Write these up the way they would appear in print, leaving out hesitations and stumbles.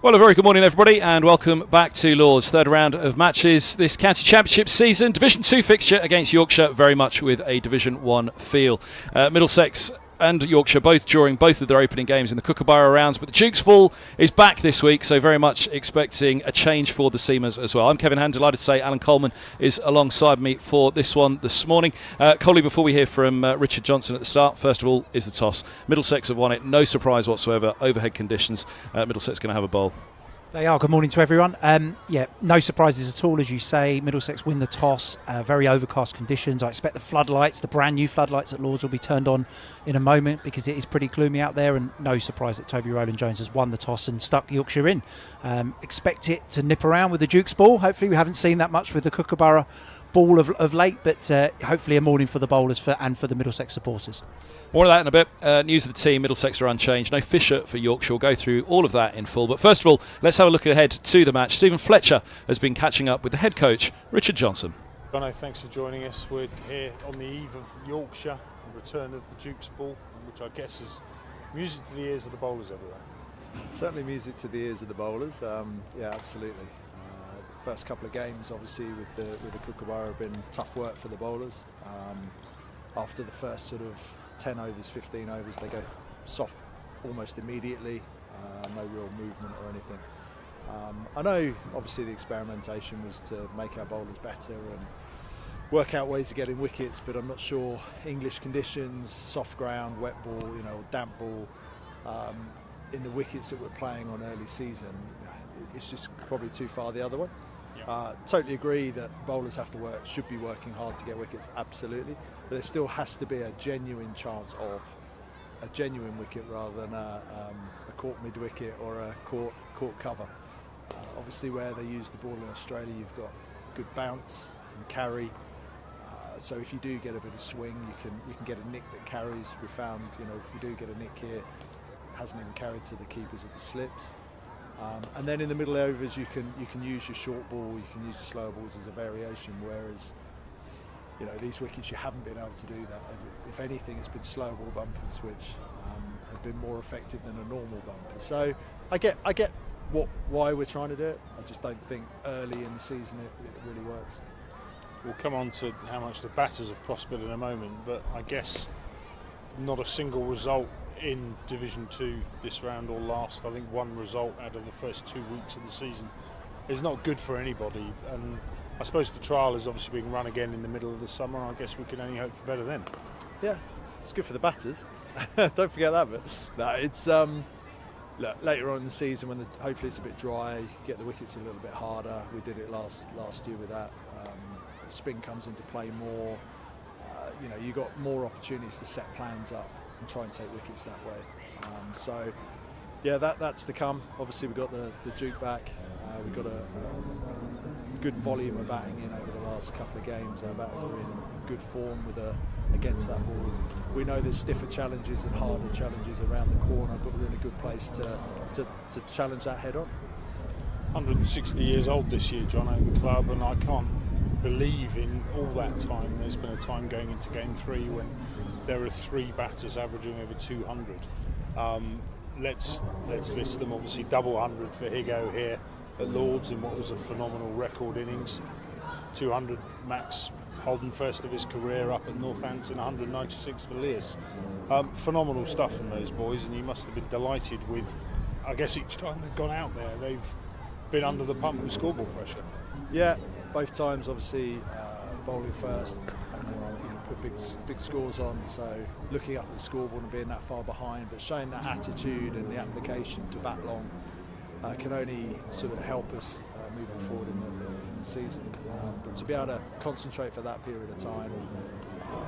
Well, a very good morning, everybody, and welcome back to Lord's third round of matches this county championship season. Division 2 fixture against Yorkshire, very much with a Division 1 feel. Middlesex and Yorkshire both drawing both of their opening games in the Kookaburra rounds, but the Duke's ball is back this week, so very much expecting a change for the Seamers as well. I'm Kevin Hand, delighted to say Alan Coleman is alongside me for this one this morning. Coley, before we hear from Richard Johnson at the start, first of all is the toss. Middlesex have won it, no surprise whatsoever, overhead conditions. Middlesex going to have a bowl. They are. Good morning to everyone. No surprises at all, as you say. Middlesex win the toss. Very overcast conditions. I expect the floodlights, the brand new floodlights at Lord's, will be turned on in a moment because it is pretty gloomy out there. And no surprise that Toby Rowland-Jones has won the toss and stuck Yorkshire in. Expect it to nip around with the Duke's ball. Hopefully, we haven't seen that much with the Kookaburra ball of late, but hopefully a morning for the bowlers and for the Middlesex supporters. More of that in a bit. News of the team, Middlesex are unchanged. No Fisher for Yorkshire. We'll go through all of that in full. But first of all, let's have a look ahead to the match. Stephen Fletcher has been catching up with the head coach, Richard Johnson. Bono, thanks for joining us. We're here on the eve of Yorkshire, the return of the Duke's ball, which I guess is music to the ears of the bowlers everywhere. Certainly music to the ears of the bowlers, yeah, absolutely. The first couple of games, obviously, with the Kookaburra have been tough work for the bowlers. After the first sort of 10 overs, 15 overs, they go soft almost immediately, no real movement or anything. I know, obviously, the experimentation was to make our bowlers better and work out ways of getting wickets, but I'm not sure English conditions, soft ground, wet ball, damp ball, in the wickets that we're playing on early season, it's just probably too far the other way. Totally agree that bowlers should be working hard to get wickets, absolutely, but there still has to be a genuine chance of a genuine wicket rather than a caught mid-wicket or a caught cover. Obviously, where they use the ball in Australia, you've got good bounce and carry, so if you do get a bit of swing, you can get a nick that carries. We found, if we do get a nick here, it hasn't even carried to the keepers of the slips. And then in the middle overs, you can use your short ball, you can use your slower balls as a variation. Whereas, these wickets, you haven't been able to do that. If anything, it's been slow ball bumpers, which have been more effective than a normal bumper. So I get why we're trying to do it. I just don't think early in the season it really works. We'll come on to how much the batters have prospered in a moment, but I guess not a single result in Division 2 this round or last. I think one result out of the first 2 weeks of the season is not good for anybody, and I suppose the trial is obviously being run again in the middle of the summer. I guess we can only hope for better then. Yeah, it's good for the batters. Don't forget that bit. No, it's look, later on in the season when hopefully it's a bit dry, you get the wickets a little bit harder. We did it last year with that. Spin comes into play more. You got more opportunities to set plans up and try and take wickets that way. So, yeah, that's to come. Obviously, we've got the Duke back. We've got a good volume of batting in over the last couple of games. Our batters are in good form against that ball. We know there's stiffer challenges and harder challenges around the corner, but we're in a good place to challenge that head on. 160 years old this year, John, at the club, and I can't believe in all that time there's been a time going into game 3 when there are 3 batters averaging over 200. Let's list them. Obviously double 100 for Higo here at Lord's in what was a phenomenal record innings. 200 Max Holden, first of his career up at Northampton, 196 for Lewis. Phenomenal stuff from those boys, and you must have been delighted with, I guess each time they've gone out there they've been under the pump with scoreboard pressure. Yeah, both times obviously bowling first and then put big scores on. So looking up at the scoreboard and being that far behind, but showing that attitude and the application to bat long can only sort of help us moving forward in the season. But to be able to concentrate for that period of time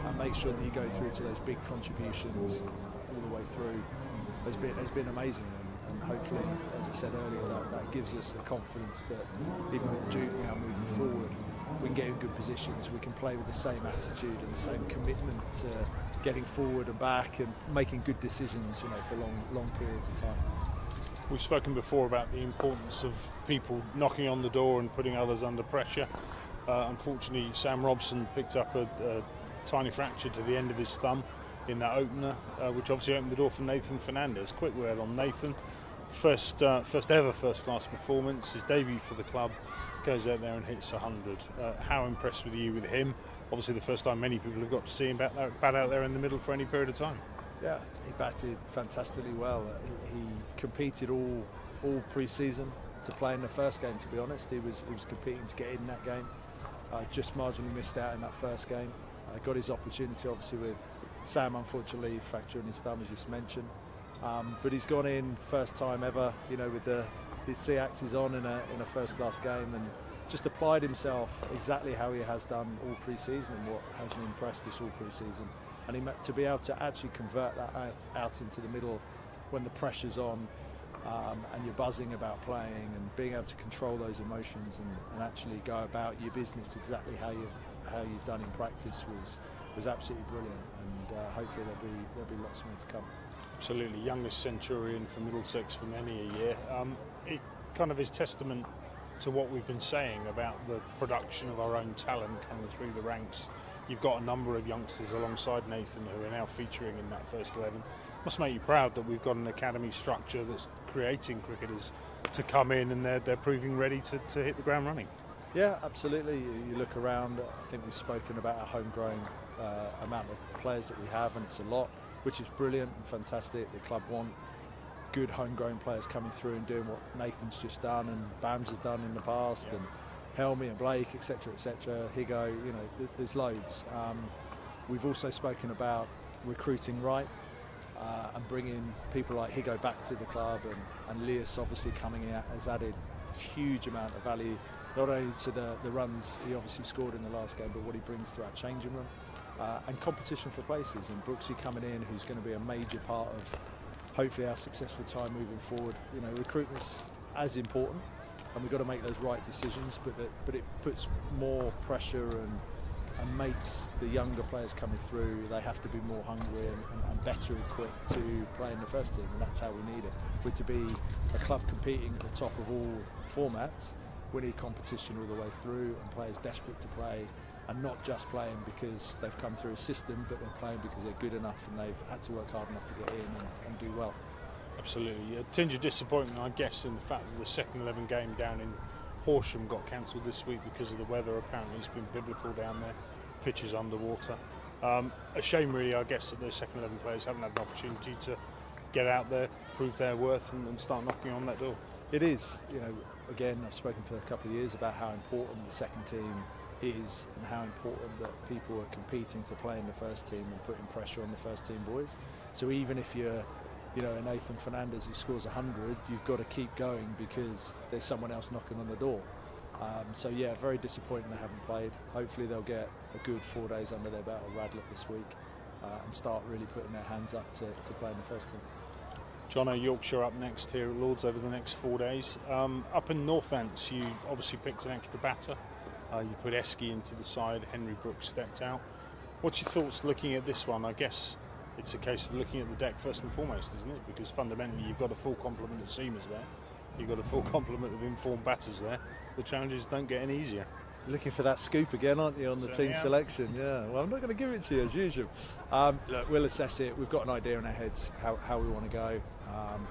and make sure that you go through to those big contributions all the way through has been amazing. And hopefully, as I said earlier, that gives us the confidence that even with the Duke now moving forward, we can get in good positions, we can play with the same attitude and the same commitment to getting forward and back and making good decisions, for long periods of time. We've spoken before about the importance of people knocking on the door and putting others under pressure. Unfortunately, Sam Robson picked up a tiny fracture to the end of his thumb in that opener, which obviously opened the door for Nathan Fernandez. Quick word on Nathan. First ever first-class performance, his debut for the club, goes out there and hits 100. How impressed were you with him? Obviously the first time many people have got to see him bat out there in the middle for any period of time. Yeah, he batted fantastically well. He competed all pre-season to play in the first game, to be honest. He was competing to get in that game. Just marginally missed out in that first game. Got his opportunity obviously with Sam unfortunately fracturing his thumb, as you just mentioned. But he's gone in first time ever, with his C-axis on in a first-class game, and just applied himself exactly how he has done all pre-season and what has impressed us all pre-season. And to be able to actually convert that out into the middle when the pressure's on and you're buzzing about playing and being able to control those emotions and actually go about your business exactly how you've done in practice was absolutely brilliant. And hopefully there'll be lots more to come. Absolutely, youngest centurion for Middlesex for many a year. It kind of is testament to what we've been saying about the production of our own talent coming through the ranks. You've got a number of youngsters alongside Nathan who are now featuring in that first 11. Must make you proud that we've got an academy structure that's creating cricketers to come in and they're proving ready to hit the ground running. Yeah, absolutely. You look around, I think we've spoken about our homegrown amount of players that we have, and it's a lot, which is brilliant and fantastic. The club want good homegrown players coming through and doing what Nathan's just done and Bams has done in the past, and Helmy and Blake, etc., etc. Higo, there's loads. We've also spoken about recruiting right and bringing people like Higo back to the club, and Lias obviously coming out has added a huge amount of value, not only to the runs he obviously scored in the last game, but what he brings to our changing room. And competition for places, and Brooksy coming in, who's going to be a major part of hopefully our successful time moving forward. Recruitment's as important, and we've got to make those right decisions, but it puts more pressure and makes the younger players coming through, they have to be more hungry and better equipped to play in the first team, and that's how we need it. We're to be a club competing at the top of all formats. We need competition all the way through, and players desperate to play, and not just playing because they've come through a system, but they're playing because they're good enough and they've had to work hard enough to get in and do well. Absolutely. A tinge of disappointment, I guess, in the fact that the second 11 game down in Horsham got cancelled this week because of the weather. Apparently it's been biblical down there, pitch is underwater. A shame really, I guess, that those second 11 players haven't had an opportunity to get out there, prove their worth and start knocking on that door. It is, again, I've spoken for a couple of years about how important the second team is and how important that people are competing to play in the first team and putting pressure on the first team boys. So even if you're a Nathan Fernandez who scores 100, you've got to keep going because there's someone else knocking on the door. So yeah, very disappointing they haven't played. Hopefully they'll get a good 4 days under their belt at Radlett this week and start really putting their hands up to play in the first team. Jono, Yorkshire up next here at Lords over the next 4 days. Up in Northants, you obviously picked an extra batter. You put Esky into the side, Henry Brooks stepped out. What's your thoughts looking at this one? I guess it's a case of looking at the deck first and foremost, isn't it? Because fundamentally you've got a full complement of seamers there. You've got a full complement of informed batters there. The challenges don't get any easier. Looking for that scoop again, aren't you, on the team selection? Yeah, well, I'm not going to give it to you as usual. Look, we'll assess it. We've got an idea in our heads how we want to go,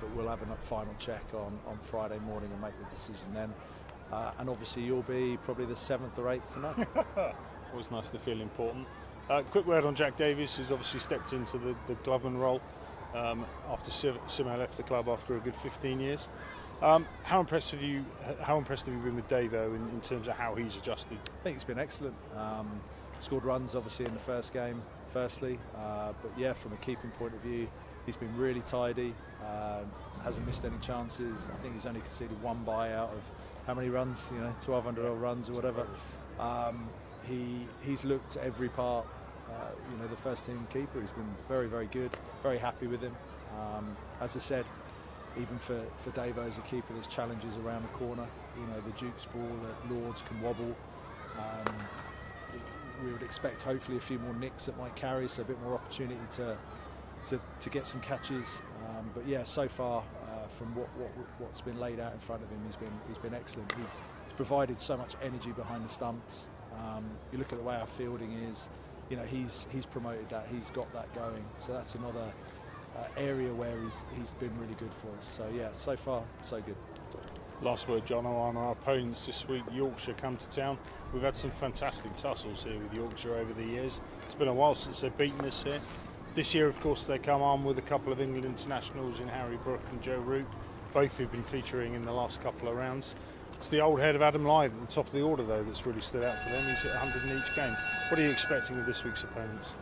but we'll have a final check on Friday morning and make the decision then. And obviously you'll be probably the 7th or 8th to know. Always nice to feel important. Quick word on Jack Davies, who's obviously stepped into the gloveman role after Simo left the club after a good 15 years. How impressed have you been with Davo in terms of how he's adjusted? I think it's been excellent. Scored runs obviously in the first game, firstly, but yeah, from a keeping point of view, he's been really tidy. Hasn't missed any chances. I think he's only conceded one bye out of how many runs? 1,200 odd runs or whatever. He's looked at every part. The first team keeper. He's been very, very good. Very happy with him. As I said, even for Davo as a keeper, there's challenges around the corner. The Duke's ball at Lords can wobble. We would expect hopefully a few more nicks that might carry, so a bit more opportunity to get some catches. But yeah, so far from what's been laid out in front of him, he's been excellent. He's provided so much energy behind the stumps. You look at the way our fielding is. He's promoted that. He's got that going. So that's another area where he's been really good for us. So yeah, so far so good. Last word, John, on our opponents this week. Yorkshire come to town. We've had some fantastic tussles here with Yorkshire over the years. It's been a while since they've beaten us here. This year, of course, they come on with a couple of England internationals in Harry Brook and Joe Root, both who've been featuring in the last couple of rounds. It's the old head of Adam Lyth at the top of the order, though, that's really stood out for them. He's hit 100 in each game. What are you expecting of this week's opponents?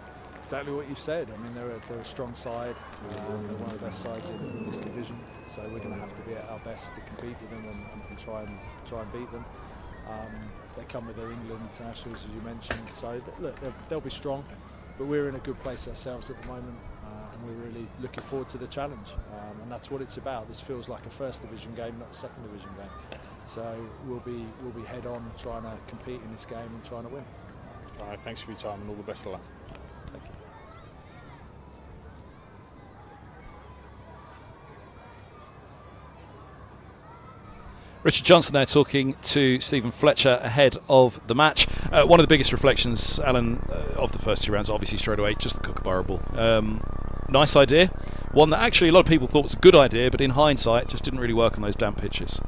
Exactly what you've said. I mean, they're a strong side. They're one of the best sides in this division. So we're going to have to be at our best to compete with them and try and beat them. They come with their England internationals, as you mentioned. So look, they'll be strong, but we're in a good place ourselves at the moment, and we're really looking forward to the challenge. And that's what it's about. This feels like a first division game, not a second division game. So we'll be head on trying to compete in this game and trying to win. All right, thanks for your time and all the best of luck. Thank you. Richard Johnson there talking to Stephen Fletcher ahead of the match. One of the biggest reflections, Alan, of the first two rounds, obviously straight away, just the Kookaburra ball. Nice idea. One that actually a lot of people thought was a good idea, but in hindsight just didn't really work on those damp pitches.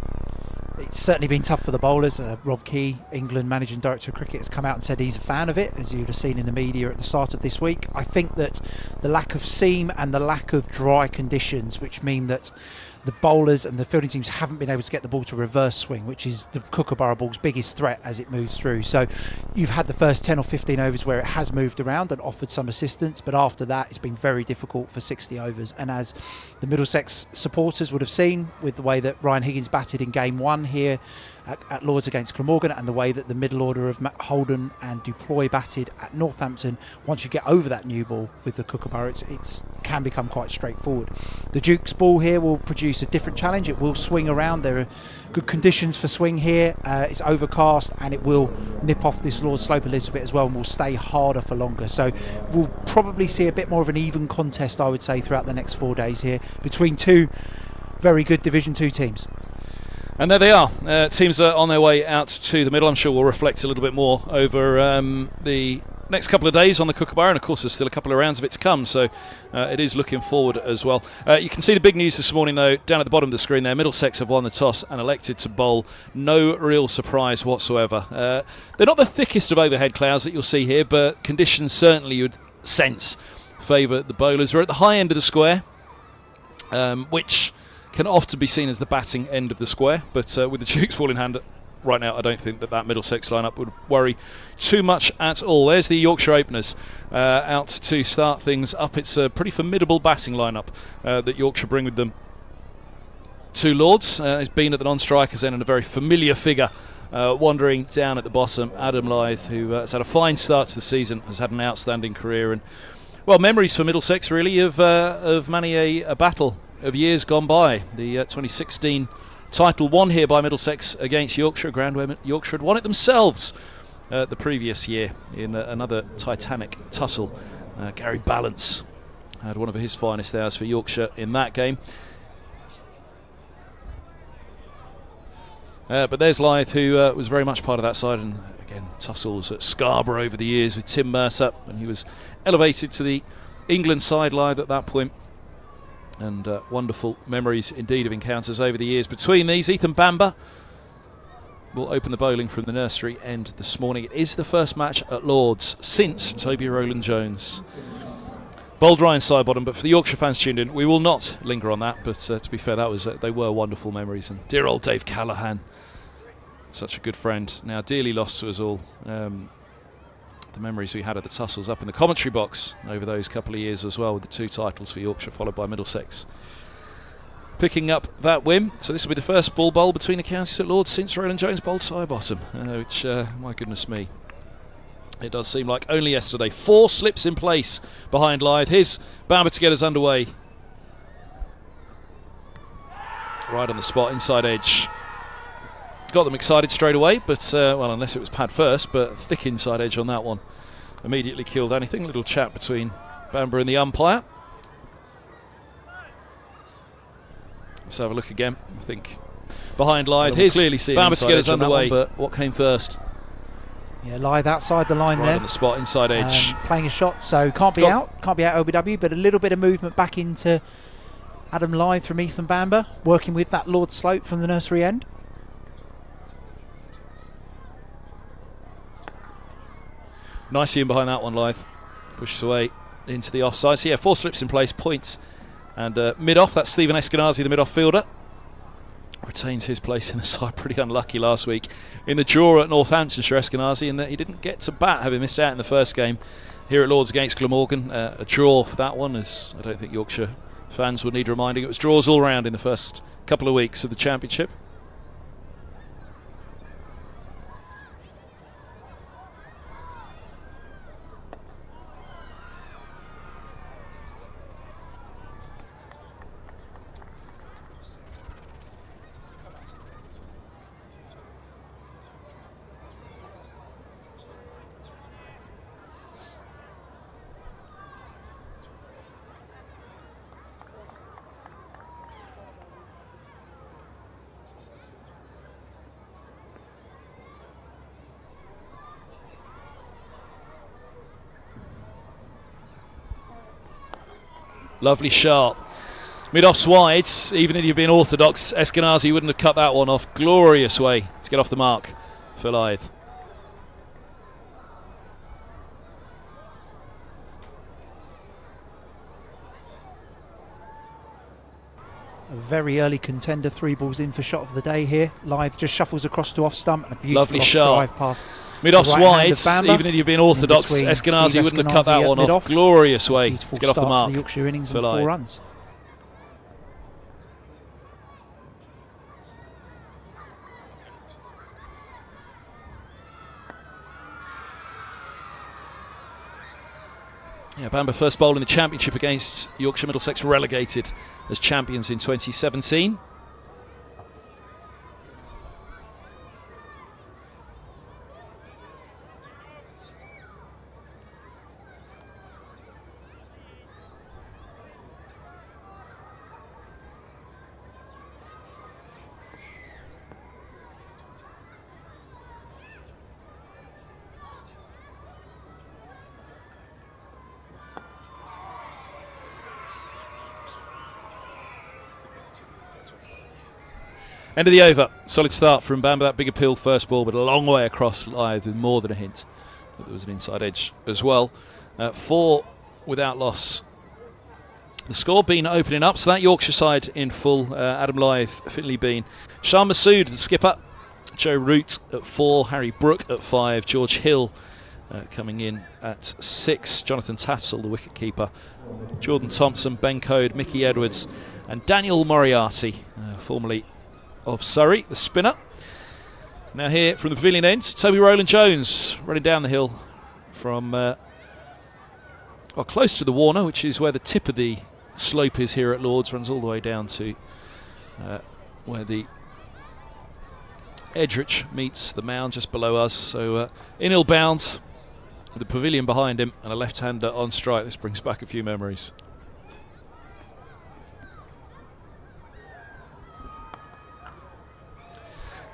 It's certainly been tough for the bowlers. Rob Key, England Managing Director of Cricket, has come out and said he's a fan of it, as you'd have seen in the media at the start of this week. I think that the lack of seam and the lack of dry conditions, which mean that the bowlers and the fielding teams haven't been able to get the ball to reverse swing, which is the Kookaburra ball's biggest threat as it moves through. So you've had the first 10 or 15 overs where it has moved around and offered some assistance, but after that it's been very difficult for 60 overs. And as the Middlesex supporters would have seen with the way that Ryan Higgins batted in game one here at Lords against Glamorgan, and the way that the middle order of Holden and Duploy batted at Northampton, once you get over that new ball with the Kookaburra, it can become quite straightforward. The Duke's ball here will produce a different challenge. It will swing around. There are good conditions for swing here. It's overcast and it will nip off this Lord's slope a little bit as well and will stay harder for longer. So we'll probably see a bit more of an even contest, I would say, throughout the next 4 days here between two very good Division 2 teams. And there they are. Teams are on their way out to the middle. I'm sure we'll reflect a little bit more over the next couple of days on the Kookaburra, and of course there's still a couple of rounds of it to come, so it is looking forward as well. You can see the big news this morning, though, down at the bottom of the screen there. Middlesex have won the toss and elected to bowl. No real surprise whatsoever. They're not the thickest of overhead clouds that you'll see here, but conditions certainly you'd sense favour the bowlers. We're at the high end of the square, which can often be seen as the batting end of the square, but with the Duke's ball in hand right now, I don't think that Middlesex lineup would worry too much at all. There's the Yorkshire openers out to start things up. It's a pretty formidable batting lineup that Yorkshire bring with them to Lords. He's been at the non-strikers end, and a very familiar figure wandering down at the bottom, Adam Lyth, who has had a fine start to the season, has had an outstanding career, and well, memories for Middlesex really of many a battle of years gone by. The 2016 title won here by Middlesex against Yorkshire, a ground where Yorkshire had won it themselves the previous year in another titanic tussle. Gary Balance had one of his finest hours for Yorkshire in that game. But there's Lyth, who was very much part of that side, and again tussles at Scarborough over the years with Tim Mercer, and he was elevated to the England side Lyth at that point. And wonderful memories indeed of encounters over the years between these. Ethan Bamber will open the bowling from the nursery end this morning. It is the first match at Lords since Toby Rowland-Jones Bold Ryan side bottom, but for the Yorkshire fans tuned in, we will not linger on that. But to be fair, that was they were wonderful memories. And dear old Dave Callaghan, such a good friend, now dearly lost to us all. The memories we had of the tussles up in the commentary box over those couple of years as well, with the 2 titles for Yorkshire, followed by Middlesex picking up that win. So this will be the first ball bowl between the counties at Lords since Roland Jones bowled side bottom, which, my goodness me, it does seem like only yesterday. 4 slips in place behind Lythe. Here's Bamber to get us underway. Right on the spot, inside edge. Got them excited straight away, but, well, unless it was pad first, but thick inside edge on that one. Immediately killed anything. Little chat between Bamber and the umpire. Let's have a look again. I think behind Lythe. Here's clearly Bamber to get us underway. But what came first? Yeah, Lythe outside the line right there. On the spot, inside edge. Playing a shot, so can't be out LBW, but a little bit of movement back into Adam Lythe from Ethan Bamber, working with that Lord slope from the nursery end. Nicely in behind that one, Lythe. Pushes away into the offside. So yeah, 4 slips in place, points. And mid-off, that's Stephen Eskenazi, the mid-off fielder. Retains his place in the side. Pretty unlucky last week in the draw at Northamptonshire, Eskenazi, in that he didn't get to bat, having missed out in the first game here at Lords against Glamorgan. A draw for that one, as I don't think Yorkshire fans would need reminding. It was draws all round in the first couple of weeks of the championship. Lovely shot. Mid-off's wide. Even if you'd been orthodox, Eskenazi wouldn't have cut that one off. Glorious way to get off the mark for Lythe. A very early contender, 3 balls in for shot of the day here. Lythe just shuffles across to off stump and a beautiful lovely shot. drive past. Mid-off's wide. Even if you've been orthodox, Eskenazi wouldn't have cut that one off. Glorious way to get off the mark. The Yorkshire innings and 4 runs. Yeah, Bamber first bowl in the championship against Yorkshire, Middlesex relegated as champions in 2017. End of the over. Solid start from Bamber. That big appeal first ball, but a long way across Lythe with more than a hint that there was an inside edge as well. 4 without loss. The score been opening up, so that Yorkshire side in full. Adam Lythe, Finley Bean, Shah Massoud, the skipper, Joe Root at 4, Harry Brooke at 5, George Hill coming in at 6, Jonathan Tatzel, the wicket keeper, Jordan Thompson, Ben Code, Mickey Edwards, and Daniel Moriarty, formerly of Surrey, the spinner. Now here from the pavilion end, Toby Roland Jones running down the hill from close to the Warner, which is where the tip of the slope is here at Lords, runs all the way down to where the Edrich meets the mound just below us. So in-hill bounds with the pavilion behind him and a left-hander on strike. This brings back a few memories.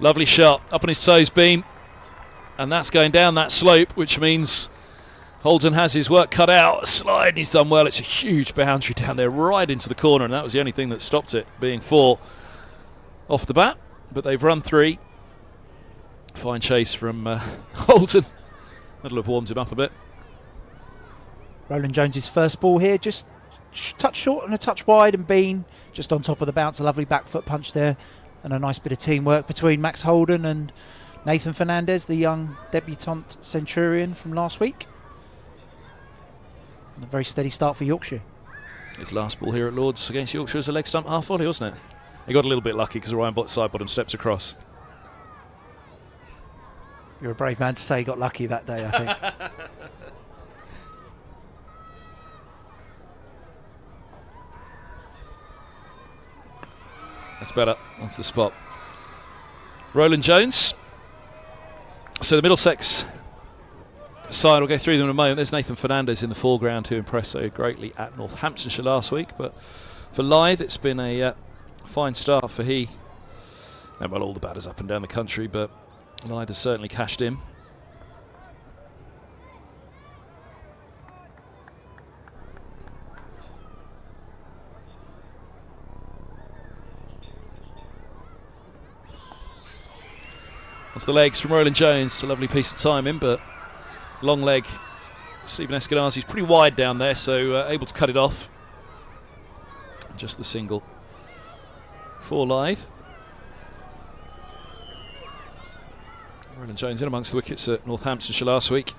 Lovely shot, up on his toes beam, and that's going down that slope, which means Holden has his work cut out. Slide, and he's done well. It's a huge boundary down there, right into the corner, and that was the only thing that stopped it, being 4 off the bat. But they've run 3. Fine chase from Holden. That'll have warmed him up a bit. Roland Jones's first ball here, just touch short and a touch wide, and Bean just on top of the bounce. A lovely back foot punch there, and a nice bit of teamwork between Max Holden and Nathan Fernandez, the young debutant Centurion from last week. And a very steady start for Yorkshire. His last ball here at Lords against Yorkshire was a leg stump half volley, wasn't it? He got a little bit lucky because the Ryan side bottom steps across. You're a brave man to say he got lucky that day, I think. That's better. Onto the spot. Roland Jones. So the Middlesex side will go through them in a moment. There's Nathan Fernandez in the foreground, who impressed so greatly at Northamptonshire last week. But for Lythe, it's been a fine start for he. And well, all the batters up and down the country, but Lythe has certainly cashed in. Onto the legs from Roland Jones. A lovely piece of timing, but long leg. Stephen Eskenazi's pretty wide down there, so able to cut it off. Just the single for Lythe. Roland Jones in amongst the wickets at Northamptonshire last week.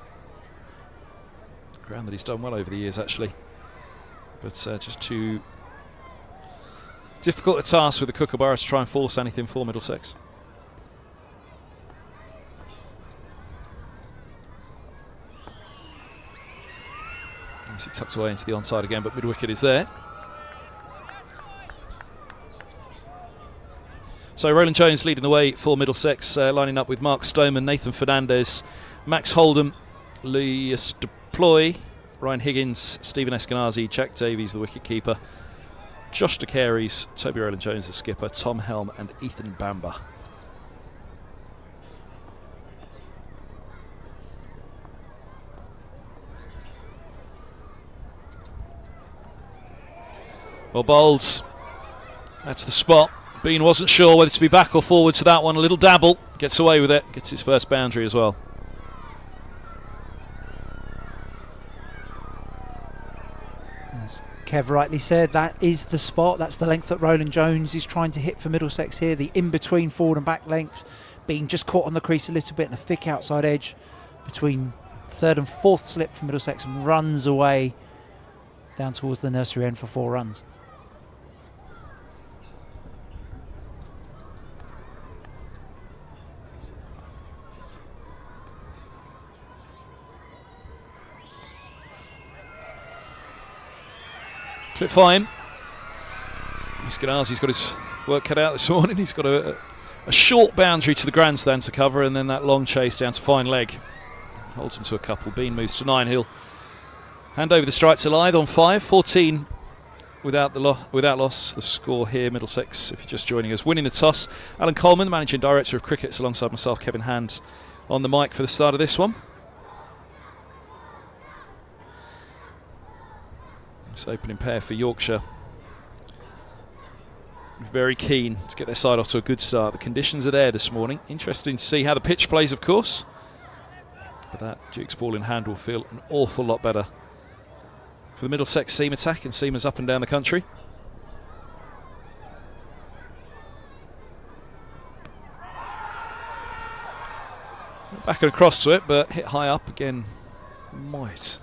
Ground that he's done well over the years, actually. But just too difficult a task with the Kookaburra to try and force anything for Middlesex. He tucks away into the onside again, but mid-wicket is there. So Roland Jones leading the way for Middlesex, lining up with Mark Stoneman, Nathan Fernandez, Max Holden, Lias Deploy, Ryan Higgins, Stephen Eskenazi, Jack Davies, the wicket-keeper, Josh De Carries, Toby Roland Jones, the skipper, Tom Helm and Ethan Bamber. Well bowled, that's the spot. Bean wasn't sure whether to be back or forward to that one. A little dabble, gets away with it, gets his first boundary as well. As Kev rightly said, that is the spot. That's the length that Roland Jones is trying to hit for Middlesex here. The in-between forward and back length. Being just caught on the crease a little bit and a thick outside edge between third and fourth slip for Middlesex, and runs away down towards the nursery end for 4 runs. Clip fine. Eskenazi's got his work cut out this morning. He's got a short boundary to the grandstand to cover, and then that long chase down to fine leg. Holds him to a couple. Bean moves to 9. He'll hand over the strike to Lythe on 5. 14 without loss. The score here, Middlesex, if you're just joining us, winning the toss. Alan Coleman, the Managing Director of Crickets, alongside myself, Kevin Hand, on the mic for the start of this one. This opening pair for Yorkshire. Very keen to get their side off to a good start. The conditions are there this morning. Interesting to see how the pitch plays, of course. But that Duke's ball in hand will feel an awful lot better for the Middlesex seam attack and seamers up and down the country. Back and across to it, but hit high up again. Might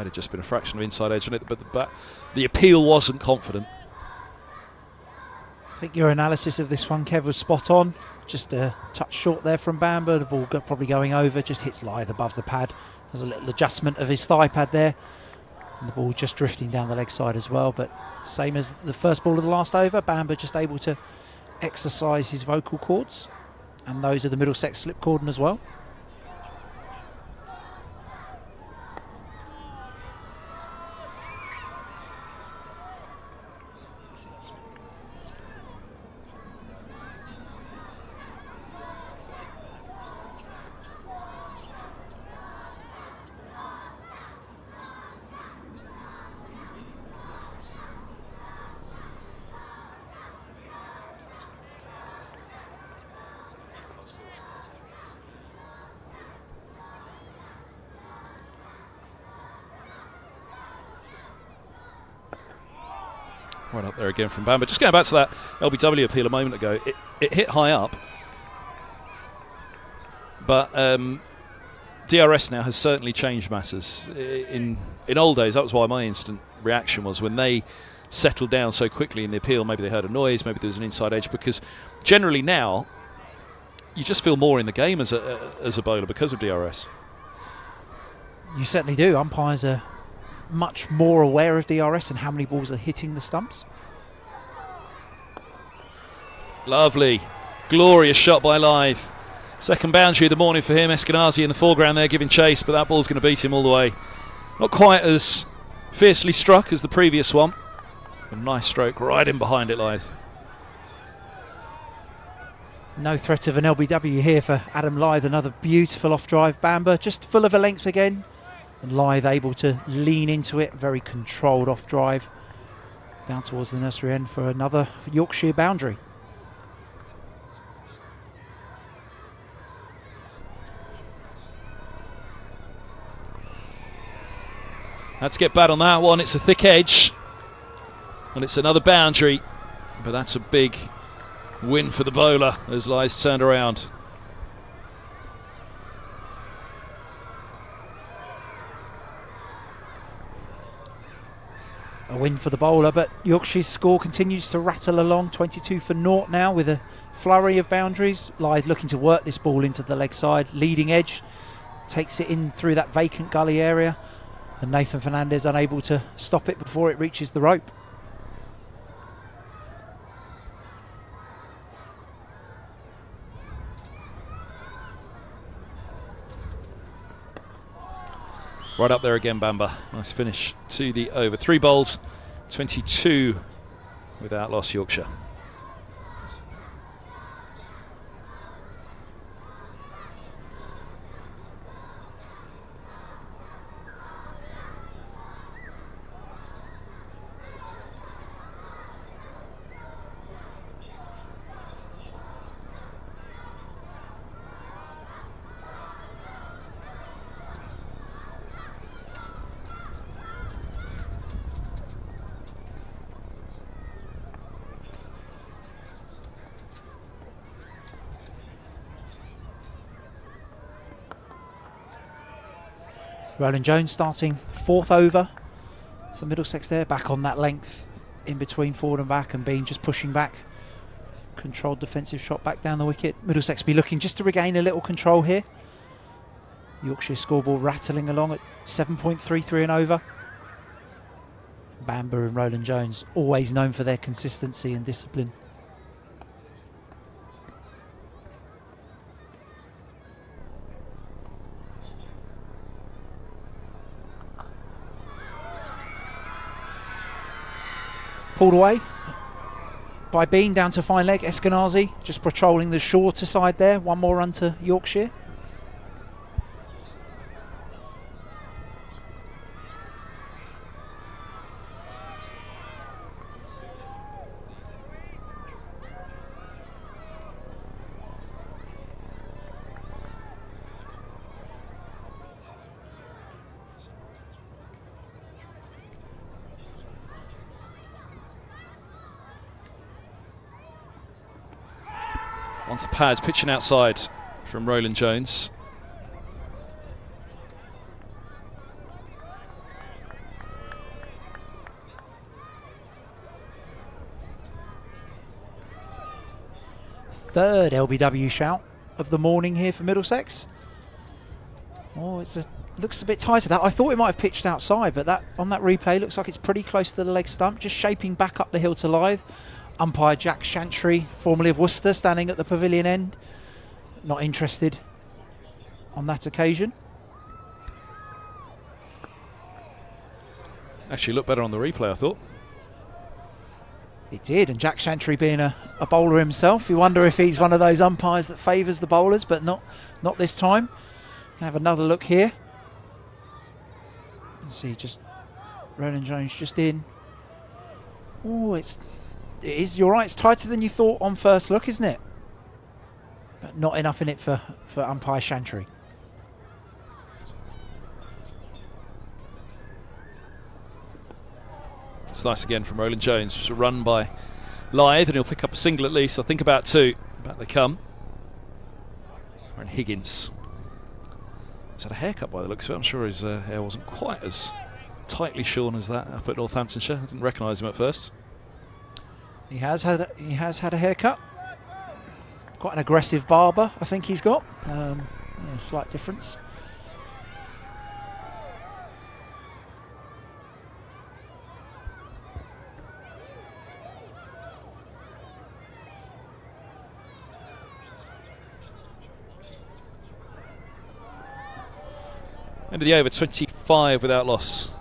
have just been a fraction of inside edge on it, but the appeal wasn't confident. I think your analysis of this one, Kev, was spot on. Just a touch short there from Bamber. The ball probably going over, just hits Lythe above the pad. There's a little adjustment of his thigh pad there. And the ball just drifting down the leg side as well. But same as the first ball of the last over, Bamber just able to exercise his vocal cords. And those of the Middlesex slip cordon as well. Right up there again from Bamber. Just going back to that LBW appeal a moment ago, it hit high up, but DRS now has certainly changed matters. In old days, that was why my instant reaction was when they settled down so quickly in the appeal, maybe they heard a noise, maybe there was an inside edge, because generally now you just feel more in the game as a bowler because of DRS. You certainly do. Umpires are much more aware of DRS and how many balls are hitting the stumps. Lovely, glorious shot by Live. Second boundary of the morning for him. Eskenazi in the foreground there giving chase, but that ball's going to beat him all the way. Not quite as fiercely struck as the previous one. A nice stroke right in behind it, Live. No threat of an LBW here for Adam Lyth. Another beautiful off-drive Bamber, just full of a length again. And Lyth able to lean into it, very controlled off-drive. Down towards the nursery end for another Yorkshire boundary. Had to get bad on that one. It's a thick edge. And it's another boundary. But that's a big win for the bowler as Lyth's turned around. A win for the bowler, but Yorkshire's score continues to rattle along. 22 for naught now with a flurry of boundaries. Lyth looking to work this ball into the leg side. Leading edge. Takes it in through that vacant gully area. And Nathan Fernandez unable to stop it before it reaches the rope. Right up there again, Bamber. Nice finish to the over. 3 bowls, 22 without loss, Yorkshire. Roland Jones starting 4th over for Middlesex there, back on that length in between forward and back, and Bean just pushing back. Controlled defensive shot back down the wicket. Middlesex be looking just to regain a little control here. Yorkshire scoreboard rattling along at 7.33 and over. Bamber and Roland Jones always known for their consistency and discipline. Pulled away by Bean down to fine leg. Eskenazi just patrolling the shorter side there. One more run to Yorkshire. Onto pads, pitching outside from Roland Jones. Third LBW shout of the morning here for Middlesex. Oh, looks a bit tighter. That I thought it might have pitched outside, but that on that replay looks like it's pretty close to the leg stump. Just shaping back up the hill to Lyth. Umpire Jack Chantry, formerly of Worcester, standing at the pavilion end. Not interested on that occasion. Actually looked better on the replay, I thought. It did, and Jack Chantry being a bowler himself, you wonder if he's one of those umpires that favours the bowlers, but not this time. Can have another look here. Let's see, just Roland Jones just in. Oh, you're right, it's tighter than you thought on first look, isn't it? But not enough in it for umpire Chantry. It's nice again from Roland Jones. Just a run by Lyth, and he'll pick up a single at least. I think about 2. Back they come. And Higgins. He's had a haircut by the looks of it. I'm sure his hair wasn't quite as tightly shorn as that up at Northamptonshire. I didn't recognise him at first. He has had a haircut. Quite an aggressive barber, I think he's got. Yeah, slight difference. End of the over, 25 without loss.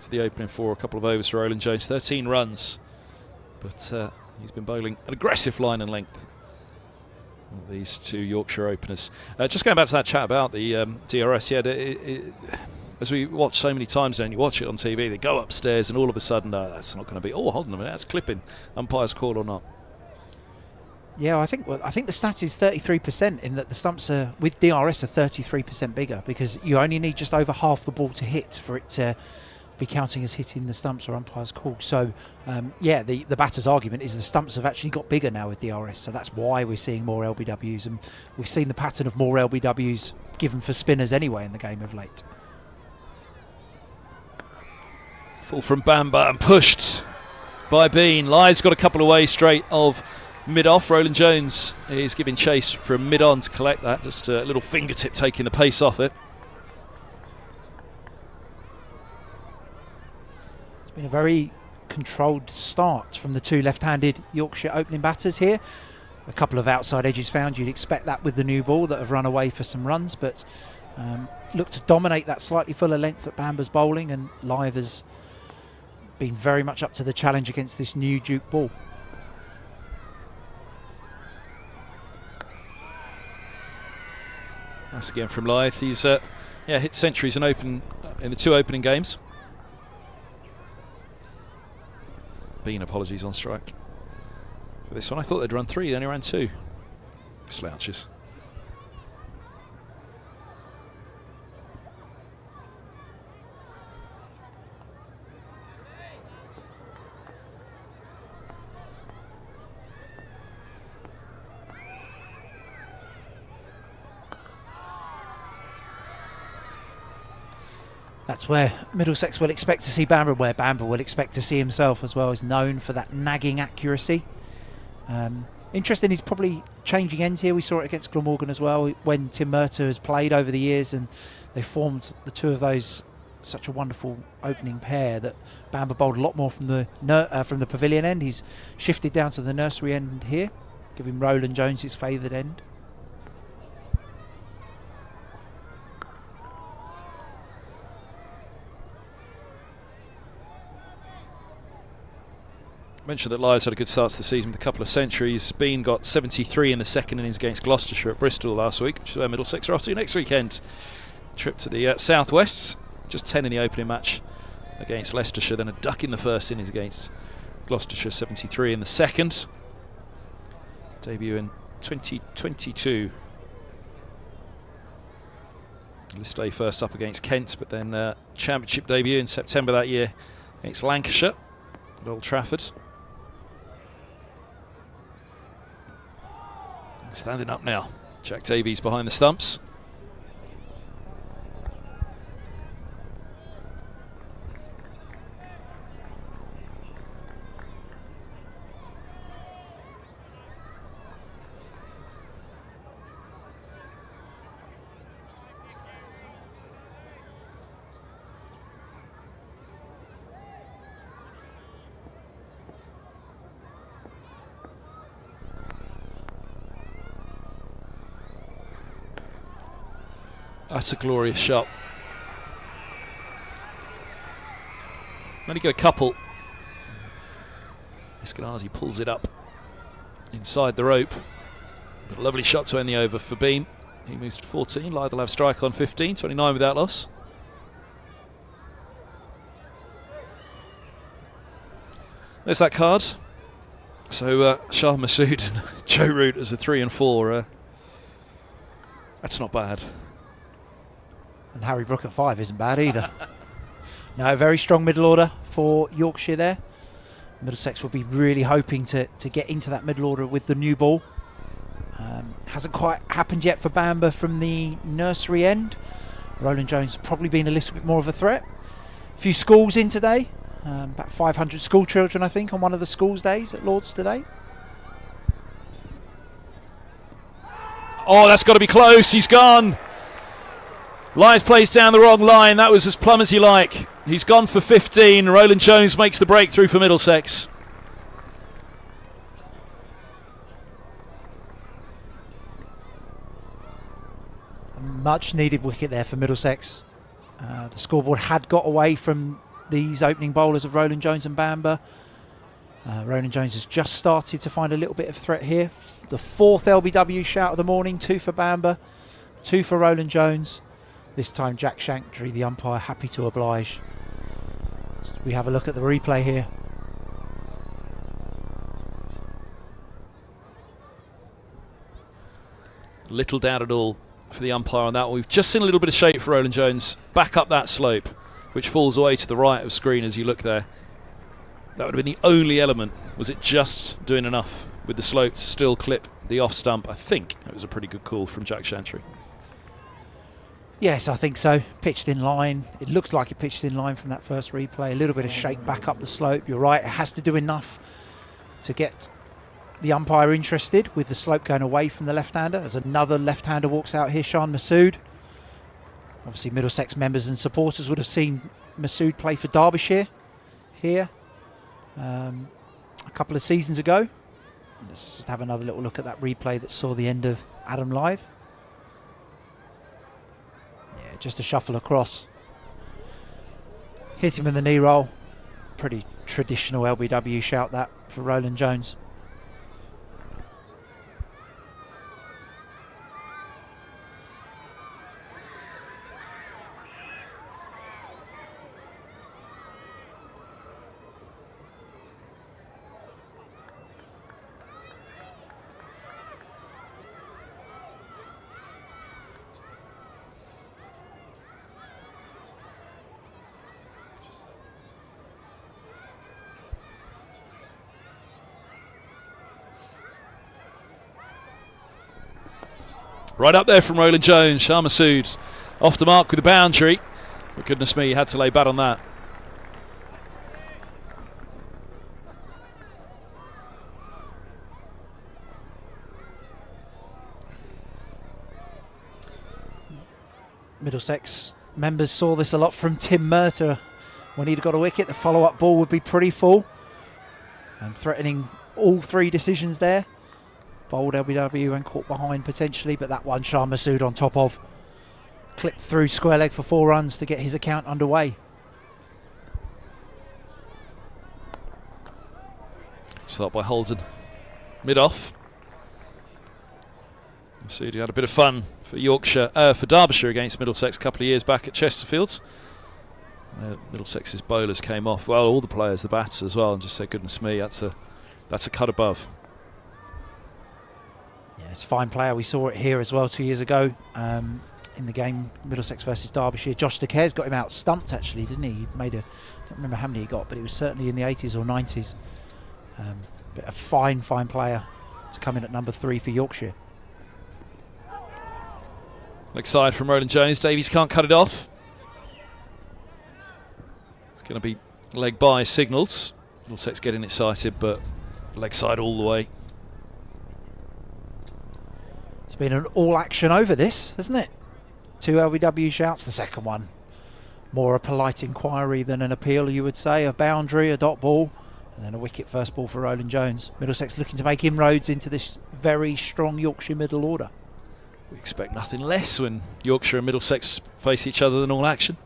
To the opening 4, a couple of overs for Roland Jones, 13 runs. But he's been bowling an aggressive line and length. These 2 Yorkshire openers. Just going back to that chat about the DRS, yeah, as we watch so many times now, and you watch it on TV, they go upstairs and all of a sudden, that's not going to be, oh, hold on a minute, that's clipping. Umpire's call or not. Yeah, I think the stat is 33% in that the stumps are with DRS are 33% bigger, because you only need just over half the ball to hit for it to be counting as hitting the stumps or umpire's call. So yeah, the batter's argument is the stumps have actually got bigger now with DRS, so that's why we're seeing more LBWs, and we've seen the pattern of more LBWs given for spinners anyway in the game of late. Full from Bamba and pushed by Bean. Lyth's got a couple of ways straight of mid-off. Roland Jones is giving chase from mid-on to collect that. Just a little fingertip taking the pace off it. It's been a very controlled start from the 2 left-handed Yorkshire opening batters here. A couple of outside edges found. You'd expect that with the new ball that have run away for some runs, but looked to dominate that slightly fuller length that Bamba's bowling, and Lyth has been very much up to the challenge against this new Duke ball. That's again from Lyth. He's hit centuries and open in the 2 opening games. Bean apologies on strike for this one. I thought they'd run 3, they only ran 2. Slouches. That's where Middlesex will expect to see Bamba, where Bamba will expect to see himself as well. He's known for that nagging accuracy. Interesting, he's probably changing ends here. We saw it against Glamorgan as well when Tim Murtagh has played over the years, and they formed the 2 of those such a wonderful opening pair that Bamba bowled a lot more from the pavilion end. He's shifted down to the nursery end here, giving Roland Jones his favoured end. Mentioned that Lyth's had a good start to the season with a couple of centuries. Bean got 73 in the second innings against Gloucestershire at Bristol last week, which is where Middlesex are off to next weekend. Trip to the southwest, just 10 in the opening match against Leicestershire, then a duck in the first innings against Gloucestershire, 73 in the second. Debut in 2022. Listay first up against Kent, but then championship debut in September that year against Lancashire at Old Trafford. Standing up now, Jack Davies behind the stumps. That's a glorious shot. Only got a couple. Eskenazi pulls it up inside the rope. But a lovely shot to end the over for Beam. He moves to 14. Lyth will have strike on 15, 29 without loss. There's that card. So Shah Massoud and Joe Root as a 3 and 4. That's not bad. And Harry Brook at 5 isn't bad either. No, a very strong middle order for Yorkshire there. Middlesex will be really hoping to get into that middle order with the new ball. Hasn't quite happened yet for Bamber from the nursery end. Roland Jones probably been a little bit more of a threat. A few schools in today. About 500 school children, I think, on one of the schools days at Lord's today. Oh, that's got to be close. He's gone. Lyons plays down the wrong line. That was as plumb as you like. He's gone for 15. Roland Jones makes the breakthrough for Middlesex. A much needed wicket there for Middlesex. The scoreboard had got away from these opening bowlers of Roland Jones and Bamber. Roland Jones has just started to find a little bit of threat here. The 4th LBW shout of the morning, 2 for Bamber, 2 for Roland Jones. This time Jack Shanktree, the umpire, happy to oblige. So we have a look at the replay here. Little doubt at all for the umpire on that one. We've just seen a little bit of shape for Roland Jones back up that slope, which falls away to the right of screen as you look there. That would have been the only element. Was it just doing enough with the slope to still clip the off stump? I think it was a pretty good call from Jack Shanktree. Yes, I think so. Pitched in line. It looks like it pitched in line from that first replay. A little bit of shake back up the slope. You're right, it has to do enough to get the umpire interested with the slope going away from the left-hander. As another left-hander walks out here, Shan Masood. Obviously Middlesex members and supporters would have seen Masood play for Derbyshire here a couple of seasons ago. Let's just have another little look at that replay that saw the end of Adam Live. Yeah, just a shuffle across. Hit him in the knee roll. Pretty traditional LBW shout that for Roland Jones. Right up there from Roland Jones. Shah Masood off the mark with a boundary. But goodness me, he had to lay bat on that. Middlesex members saw this a lot from Tim Murtagh. When he'd got a wicket, the follow-up ball would be pretty full. And threatening all 3 decisions there. Bowled LBW and caught behind potentially, but that one Shah Masood on top of. Clipped through square leg for 4 runs to get his account underway. Start by Holden. Mid-off. Masood had a bit of fun for Yorkshire, for Derbyshire against Middlesex a couple of years back at Chesterfields. Middlesex's bowlers came off, well, all the players, the batters as well, and just said, goodness me, that's a cut above. Yeah, it's a fine player. We saw it here as well 2 years ago in the game Middlesex versus Derbyshire. Josh De Care's got him out stumped actually, didn't he? He made I don't remember how many he got, but it was certainly in the 80s or 90s. But a fine player to come in at number 3 for Yorkshire. Leg side from Roland Jones. Davies can't cut it off. It's going to be leg by signals. Middlesex getting excited, but leg side all the way. It's been an all action over this, hasn't it? 2 LBW shouts. The second one more a polite inquiry than an appeal, you would say. A boundary, a dot ball, and then a wicket first ball for Roland Jones. Middlesex looking to make inroads into this very strong Yorkshire middle order. We expect nothing less when Yorkshire and Middlesex face each other than all action.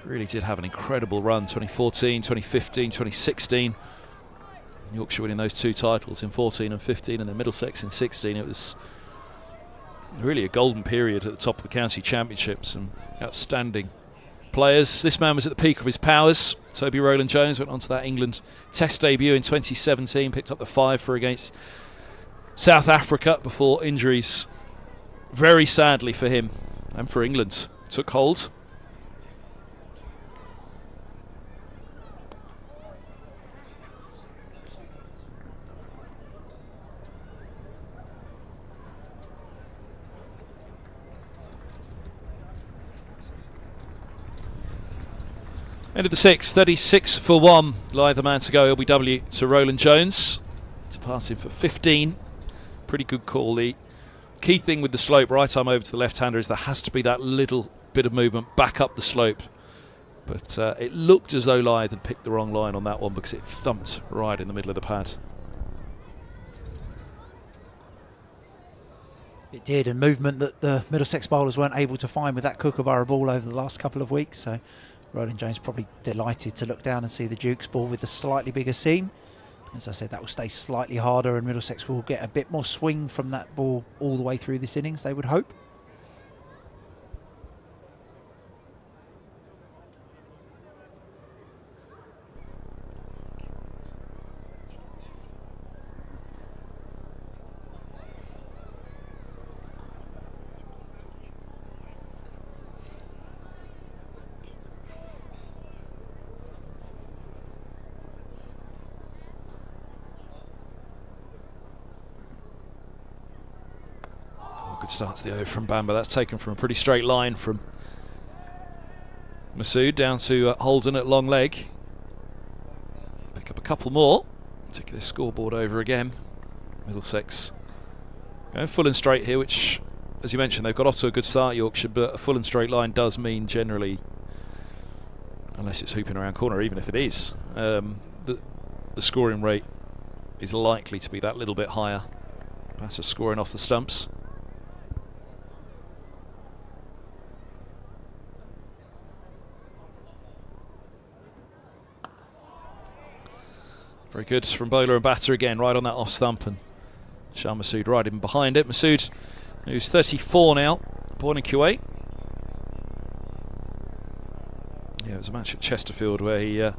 Really did have an incredible run, 2014, 2015, 2016. Yorkshire winning those 2 titles in 14 and 15, and then Middlesex in 16. It was really a golden period at the top of the county championships, and outstanding players. This man was at the peak of his powers. Toby Roland Jones went on to that England Test debut in 2017, picked up the 5 for against South Africa before injuries very sadly for him and for England, took hold. End of the sixth, 36 for 1. Lie the man to go, LBW to Roland Jones to pass him for 15. Pretty good call. The key thing with the slope, right arm over to the left-hander, is there has to be that little bit of movement back up the slope. But it looked as though Lie had picked the wrong line on that one because it thumped right in the middle of the pad. It did, and movement that the Middlesex bowlers weren't able to find with that Kookaburra ball over the last couple of weeks. So Roland Jones probably delighted to look down and see the Duke's ball with the slightly bigger seam. As I said, that will stay slightly harder and Middlesex will get a bit more swing from that ball all the way through this innings, they would hope. Good start to the over from Bamber. That's taken from a pretty straight line from Masood down to Holden at long leg. Pick up a couple more. Take this scoreboard over again. Middlesex going full and straight here, which, as you mentioned, they've got off to a good start, Yorkshire, but a full and straight line does mean generally, unless it's hooping around corner, even if it is, the scoring rate is likely to be that little bit higher. Batter scoring off the stumps. Very good from bowler and batter again, right on that off stump, and Shah Masood right in behind it. Masood, who's 34 now, born in Kuwait. Yeah, it was a match at Chesterfield where he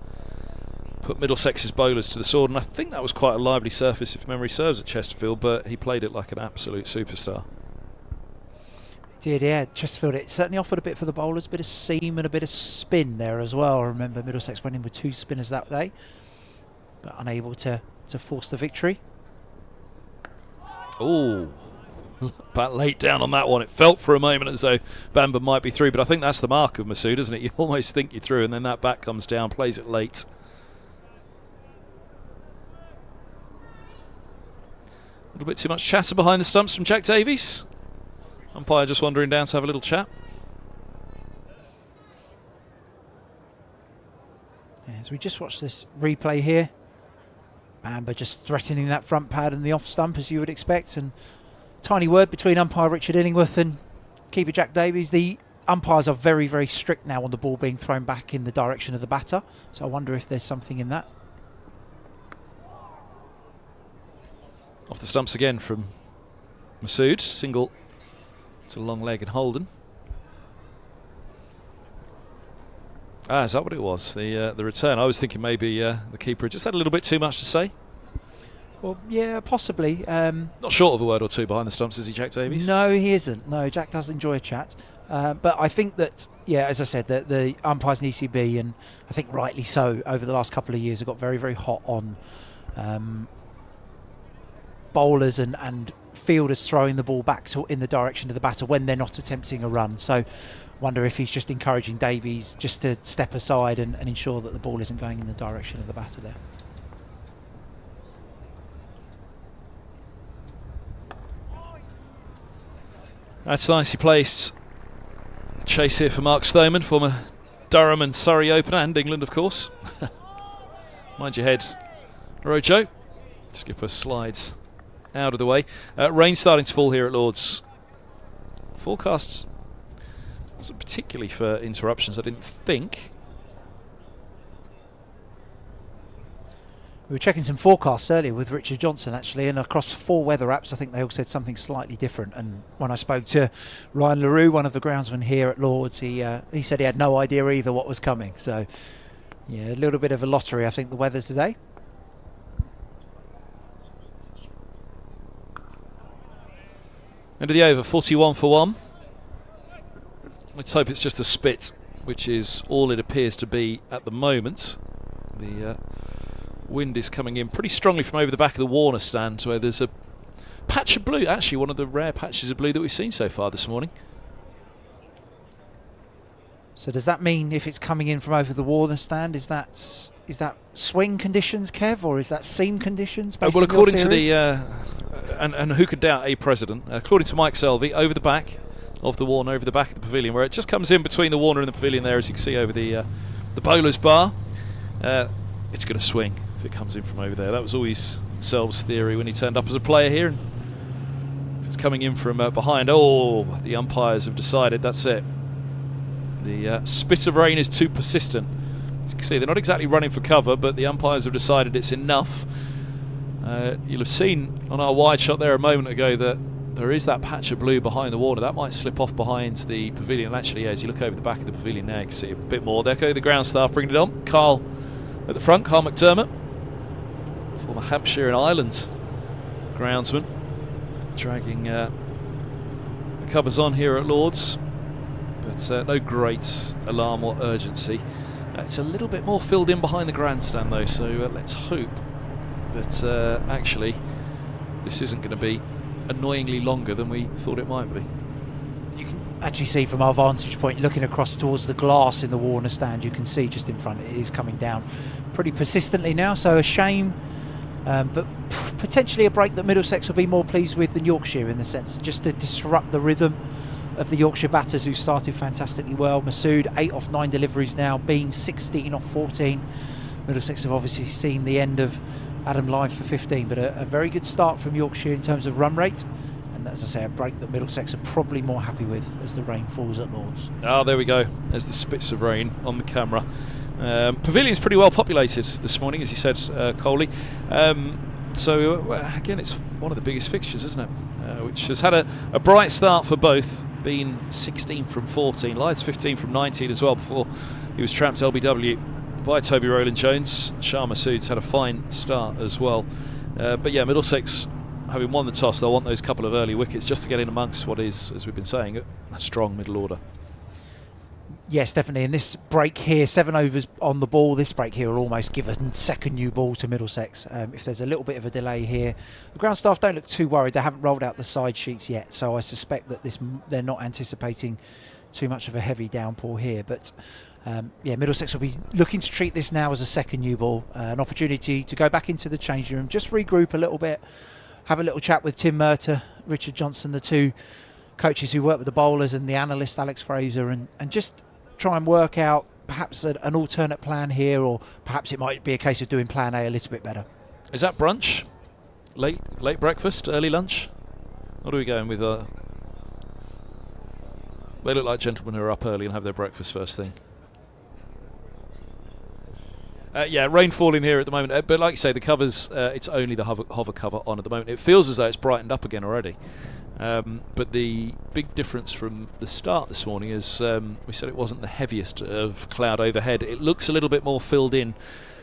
put Middlesex's bowlers to the sword, and I think that was quite a lively surface if memory serves at Chesterfield, but he played it like an absolute superstar. He did, yeah. Chesterfield, it certainly offered a bit for the bowlers, a bit of seam and a bit of spin there as well. I remember Middlesex went in with 2 spinners that day, but unable to force the victory. Oh, bat late down on that one. It felt for a moment as though Bamber might be through, but I think that's the mark of Masood, isn't it? You almost think you're through, and then that bat comes down, plays it late. A little bit too much chatter behind the stumps from Jack Davies. Umpire just wandering down to have a little chat. As we just watch this replay here, Bamber just threatening that front pad and the off stump as you would expect, and tiny word between umpire Richard Illingworth and keeper Jack Davies. The umpires are very, very strict now on the ball being thrown back in the direction of the batter, so I wonder if there's something in that. Off the stumps again from Masood, single to long leg and Holden. Ah, is that what it was? The return. I was thinking maybe the keeper just had a little bit too much to say. Well, yeah, possibly. Not short of a word or two behind the stumps, is he, Jack Davies? No, he isn't. No, Jack does enjoy a chat. But I think that, yeah, as I said, the umpires in ECB, and I think rightly so, over the last couple of years have got very, very hot on bowlers and fielders throwing the ball back in the direction of the batter when they're not attempting a run. So wonder if he's just encouraging Davies just to step aside and ensure that the ball isn't going in the direction of the batter there. That's nicely placed. Chase here for Mark Stoneman, former Durham and Surrey opener, and England, of course. Mind your head, Rojo. Skipper slides out of the way. Rain starting to fall here at Lord's. Forecasts wasn't particularly for interruptions, I didn't think. We were checking some forecasts earlier with Richard Johnson, actually, and across 4 weather apps, I think they all said something slightly different. And when I spoke to Ryan LaRue, one of the groundsmen here at Lord's, he said he had no idea either what was coming. So, yeah, a little bit of a lottery, I think, the weather today. End of the over, 41 for 1. Let's hope it's just a spit, which is all it appears to be at the moment. The wind is coming in pretty strongly from over the back of the Warner stand, where there's a patch of blue, actually one of the rare patches of blue that we've seen so far this morning. So does that mean if it's coming in from over the Warner stand, is that swing conditions, Kev, or is that seam conditions? Well, according to the and who could doubt a president? According to Mike Selvey, over the back of the Warner, over the back of the pavilion, where it just comes in between the Warner and the pavilion there, as you can see over the bowler's bar. It's going to swing if it comes in from over there. That was always Selv's theory when he turned up as a player here. And if it's coming in from behind, the umpires have decided that's it. The spit of rain is too persistent. As you can see, they're not exactly running for cover, but the umpires have decided it's enough. You'll have seen on our wide shot there a moment ago that there is that patch of blue behind the water. That might slip off behind the pavilion. And actually, as you look over the back of the pavilion now, you can see a bit more. There go the ground staff bringing it on. Carl at the front, Carl McDermott, former Hampshire and Ireland groundsman, dragging the covers on here at Lord's. But no great alarm or urgency. It's a little bit more filled in behind the grandstand though, so let's hope that actually this isn't going to be annoyingly longer than we thought it might be. You can actually see from our vantage point, looking across towards the glass in the Warner stand, you can see just in front it is coming down pretty persistently now, so a shame, but potentially a break that Middlesex will be more pleased with than Yorkshire, in the sense just to disrupt the rhythm of the Yorkshire batters, who started fantastically well. Masood 8 off 9 deliveries now, Bean 16 off 14. Middlesex have obviously seen the end of Adam Lyne for 15, but a very good start from Yorkshire in terms of run rate, and as I say, a break that Middlesex are probably more happy with as the rain falls at Lord's. There we go, there's the spits of rain on the camera. Pavilion's pretty well populated this morning, as you said, Coley. So again, it's one of the biggest fixtures, isn't it? Which has had a bright start for both. Been 16 from 14, Lyne's 15 from 19 as well, before he was trapped LBW by Toby Rowland-Jones. Shah Masood's had a fine start as well. But yeah, Middlesex, having won the toss, they'll want those couple of early wickets just to get in amongst what is, as we've been saying, a strong middle order. Yes, definitely. And this break here, 7 overs on the ball, this break here will almost give a second new ball to Middlesex. If there's a little bit of a delay here, the ground staff don't look too worried. They haven't rolled out the side sheets yet, so I suspect that they're not anticipating too much of a heavy downpour here. But yeah, Middlesex will be looking to treat this now as a second new ball, an opportunity to go back into the changing room, just regroup a little bit, have a little chat with Tim Murtagh, Richard Johnson, the two coaches who work with the bowlers, and the analyst Alex Fraser, and just try and work out perhaps an alternate plan here, or perhaps it might be a case of doing plan A a little bit better. Is that brunch? Late breakfast? Early lunch? What are we going with? They look like gentlemen who are up early and have their breakfast first thing. Yeah, rain falling here at the moment, but like you say, the covers, it's only the hover cover on at the moment. It feels as though it's brightened up again already. But the big difference from the start this morning is we said it wasn't the heaviest of cloud overhead. It looks a little bit more filled in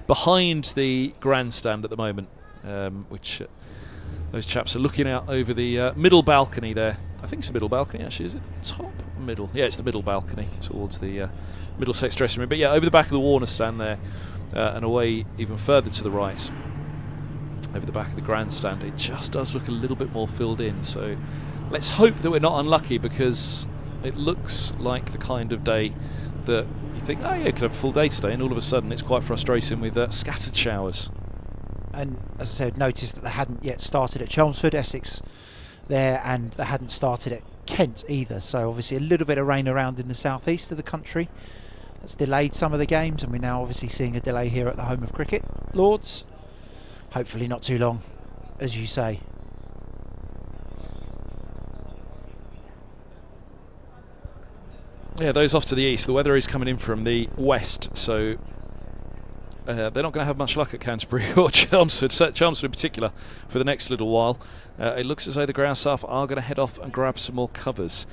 behind the grandstand at the moment, which those chaps are looking out over the middle balcony there. I think it's the middle balcony actually. Is it top or middle? Yeah, it's the middle balcony towards the Middlesex dressing room. But yeah, over the back of the Warner stand there, and away even further to the right, over the back of the grandstand, it just does look a little bit more filled in. So let's hope that we're not unlucky, because it looks like the kind of day that you think, oh yeah, you could have a full day today, and all of a sudden it's quite frustrating with scattered showers. And as I said, noticed that they hadn't yet started at Chelmsford, Essex there, and they hadn't started at Kent either. So obviously a little bit of rain around in the southeast of the country. That's delayed some of the games, and we're now obviously seeing a delay here at the home of cricket, Lord's. Hopefully not too long, as you say. Yeah, those off to the east. The weather is coming in from the west, so they're not going to have much luck at Canterbury or Chelmsford in particular, for the next little while. It looks as though the ground staff are going to head off and grab some more covers.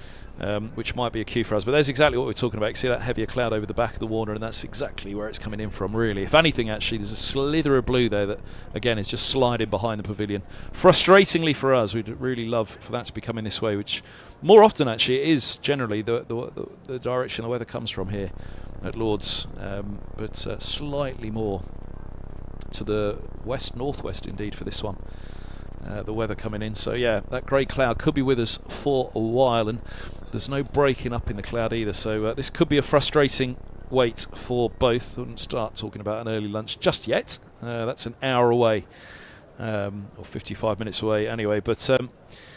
which might be a cue for us. But there's exactly what we're talking about. You see that heavier cloud over the back of the Warner, and that's exactly where it's coming in from, really. If anything, actually, there's a slither of blue there that, again, is just sliding behind the pavilion. Frustratingly for us, we'd really love for that to be coming this way, which more often, actually, it is generally the direction the weather comes from here at Lord's, but slightly more to the west-northwest, indeed, for this one. The weather coming in, so yeah, that grey cloud could be with us for a while, and there's no breaking up in the cloud either, so this could be a frustrating wait for both. I wouldn't start talking about an early lunch just yet. That's an hour away, or 55 minutes away anyway. But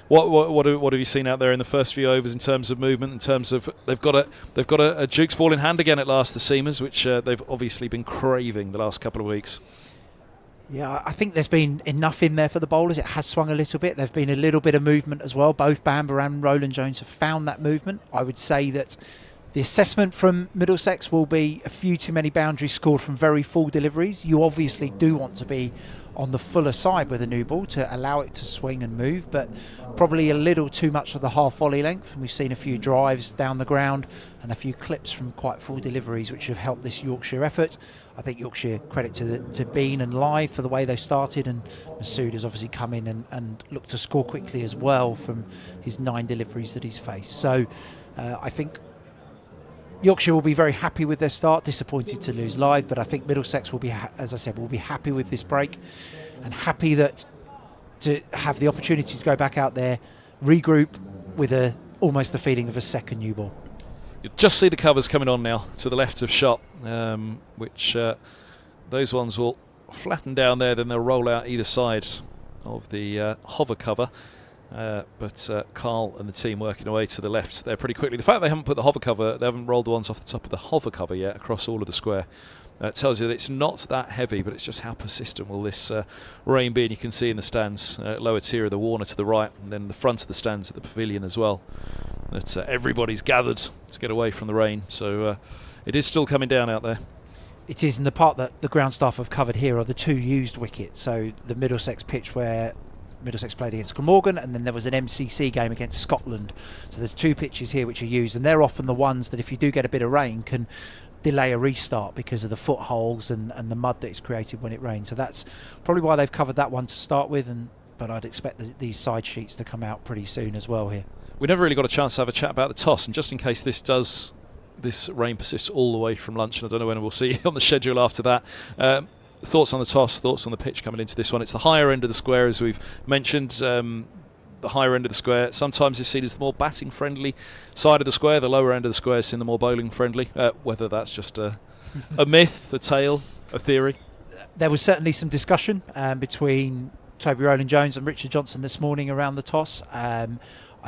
what have you seen out there in the first few overs in terms of movement? In terms of they've got a Duke's ball in hand again at last, the Seamers, which they've obviously been craving the last couple of weeks. Yeah, I think there's been enough in there for the bowlers. It has swung a little bit. There's been a little bit of movement as well. Both Bamber and Roland Jones have found that movement. I would say that the assessment from Middlesex will be a few too many boundaries scored from very full deliveries. You obviously do want to be on the fuller side with a new ball to allow it to swing and move, but probably a little too much of the half volley length. And we've seen a few drives down the ground and a few clips from quite full deliveries which have helped this Yorkshire effort. I think Yorkshire, credit to Bean and Live for the way they started, and Masood has obviously come in and looked to score quickly as well from his 9 deliveries that he's faced. So I think Yorkshire will be very happy with their start, disappointed to lose Live, but I think Middlesex will be, as I said, will be happy with this break and happy that to have the opportunity to go back out there, regroup with almost the feeling of a second new ball. You'll just see the covers coming on now to the left of shot, which those ones will flatten down there, then they'll roll out either side of the hover cover. But Carl and the team working away to the left there pretty quickly. The fact they haven't put the hover cover, they haven't rolled the ones off the top of the hover cover yet across all of the square, tells you that it's not that heavy, but it's just how persistent will this rain be. And you can see in the stands, lower tier of the Warner to the right, and then the front of the stands at the pavilion as well, that everybody's gathered to get away from the rain. So it is still coming down out there. It is, and the part that the ground staff have covered here are the 2 used wickets. So the Middlesex pitch where Middlesex played against Glamorgan, and then there was an MCC game against Scotland. So there's 2 pitches here which are used, and they're often the ones that if you do get a bit of rain can delay a restart because of the footholes and the mud that is created when it rains. So that's probably why they've covered that one to start with, but I'd expect these side sheets to come out pretty soon as well here. We never really got a chance to have a chat about the toss, and just in case this rain persists all the way from lunch, and I don't know when we'll see on the schedule after that, thoughts on the toss, thoughts on the pitch coming into this one. It's the higher end of the square, as we've mentioned. The higher end of the square sometimes is seen as the more batting friendly side of the square. The lower end of the square is seen the more bowling friendly. Whether that's just a myth, a tale, a theory. There was certainly some discussion between Toby Rowland-Jones and Richard Johnson this morning around the toss. I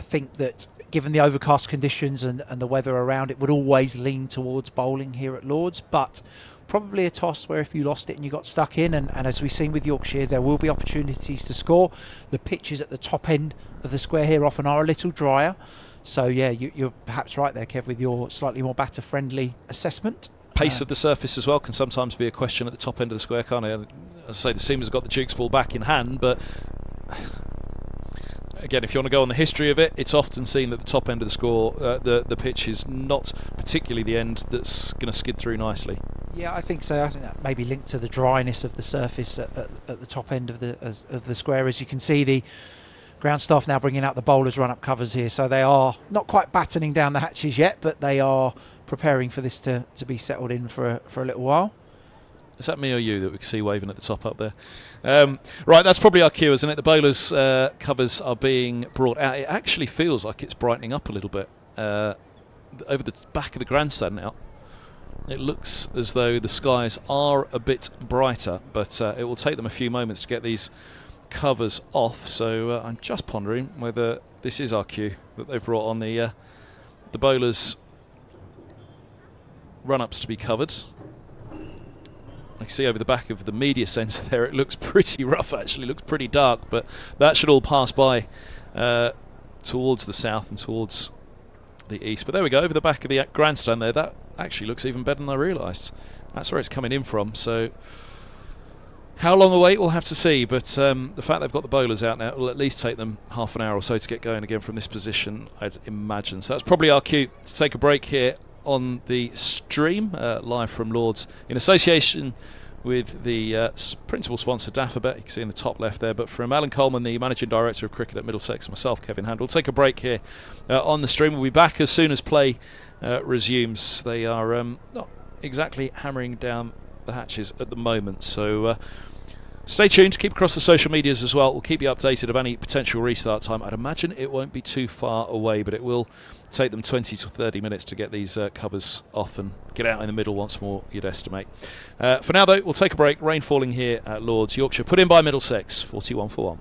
think that given the overcast conditions and the weather around, it would always lean towards bowling here at Lord's, but probably a toss where if you lost it and you got stuck in, and as we've seen with Yorkshire, there will be opportunities to score. The pitches at the top end of the square here often are a little drier, so yeah, you're perhaps right there, Kev, with your slightly more batter friendly assessment. Pace of the surface as well can sometimes be a question at the top end of the square, can't it? As I say, the Seamers have got the Duke's ball back in hand, but again, if you want to go on the history of it, it's often seen that the top end of the score, the pitch is not particularly the end that's going to skid through nicely. Yeah, I think so. I think that may be linked to the dryness of the surface at the top end of the square. As you can see, the ground staff now bringing out the bowlers' run-up covers here, so they are not quite battening down the hatches yet, but they are preparing for this to be settled in for a little while. Is that me or you that we can see waving at the top up there? Right, that's probably our cue, isn't it? The bowlers' covers are being brought out. It actually feels like it's brightening up a little bit over the back of the grandstand now. It looks as though the skies are a bit brighter, but it will take them a few moments to get these covers off. So I'm just pondering whether this is our cue that they've brought on the bowlers' run-ups to be covered. I can see over the back of the media centre there, it looks pretty rough actually, looks pretty dark, but that should all pass by towards the south and towards the east. But there we go, over the back of the grandstand there, that actually looks even better than I realised. That's where it's coming in from, so How long a wait, we'll have to see, but the fact they've got the bowlers out now, it will at least take them half an hour or so to get going again from this position, I'd imagine. So that's probably our cue to take a break here on the stream, live from Lords, in association with the principal sponsor, Dafabet. You can see in the top left there. But from Alan Coleman, the Managing Director of Cricket at Middlesex, myself, Kevin Hand, we'll take a break here on the stream. We'll be back as soon as play resumes. They are not exactly hammering down the hatches at the moment, so stay tuned, keep across the social medias as well. We'll keep you updated of any potential restart time. I'd imagine it won't be too far away, but it will take them 20 to 30 minutes to get these covers off and get out in the middle once more, you'd estimate. For now though, we'll take a break. Rain falling here at Lords. Yorkshire put in by Middlesex, 41 for 1.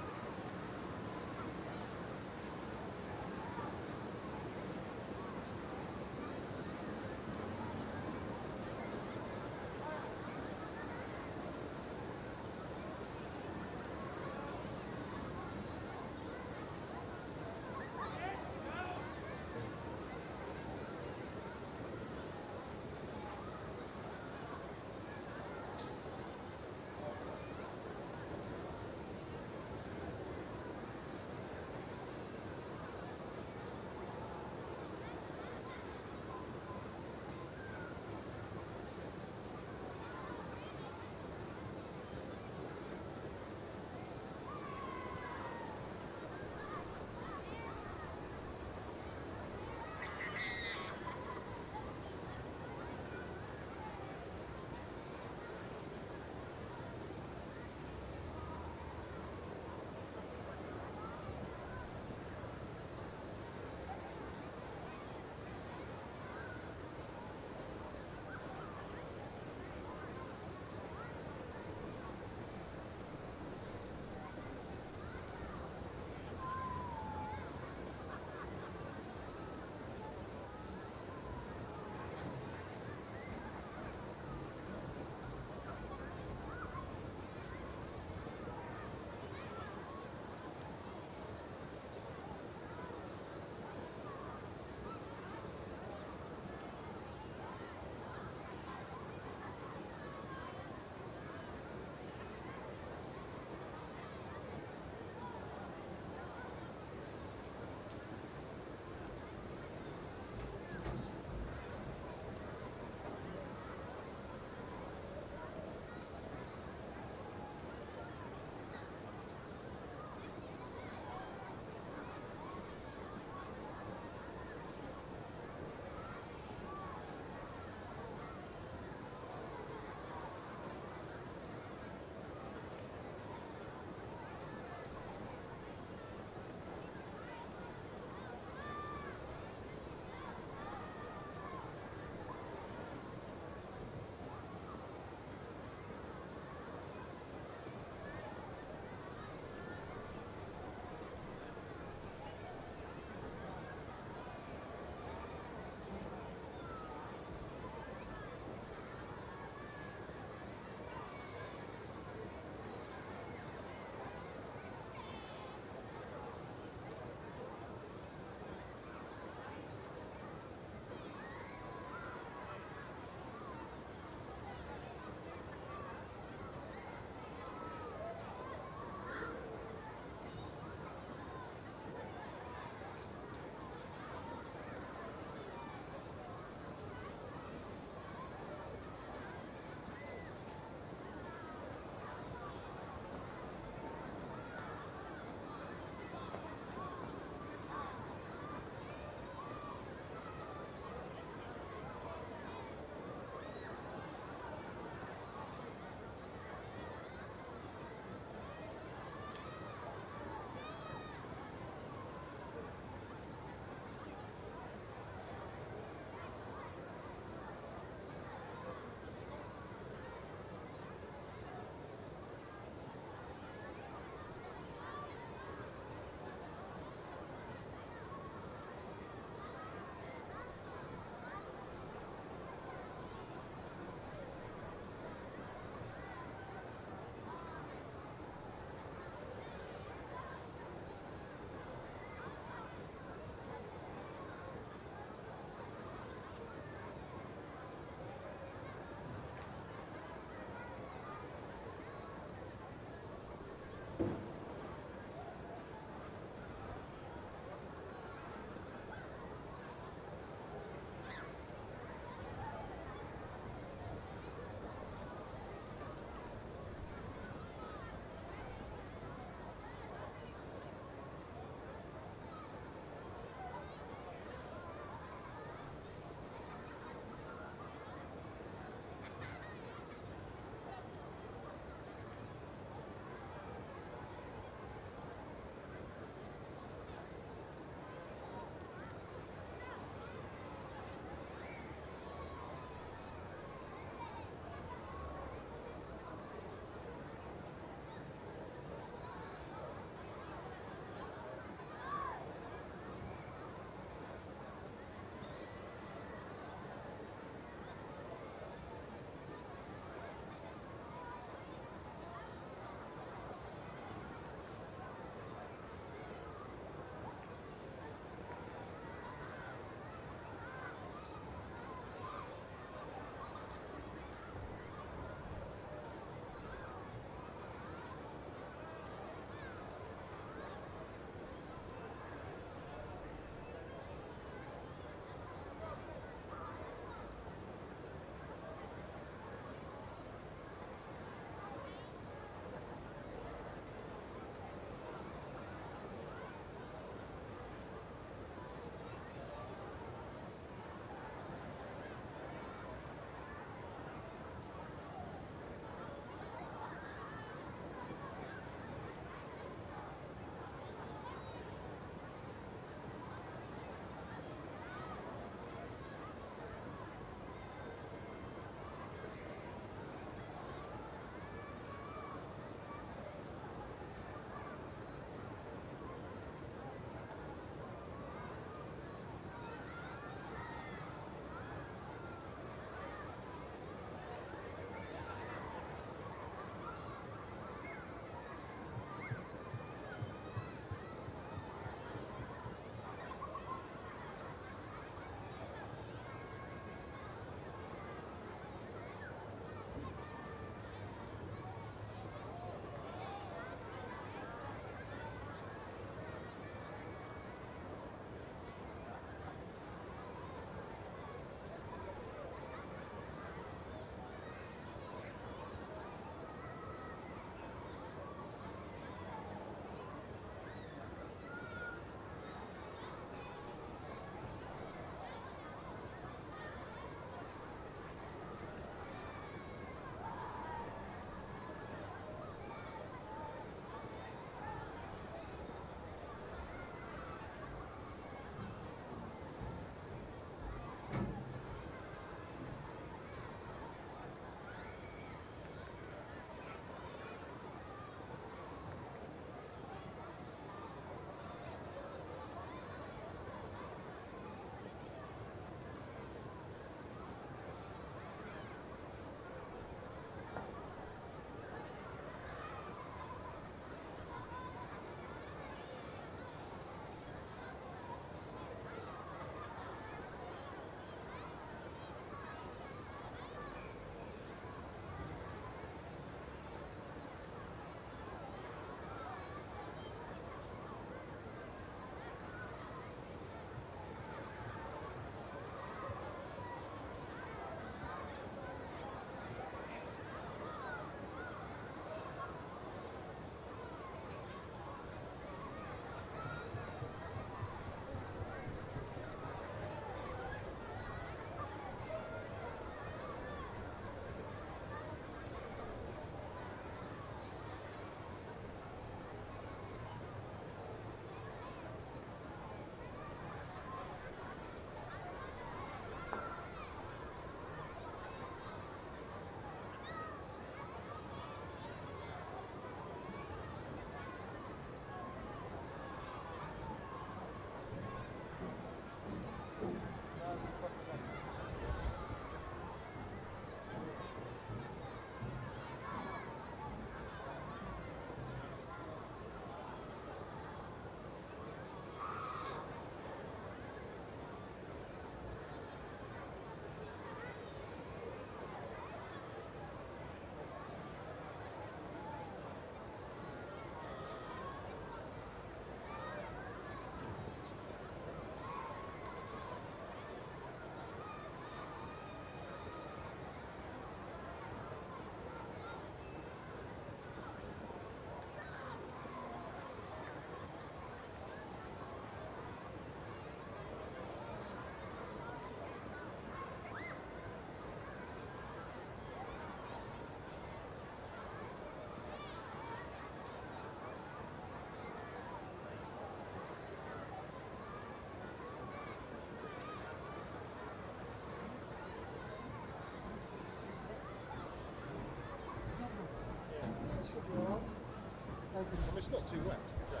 it's not too wet, to be fair.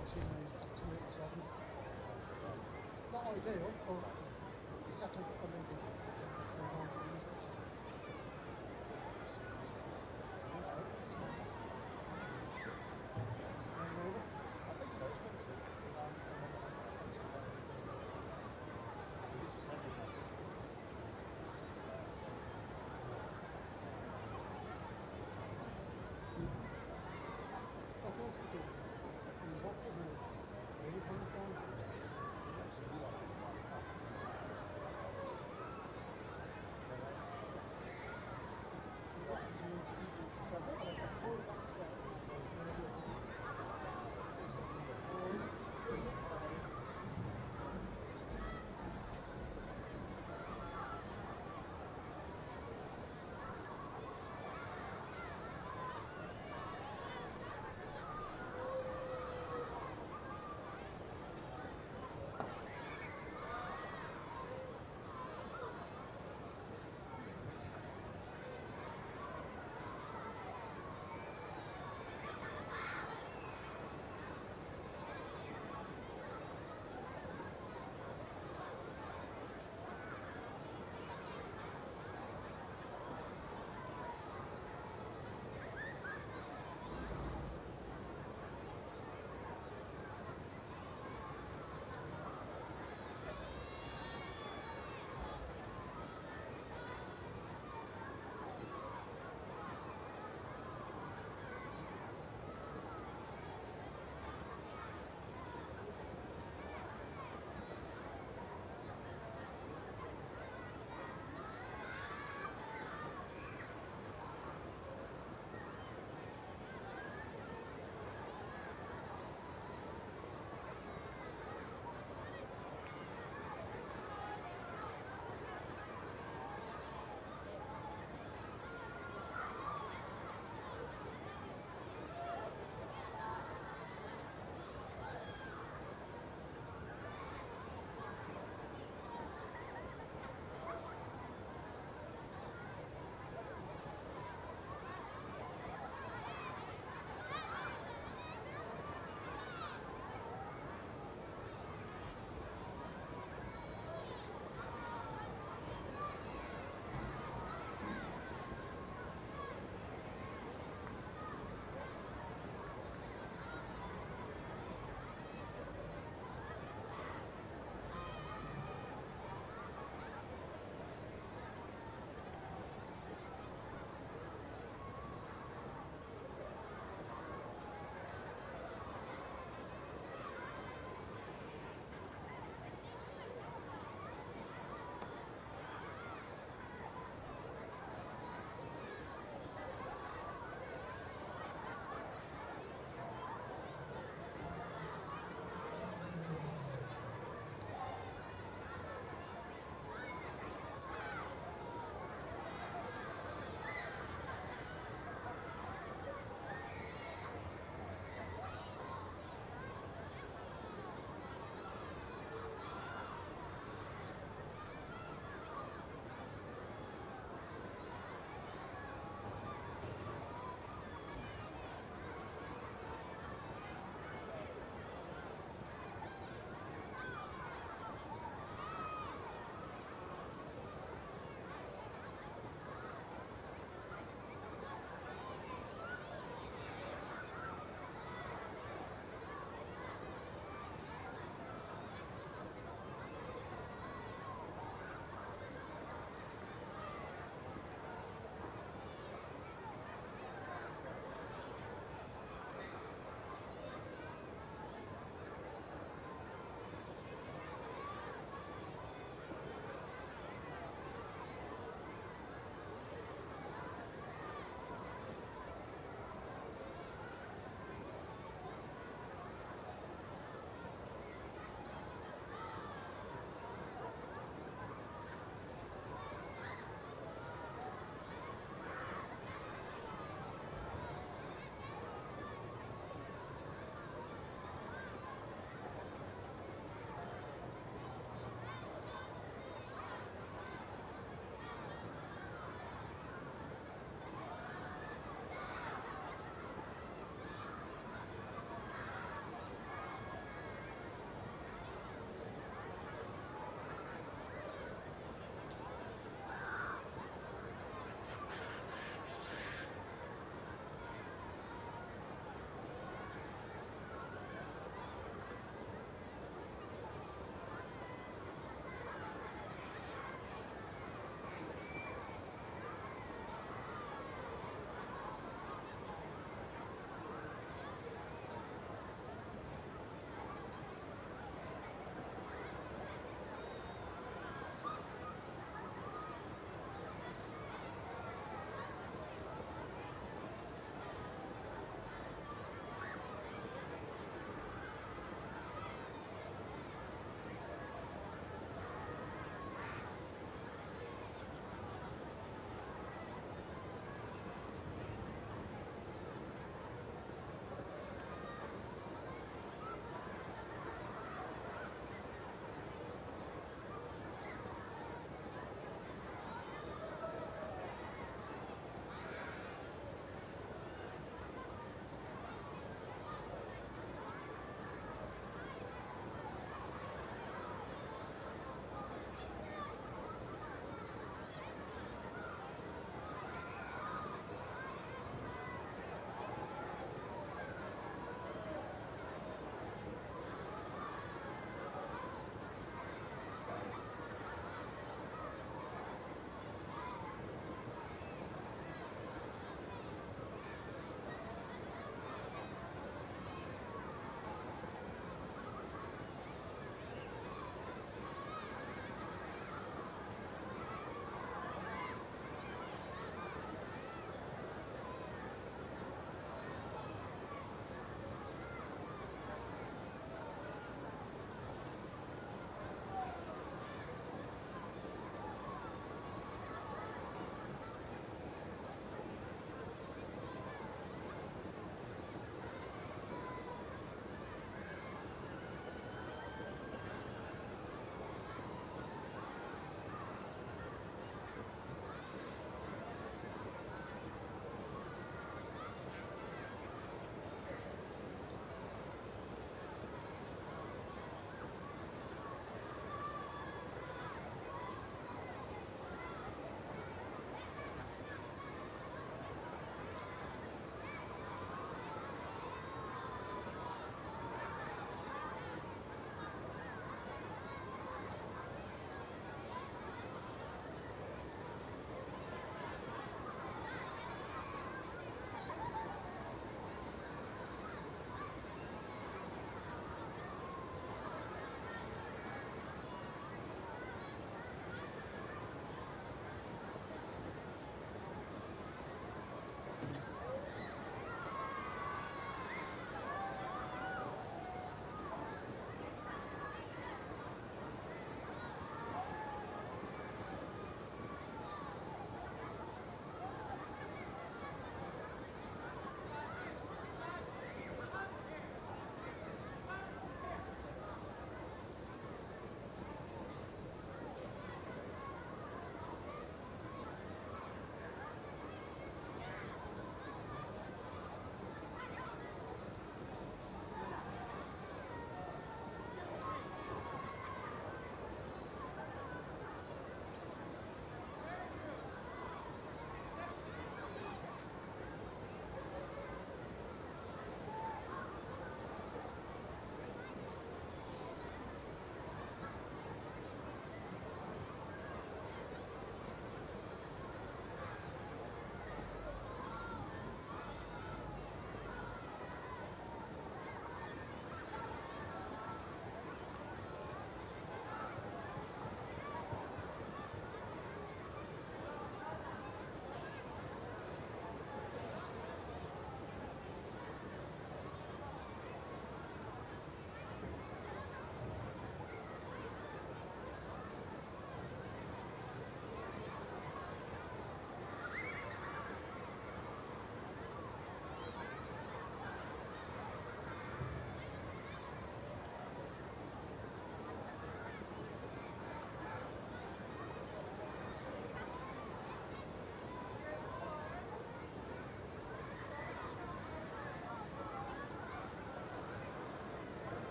Absolutely sodden. Not ideal, but it's actually a legal for 90 minutes. I think so, it's meant to. This is heavy enough. Of course it is. He's off the ball. Really put it down.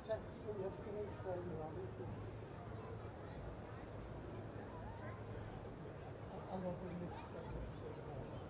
text me yesterday saying you had it. I'm not going to that's what you said about it.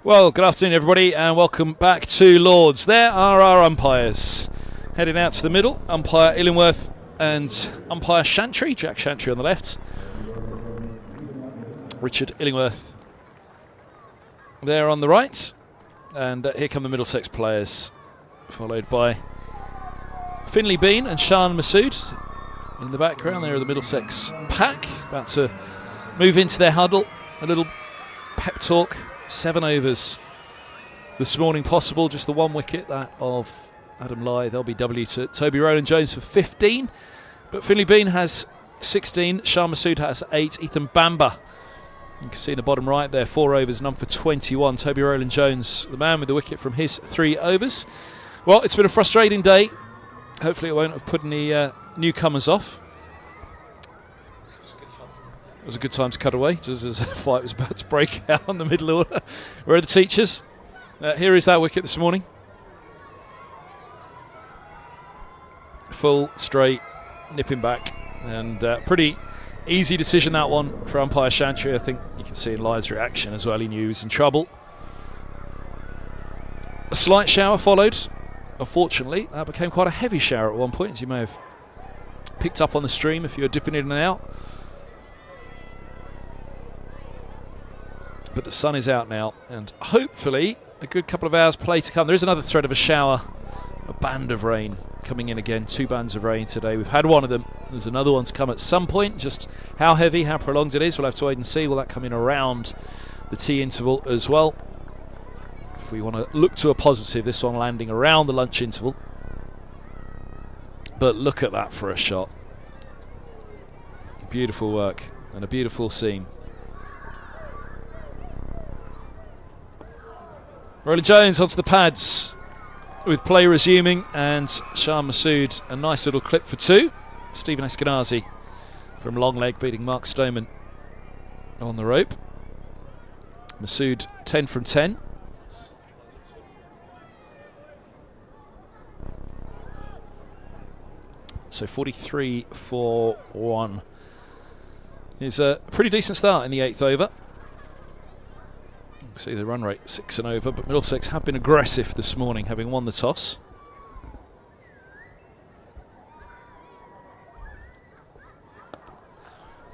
Well, good afternoon, everybody, and welcome back to Lords. There are our umpires. Heading out to the middle, umpire Illingworth and umpire Chantry, Jack Chantry on the left. Richard Illingworth there on the right. And here come the Middlesex players, followed by Finley Bean and Shan Masood in the background. There are the Middlesex pack, about to move into their huddle. A little pep talk. 7 overs this morning possible, just the 1 wicket, that of Adam Lyth, LBW, to Toby Rowland-Jones for 15. But Finley Bean has 16, Shah Masood has 8, Ethan Bamber, you can see in the bottom right there, 4 overs, none for 21. Toby Rowland-Jones, the man with the wicket from his 3 overs. Well, it's been a frustrating day. Hopefully it won't have put any newcomers off. It was a good time to cut away, just as the fight was about to break out in the middle order. Where are the teachers? Here is that wicket this morning. Full, straight, nipping back. And pretty easy decision, that one, for umpire Chantry. I think you can see in Lyth's reaction as well, he knew he was in trouble. A slight shower followed. Unfortunately, that became quite a heavy shower at one point, as you may have picked up on the stream if you were dipping in and out. But the sun is out now, and hopefully a good couple of hours play to come. There is another threat of a shower, a band of rain coming in again. 2 bands of rain today. We've had one of them. There's another one to come at some point. Just how heavy, how prolonged it is, we'll have to wait and see. Will that come in around the tea interval as well? If we want to look to a positive, this one landing around the lunch interval. But look at that for a shot. Beautiful work and a beautiful scene. Rowland-Jones onto the pads with play resuming, and Shah Masood a nice little clip for 2. Stephen Eskenazi from long leg beating Mark Stoneman on the rope. Masood 10 from 10. So 43 for 1 is a pretty decent start in the 8th over. See the run rate 6 and over, but Middlesex have been aggressive this morning, having won the toss.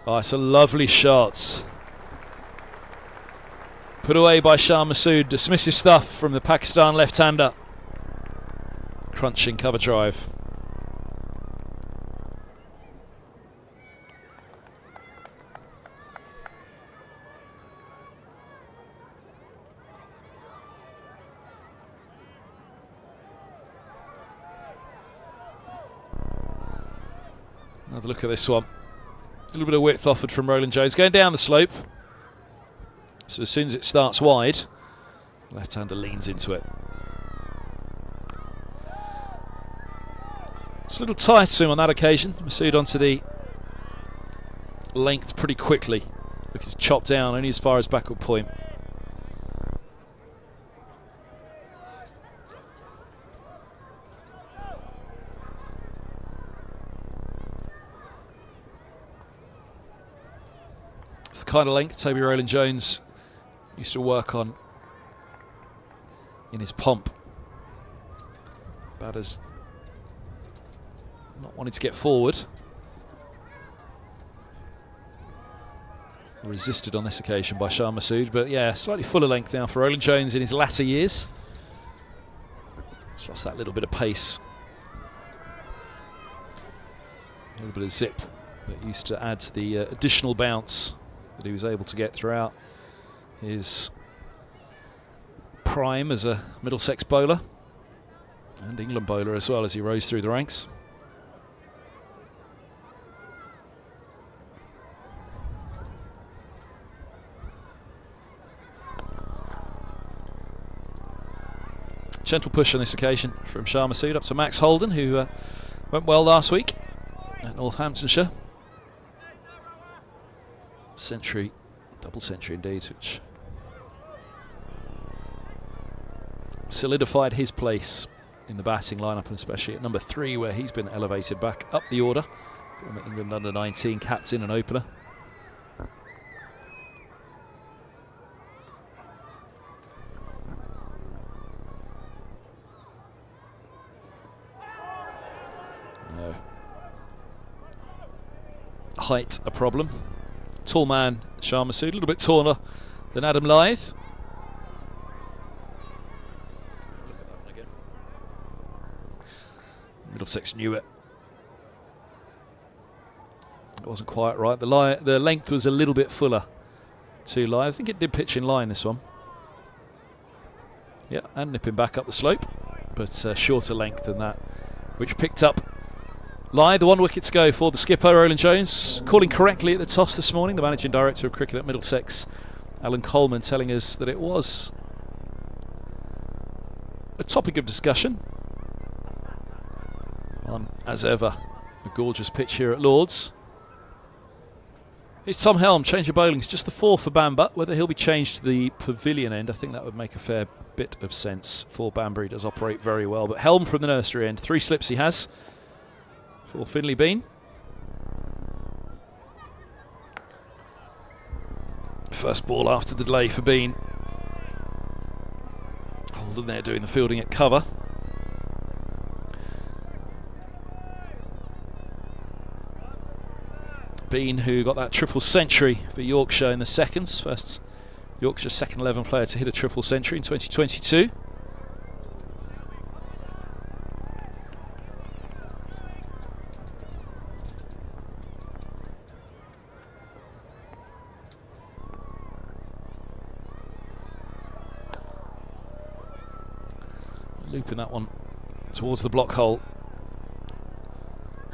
Oh, it's a lovely shot. Put away by Shah Masood. Dismissive stuff from the Pakistan left-hander. Crunching cover drive. Another look at this one. A little bit of width offered from Rowland-Jones. Going down the slope. So as soon as it starts wide, left-hander leans into it. It's a little tight to him on that occasion. Masood onto the length pretty quickly. Look, he's chopped down only as far as backward point. It's the kind of length Toby Rowland-Jones used to work on in his pomp. Batters not wanting to get forward. Resisted on this occasion by Shah Masood, but yeah, slightly fuller length now for Rowland-Jones in his latter years. He's lost that little bit of pace. A little bit of zip that used to add to the additional bounce that he was able to get throughout his prime as a Middlesex bowler and England bowler as well, as he rose through the ranks. Gentle push on this occasion from Shah Masood up to Max Holden, who went well last week at Northamptonshire. Century, double century indeed, which solidified his place in the batting lineup, and especially at number 3, where he's been elevated back up the order. Former England under-19 captain and opener. height a problem. Tall man, Shah Massoud, a little bit taller than Adam Lyth. Look at that one again. Middlesex knew it. It wasn't quite right. The length was a little bit fuller to Lyth. I think it did pitch in line, this one. Yeah, and nipping back up the slope, but shorter length than that, which picked up Lyth. The 1 wicket to go for the skipper, Roland Jones, calling correctly at the toss this morning. The managing director of cricket at Middlesex, Alan Coleman, telling us that it was a topic of discussion on, as ever, a gorgeous pitch here at Lord's. It's Tom Helm, change of bowling. It's just the 4 for Bamber. Whether he'll be changed to the pavilion end, I think that would make a fair bit of sense for Bamber. He does operate very well. But Helm from the nursery end. 3 slips he has for Finley Bean. First ball after the delay for Bean. Holden there doing the fielding at cover. Bean, who got that triple century for Yorkshire in the seconds. First Yorkshire second 11 player to hit a triple century in 2022. Looping that one towards the block hole.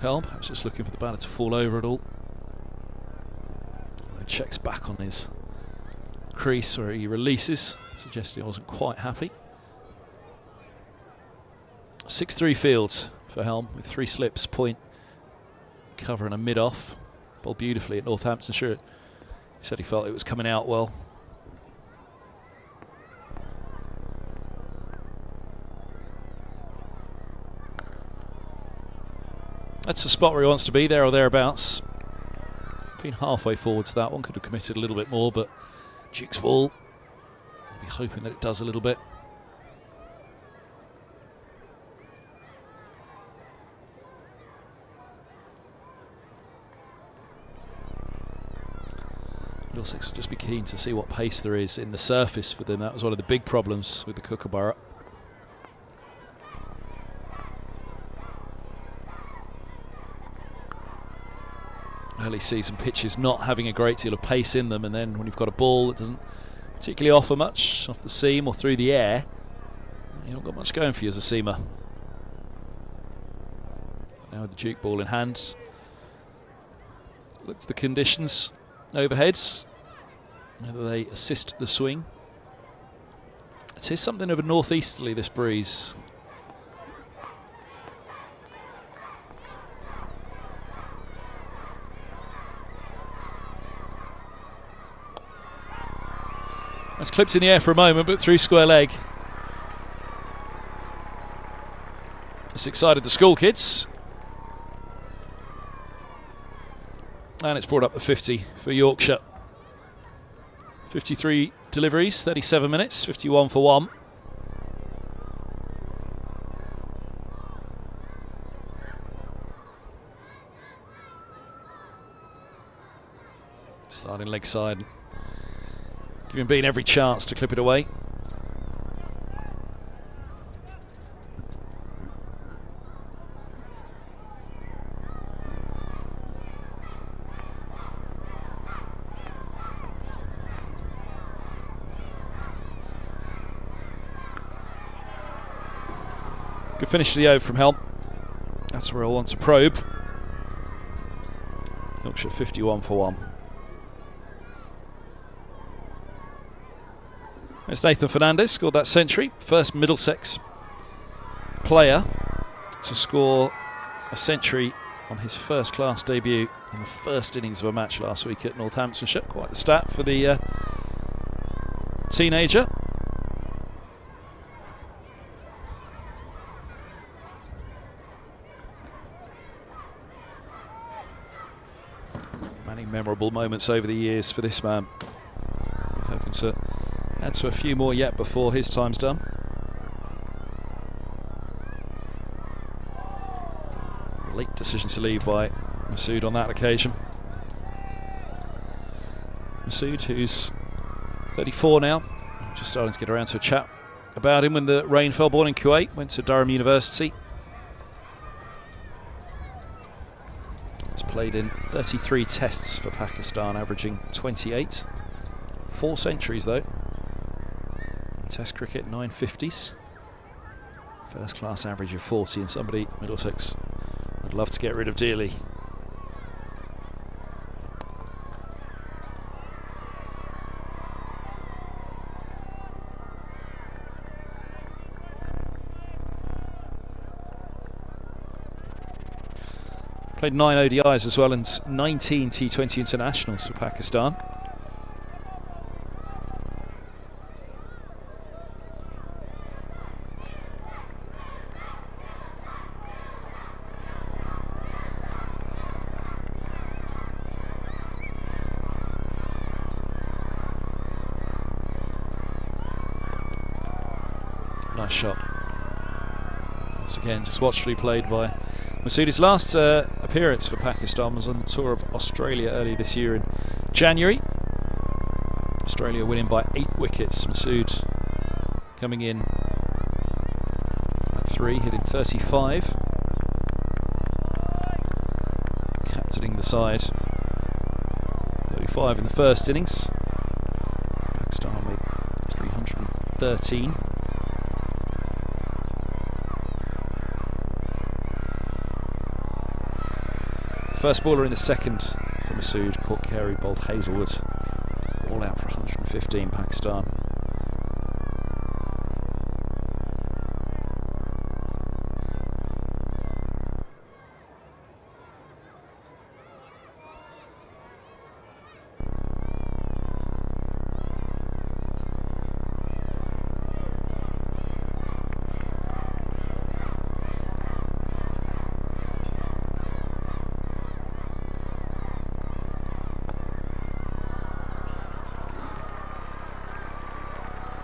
Helm, perhaps just looking for the batter to fall over at all. Checks back on his crease where he releases, suggesting he wasn't quite happy. 6-3 field for Helm with 3 slips, point, cover and a mid-off. Bowled beautifully at Northamptonshire. He said he felt it was coming out well. That's the spot where he wants to be, there or thereabouts. Been halfway forward to that one, could have committed a little bit more, but Duke's ball, I'll be hoping that it does a little bit. Middlesex will just be keen to see what pace there is in the surface for them. That was one of the big problems with the Kookaburra. Early season pitches not having a great deal of pace in them, and then when you've got a ball that doesn't particularly offer much off the seam or through the air, you haven't got much going for you as a seamer. Now with the Duke ball in hand, looks the conditions overhead, whether they assist the swing. It is something of a northeasterly, this breeze. That's clipped in the air for a moment, but through square leg. This excited the school kids. And it's brought up the 50 for Yorkshire. 53 deliveries, 37 minutes, 51 for 1. Starting leg side. Giving Bean every chance to clip it away. Good finish to the over from Helm. That's where I want to probe. Yorkshire 51 for 1. It's Nathan Fernandez scored that century. First Middlesex player to score a century on his first class debut in the first innings of a match last week at Northamptonshire. Quite the stat for the teenager. Many memorable moments over the years for this man. Hoping to add to a few more yet before his time's done. Late decision to leave by Massoud on that occasion. Masood, who's 34 now, just starting to get around to a chat about him when the rain fell. Born in Kuwait, went to Durham University. He's played in 33 tests for Pakistan, averaging 28. 4 centuries though. Test cricket, 950s. First class average of 40, and somebody Middlesex would love to get rid of dearly. Played 9 ODIs as well and 19 T20 internationals for Pakistan. Nice shot. Once again, just watchfully played by Masood. His last appearance for Pakistan was on the tour of Australia earlier this year in January. Australia winning by 8 wickets. Masood coming in at 3, hitting 35. Captaining the side. 35 in the first innings. Pakistan made 313. First baller in the second for Masood, caught Carey, bowled Hazelwood. All out for 115, Pakistan.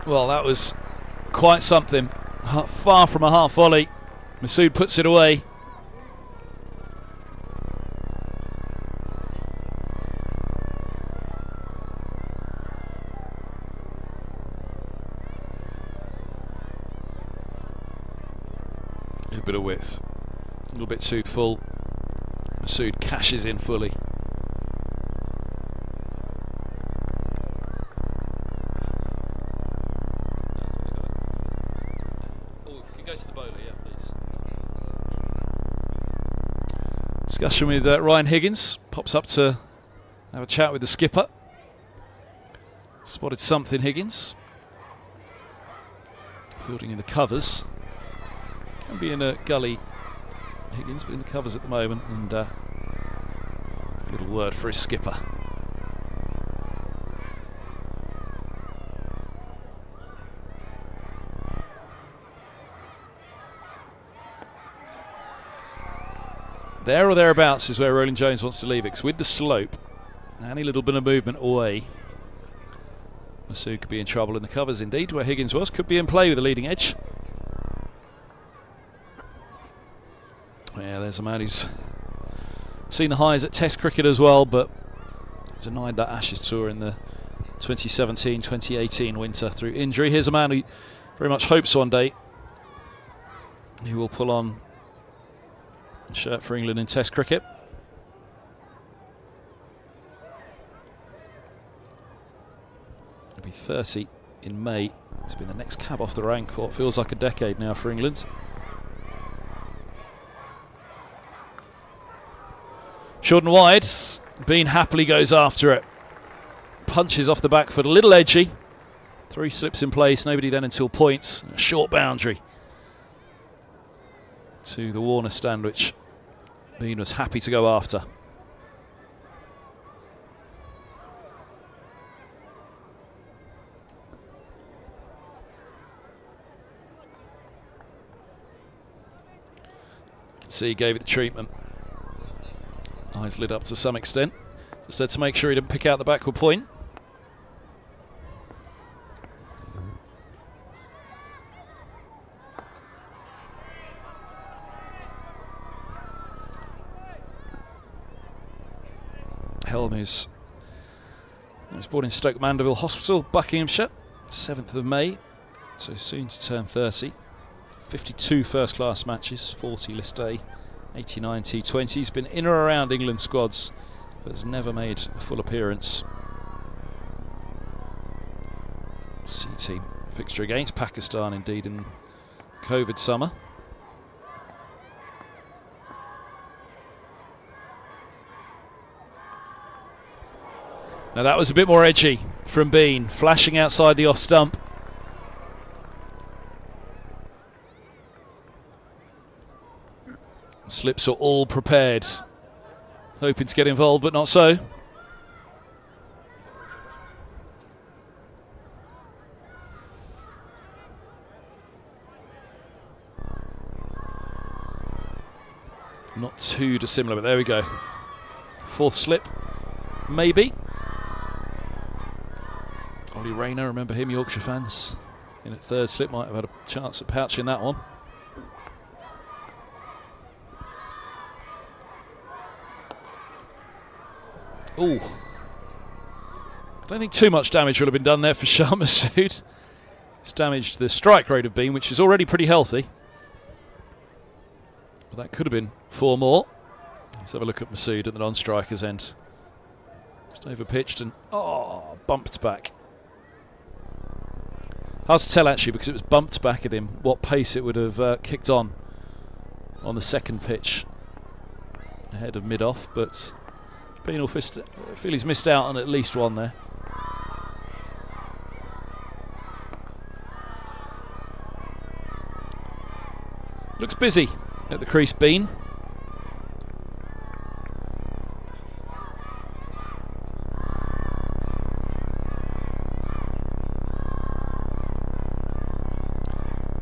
Well, that was quite something. Far from a half volley. Masood puts it away. A little bit of width, a little bit too full. Masood cashes in fully. To the bowler, yeah, please. Discussion with Ryan Higgins. Pops up to have a chat with the skipper. Spotted something, Higgins. Fielding in the covers. Can be in a gully, Higgins, but in the covers at the moment. And a little word for his skipper. There or thereabouts is where Roland Jones wants to leave it, 'cause with the slope, any little bit of movement away, Masood could be in trouble in the covers indeed, where Higgins was. Could be in play with the leading edge. Yeah, there's a man who's seen the highs at Test cricket as well, but denied that Ashes tour in the 2017-2018 winter through injury. Here's a man who very much hopes one day he will pull on a shirt for England in Test cricket. He'll be 30 in May. It's been the next cab off the rank for what feels like a decade now for England. Short and wide. Bean happily goes after it. Punches off the back foot, a little edgy. 3 slips in place, nobody then until points. A short boundary to the Warner stand, which Bean was happy to go after. You can see he gave it the treatment. Eyes lit up to some extent. Just had to make sure he didn't pick out the backward point. Helm is was born in Stoke Mandeville Hospital, Buckinghamshire, 7th of May, so soon to turn 30. 52 first-class matches, 40 List A, 89 T20s. He's been in or around England squads, but has never made a full appearance. C-team fixture against Pakistan, indeed, in COVID summer. Now that was a bit more edgy from Bean, flashing outside the off stump. Slips are all prepared, hoping to get involved, but not so. Not too dissimilar, but there we go. 4th slip, maybe. Ollie Rayner, remember him, Yorkshire fans? In at 3rd slip, might have had a chance at pouching that one. Ooh. I don't think too much damage will have been done there for Shah Masood. It's damaged the strike rate of Bean, which is already pretty healthy. Well, that could have been 4 more. Let's have a look at Masood at the non-striker's end. Just over-pitched and, bumped back. Hard to tell, actually, because it was bumped back at him, what pace it would have kicked on the second pitch ahead of mid-off, but Bean will feel he's missed out on at least one there. Looks busy at the crease, Bean.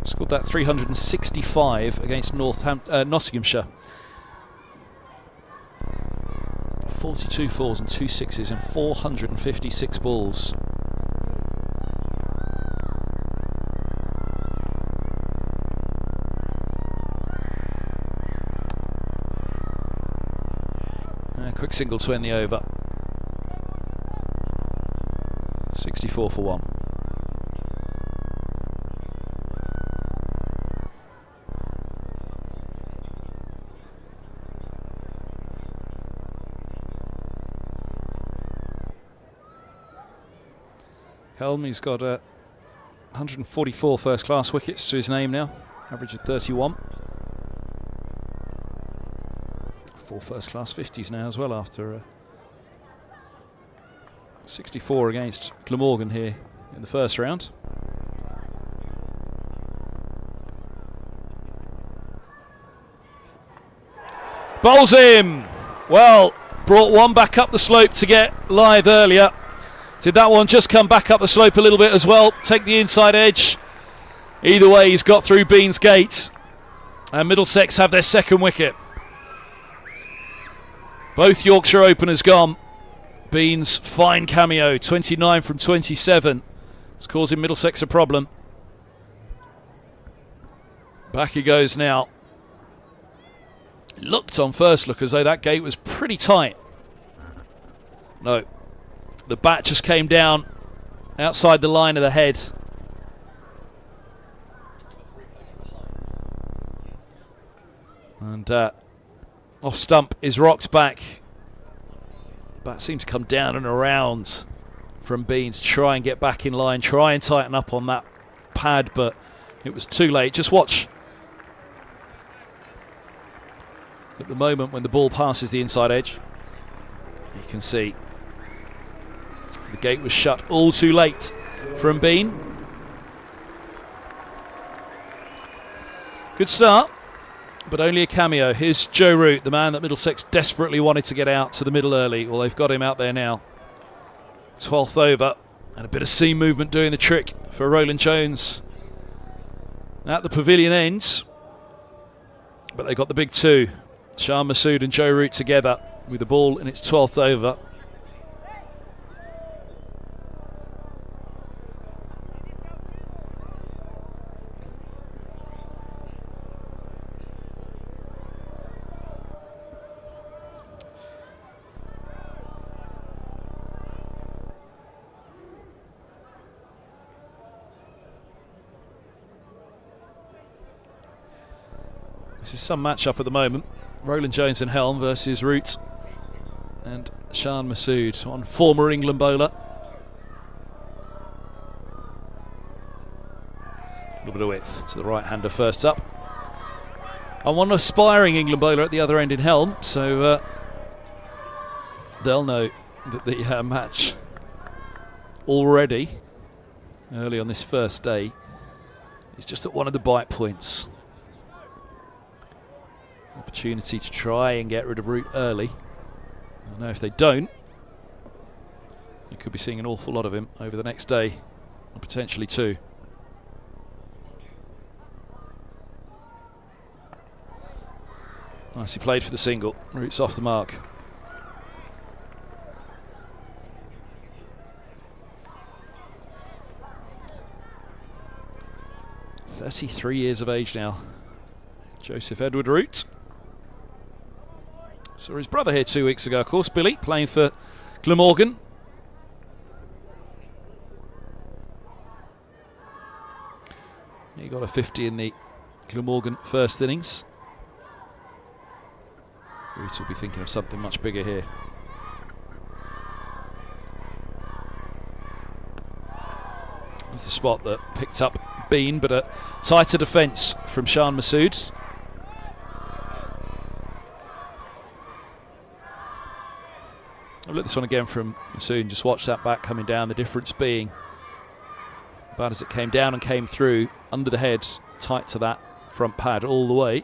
Scored that 365 against Nottinghamshire. 42 fours and 2 sixes and 456 balls. Quick single to end the over. 64 for 1. Helm, he's got 144 first-class wickets to his name now, average of 31. 4 first-class 50s now as well, after 64 against Glamorgan here in the first round. Bowls him! Well, brought one back up the slope to get live earlier. Did that one just come back up the slope a little bit as well? Take the inside edge. Either way, he's got through Bean's gate. And Middlesex have their second wicket. Both Yorkshire openers gone. Bean's fine cameo, 29 from 27. It's causing Middlesex a problem. Back he goes now. Looked on first look as though that gate was pretty tight. No. The bat just came down outside the line of the head. And off stump is rocked back. Bat seems to come down and around from Beans to try and get back in line, try and tighten up on that pad, but it was too late. Just watch. At the moment when the ball passes the inside edge, you can see the gate was shut all too late from Bean. Good start, but only a cameo. Here's Joe Root, the man that Middlesex desperately wanted to get out to the middle early. Well, they've got him out there now. 12th over, and a bit of seam movement doing the trick for Roland Jones at the pavilion ends. But they got the big two, Shah Masood and Joe Root together with the ball in its 12th over. This is some match-up at the moment. Roland Jones and Helm versus Root and Shan Masood, one former England bowler. A little bit of width to the right-hander first up. And one aspiring England bowler at the other end in Helm, so they'll know that the match already, early on this first day, is just at one of the bite points. Opportunity to try and get rid of Root early. I know if they don't, you could be seeing an awful lot of him over the next day, or potentially two. Nicely played for the single. Root's off the mark. "33 years of age now, Joseph Edward Root." Saw his brother here 2 weeks ago, of course, Billy, playing for Glamorgan. He got a 50 in the Glamorgan first innings. Root will be thinking of something much bigger here. There's the spot that picked up Bean, but a tighter defence from Shan Masood. I'll look at this one again from Masood. Just watch that back coming down. The difference being about as it came down and came through under the head, tight to that front pad all the way.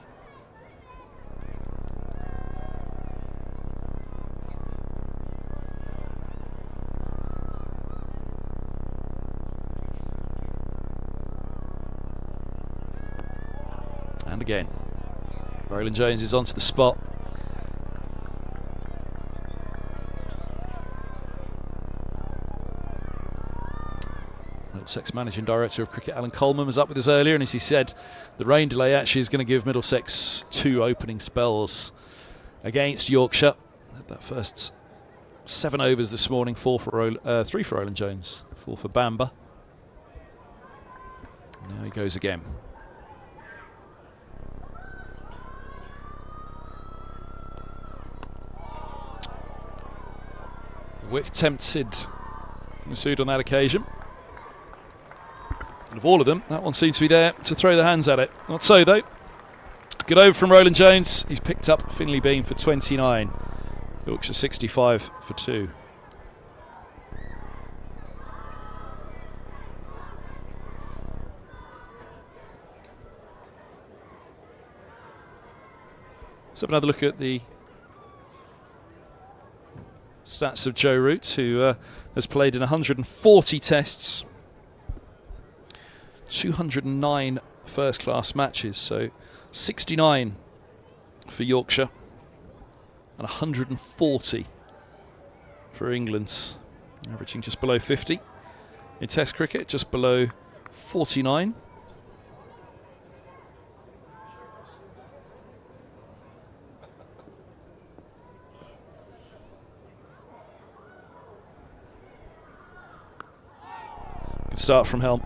And again, Roland Jones is onto the spot. Middlesex Managing Director of Cricket Alan Coleman was up with us earlier, and as he said, the rain delay actually is going to give Middlesex 2 opening spells against Yorkshire. That first 7 overs this morning, 3 for Roland Jones, 4 for Bamber. Now he goes again. Width tempted Masood on that occasion. And of all of them, that one seems to be there to throw their hands at it. Not so though. Good over from Roland Jones. He's picked up Finley Bean for 29. Yorkshire 65 for 2. Let's have another look at the stats of Joe Root, who has played in 140 tests, 209 first-class matches, so 69 for Yorkshire and 140 for England, averaging just below 50. In Test cricket, just below 49. Good start from Helm.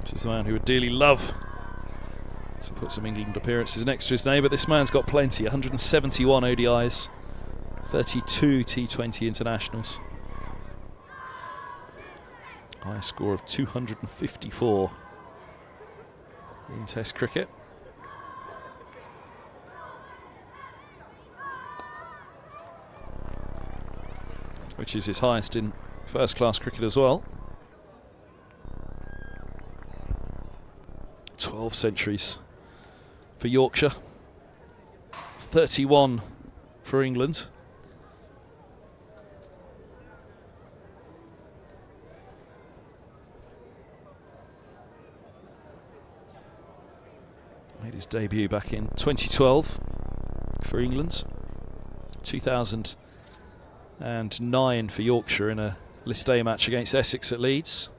This is the man who would dearly love to put some England appearances next to his name, but this man's got plenty. 171 ODIs, 32 T20 internationals. High score of 254 in Test cricket. Which is his highest in first-class cricket as well. 12 centuries for Yorkshire, 31 for England. Made his debut back in 2012 for England, 2009 for Yorkshire in a List A match against Essex at Leeds.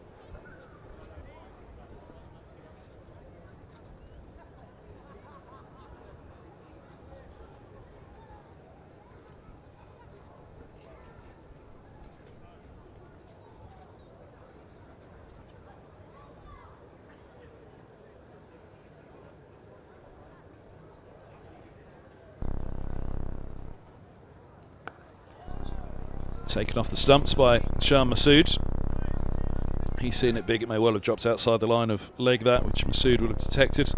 Taken off the stumps by Shah Masood. He's seen it big, it may well have dropped outside the line of leg that, which Masood will have detected.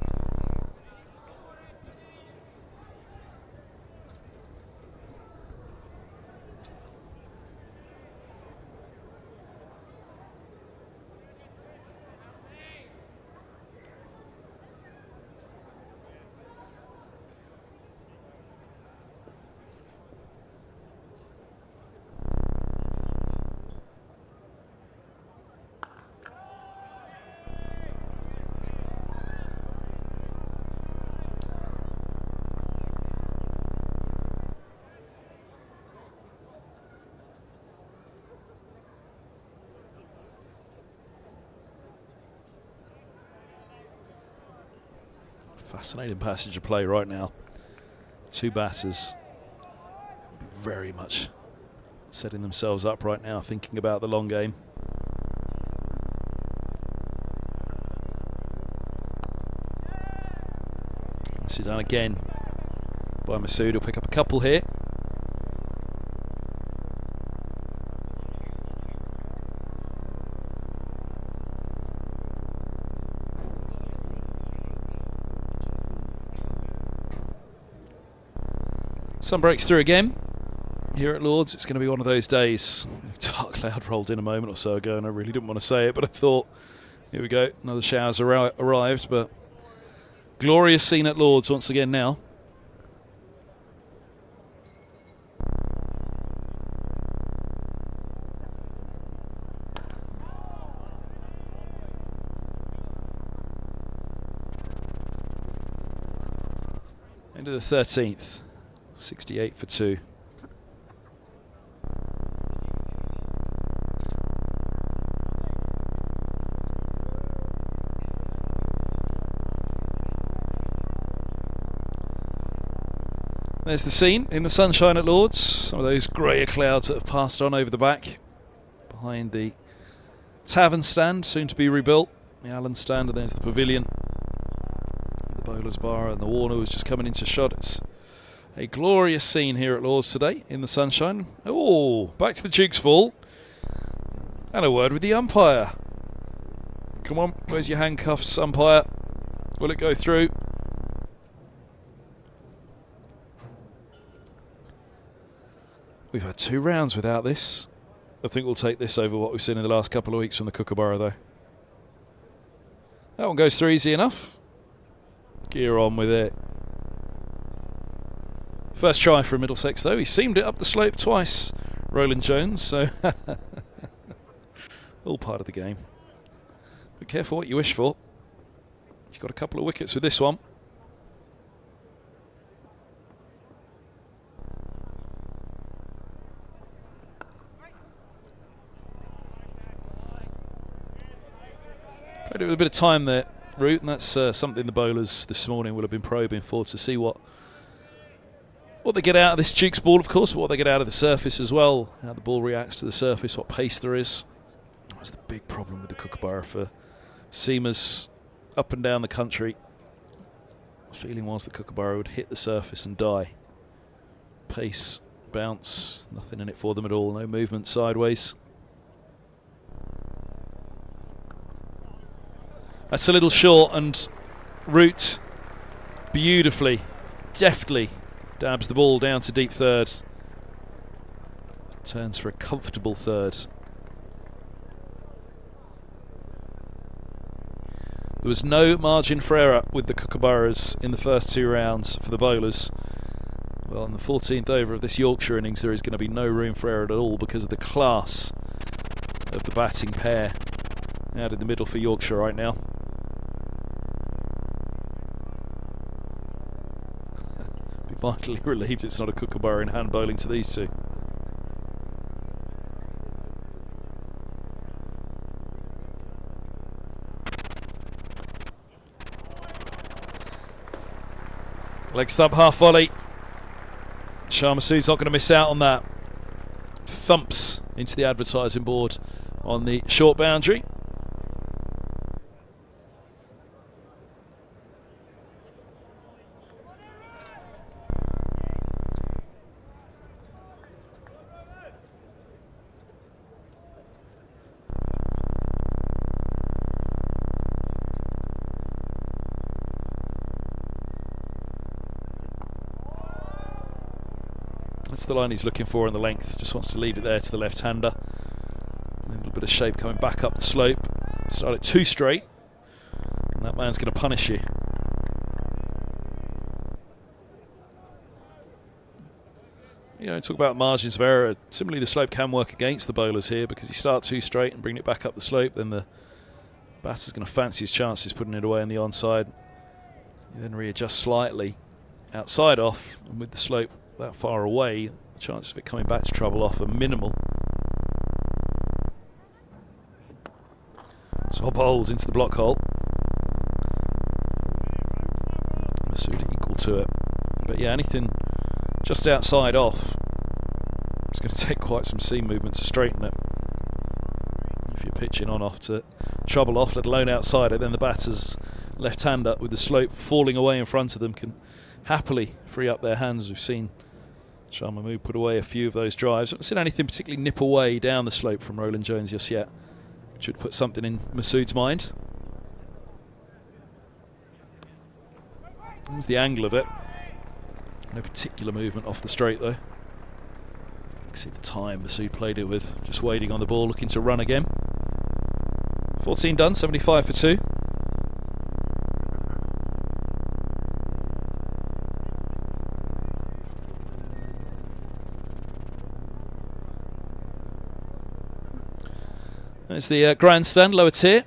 Fascinating passage of play right now. Two batters very much setting themselves up right now, thinking about the long game. This is done again by Masood. He'll pick up a couple here. Sun breaks through again here at Lords. It's going to be one of those days. Dark cloud rolled in a moment or so ago and I really didn't want to say it, but I thought, here we go, another shower's arrived, but glorious scene at Lords once again now. End of the 13th. 68 for 2. There's the scene in the sunshine at Lords. Some of those greyer clouds that have passed on over the back. Behind the tavern stand, soon to be rebuilt. The Allen stand, and there's the pavilion. The bowler's bar and the Warner was just coming into shot. It's a glorious scene here at Lords today in the sunshine. Oh, back to the Duke's ball. And a word with the umpire. Come on, where's your handcuffs, umpire? Will it go through? We've had 2 rounds without this. I think we'll take this over what we've seen in the last couple of weeks from the Kookaburra, though. That one goes through easy enough. Gear on with it. First try for Middlesex, though. He seamed it up the slope twice, Roland Jones, so all part of the game. Be careful what you wish for. He's got a couple of wickets with this one. Played it with a bit of time there, Root, and that's something the bowlers this morning will have been probing for, to see what they get out of this Duke's ball, of course, but what they get out of the surface as well, how the ball reacts to the surface, what pace there is. That was the big problem with the Kookaburra for seamers up and down the country. The feeling was the Kookaburra would hit the surface and die. Pace, bounce, nothing in it for them at all, no movement sideways. That's a little short, and Root beautifully, deftly dabs the ball down to deep third. Turns for a comfortable third. There was no margin for error with the Kookaburras in the first 2 rounds for the bowlers. Well, in the 14th over of this Yorkshire innings, there is going to be no room for error at all because of the class of the batting pair out in the middle for Yorkshire right now. Vitally relieved it's not a Kookaburra in hand bowling to these two. Leg stump half volley. Shah Masood's not going to miss out on that. Thumps into the advertising board on the short boundary. That's the line he's looking for in the length. Just wants to leave it there to the left-hander. A little bit of shape coming back up the slope. Started too straight, and that man's going to punish you. You know, talk about margins of error. Similarly, the slope can work against the bowlers here, because you start too straight and bring it back up the slope, then the batter's going to fancy his chances putting it away on the onside. You then readjust slightly outside off, and with the slope that far away, the chances of it coming back to trouble off are minimal. So bowls into the block hole. Masood equal to it. But yeah, anything just outside off, it's going to take quite some seam movement to straighten it. If you're pitching on off to trouble off, let alone outside it, then the batter's left-hander with the slope falling away in front of them can happily free up their hands. We've seen Shah Mahmood put away a few of those drives. I haven't seen anything particularly nip away down the slope from Roland Jones just yet, which would put something in Masood's mind. There's the angle of it. No particular movement off the straight though. You can see the time Masood played it with, just waiting on the ball, looking to run again. 14 done, 75 for 2. There's the grandstand, lower tier.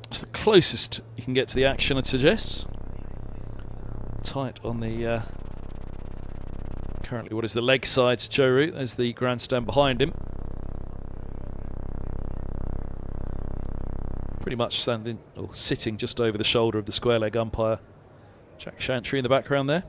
It's the closest you can get to the action, it suggests. Tight on the currently what is the leg side to Joe Root. There's the grandstand behind him. Pretty much standing or sitting just over the shoulder of the square leg umpire, Jack Chantry, in the background there.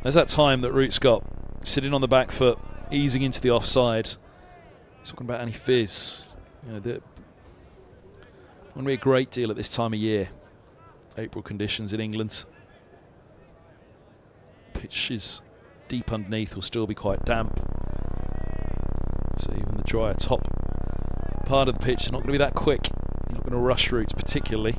There's that time that Root's got, sitting on the back foot, easing into the offside. Talking about any fizz. You know, there won't be a great deal at this time of year. April conditions in England. Pitch is deep underneath, will still be quite damp. So even the drier top part of the pitch is not going to be that quick. You're not going to rush Roots particularly.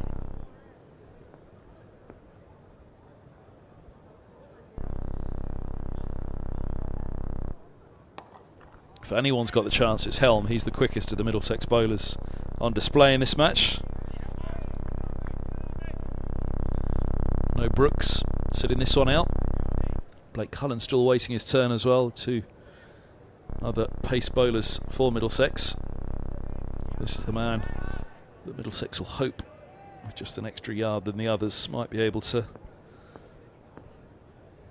If anyone's got the chance, it's Helm. He's the quickest of the Middlesex bowlers on display in this match. No Brooks sitting this one out. Blake Cullen still waiting his turn as well. Two other pace bowlers for Middlesex. This is the man that Middlesex will hope, with just an extra yard than the others, might be able to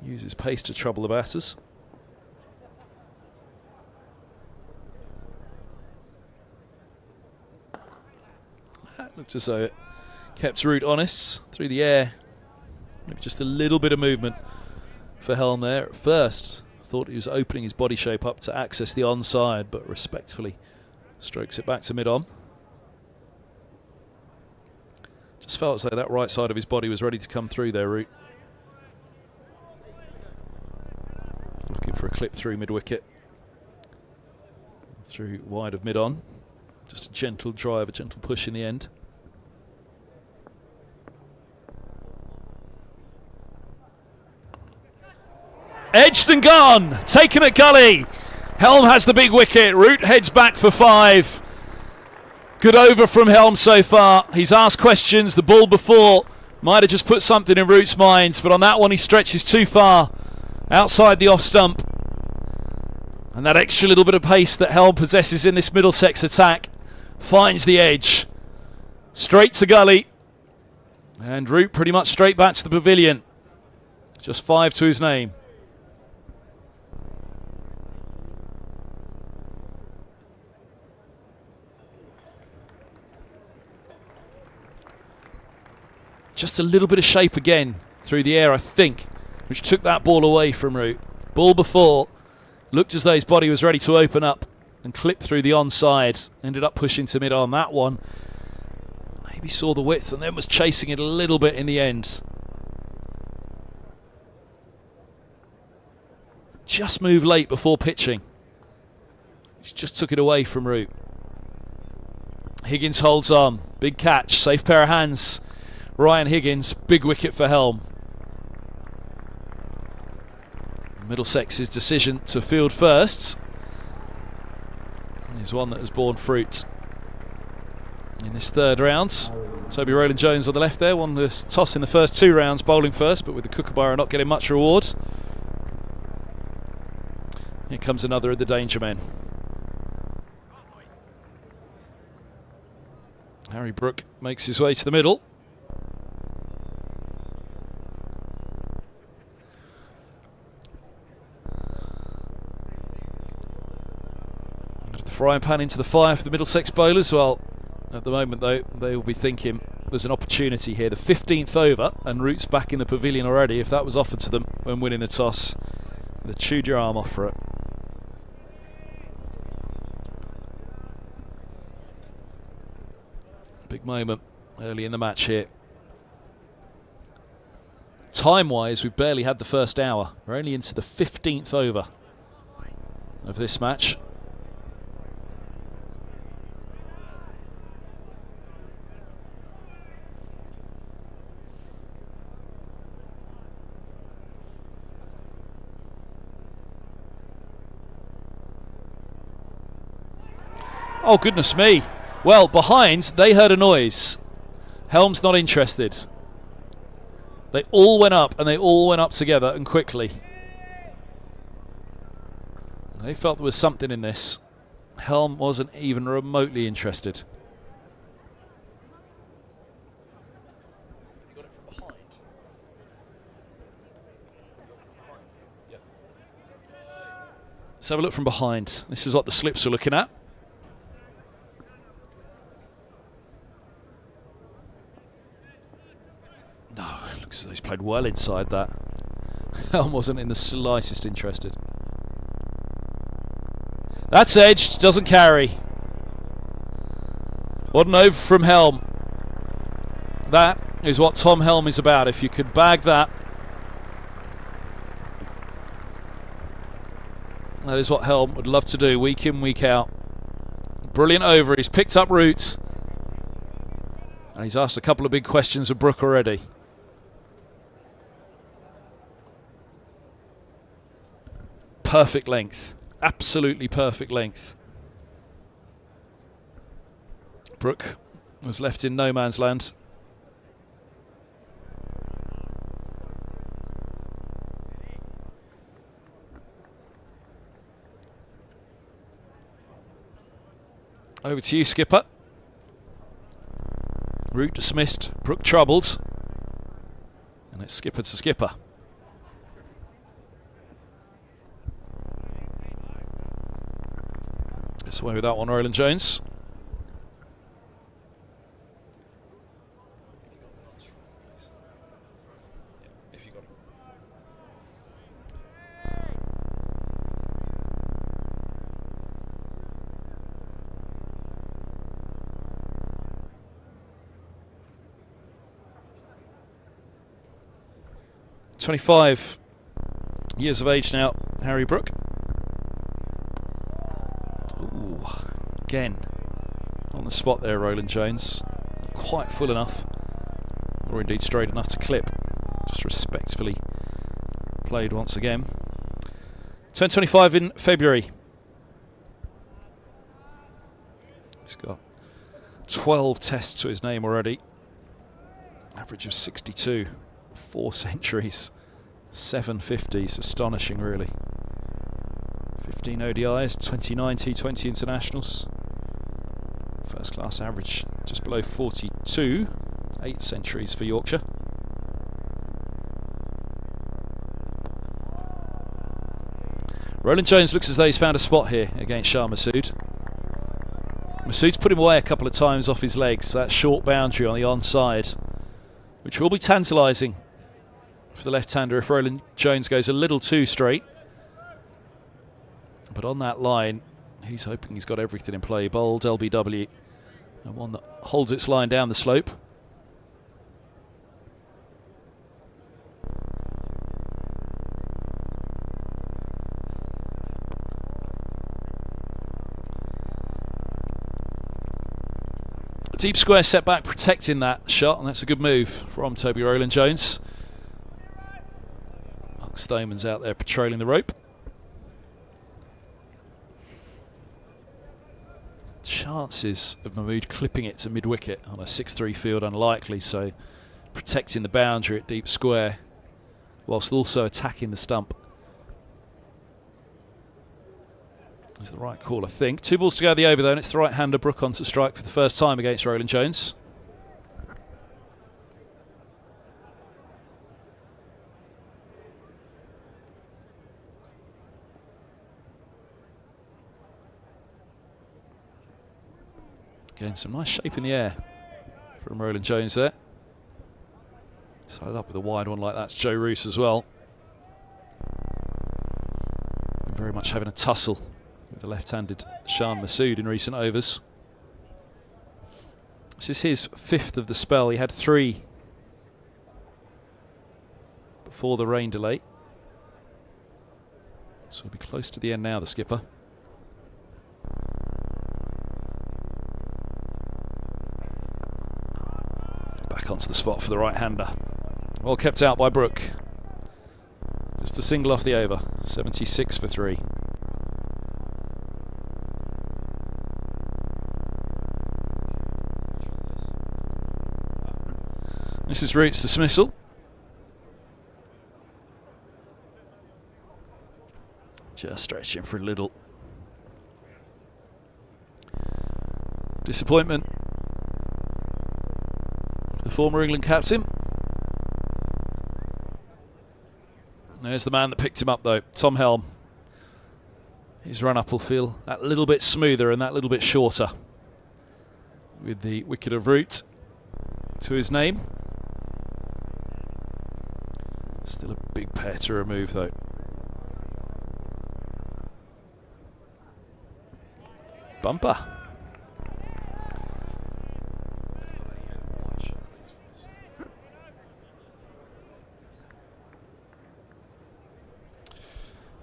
use his pace to trouble the batters. Looked as though it kept Root honest through the air. Maybe just a little bit of movement for Helm there. At first, thought he was opening his body shape up to access the onside, but respectfully strokes it back to mid-on. Just felt as though that right side of his body was ready to come through there, Root. Looking for a clip through mid-wicket. Through wide of mid-on. Just a gentle drive, a gentle push in the end. Edged and gone, taken at gully. Helm has the big wicket. Root heads back for 5. Good over from Helm so far. He's asked questions. The ball before might have just put something in Root's minds, but on that one he stretches too far outside the off stump. And that extra little bit of pace that Helm possesses in this Middlesex attack finds the edge. Straight to gully. And Root pretty much straight back to the pavilion. Just 5 to his name. Just a little bit of shape again through the air, I think, which took that ball away from Root. Ball before looked as though his body was ready to open up and clip through the onside. Ended up pushing to mid-on. That one maybe saw the width and then was chasing it a little bit in the end. just moved late before pitching. He just took it away from Root. Higgins holds on. Big catch. Safe pair of hands. Ryan Higgins. Big wicket for Helm. Middlesex's decision to field first is one that has borne fruit in this third round. Toby Rowland-Jones on the left there, won the toss in the first 2 rounds, bowling first, but with the Kookaburra not getting much reward. Here comes another of the danger men. Harry Brook makes his way to the middle. The frying pan into the fire for the Middlesex bowlers. Well, at the moment though, they will be thinking there's an opportunity here. The 15th over, and Root's back in the pavilion already. If that was offered to them when winning the toss, they'd have chewed your arm off for it. Big moment early in the match here. Time-wise, we've barely had the first hour. We're only into the 15th over of this match. Oh, goodness me. Well, behind, they heard a noise. Helm's not interested. They all went up, and they all went up together and quickly. They felt there was something in this. Helm wasn't even remotely interested. You got it from behind? Yeah. Let's have a look from behind. This is what the slips are looking at. No, it looks as though he's played well inside that. Helm wasn't in the slightest interested. That's edged, doesn't carry. What an over from Helm. That is what Tom Helm is about. If you could bag that, that is what Helm would love to do week in, week out. Brilliant over. He's picked up Root. And he's asked a couple of big questions of Brook already. Perfect length. Absolutely perfect length. Brook was left in no man's land. Over to you, skipper. Root dismissed, Brook troubled. And it's skipper to skipper. Gets away with that one, Rowland-Jones. If you got it. "25 years of age now, Harry Brook. Ooh, again on the spot there, Rowland-Jones. Not quite full enough, or indeed straight enough to clip. Just respectfully played once again. Turned 25 in February. He's got 12 tests to his name already. Average of 62. 4 centuries, 7 50s, astonishing really. 15 ODIs, 29 T20 internationals. First class average just below 42, 8 centuries for Yorkshire. Rowland-Jones looks as though he's found a spot here against Shah Masood. Masood's put him away a couple of times off his legs, that short boundary on the onside, which will be tantalising for the left-hander if Rowland-Jones goes a little too straight. But on that line, he's hoping he's got everything in play. Bold LBW, and one that holds its line down the slope. A deep square setback protecting that shot, and that's a good move from Toby Rowland-Jones. Mark Stoneman's out there patrolling the rope. Chances of Mahmood clipping it to mid-wicket on a 6-3 field unlikely, so protecting the boundary at deep square whilst also attacking the stump is the right call, I think. 2 balls to go the over though, and it's the right-hander Brook on to strike for the first time against Rowland-Jones. Again, some nice shape in the air from Rowland-Jones there. Started up with a wide one like that's Joe Root as well. Been very much having a tussle with the left-handed Shan Masood in recent overs. This is his 5th of the spell. He had 3 before the rain delay. So we'll be close to the end now, the skipper. Back onto the spot for the right-hander. Well kept out by Brook. Just a single off the over. 76 for 3. This is Root's dismissal. Just stretching for a little. Disappointment. The former England captain. There's the man that picked him up though, Tom Helm. His run-up will feel that little bit smoother and that little bit shorter with the wicket of Root to his name. Still a big pair to remove though. Bumper.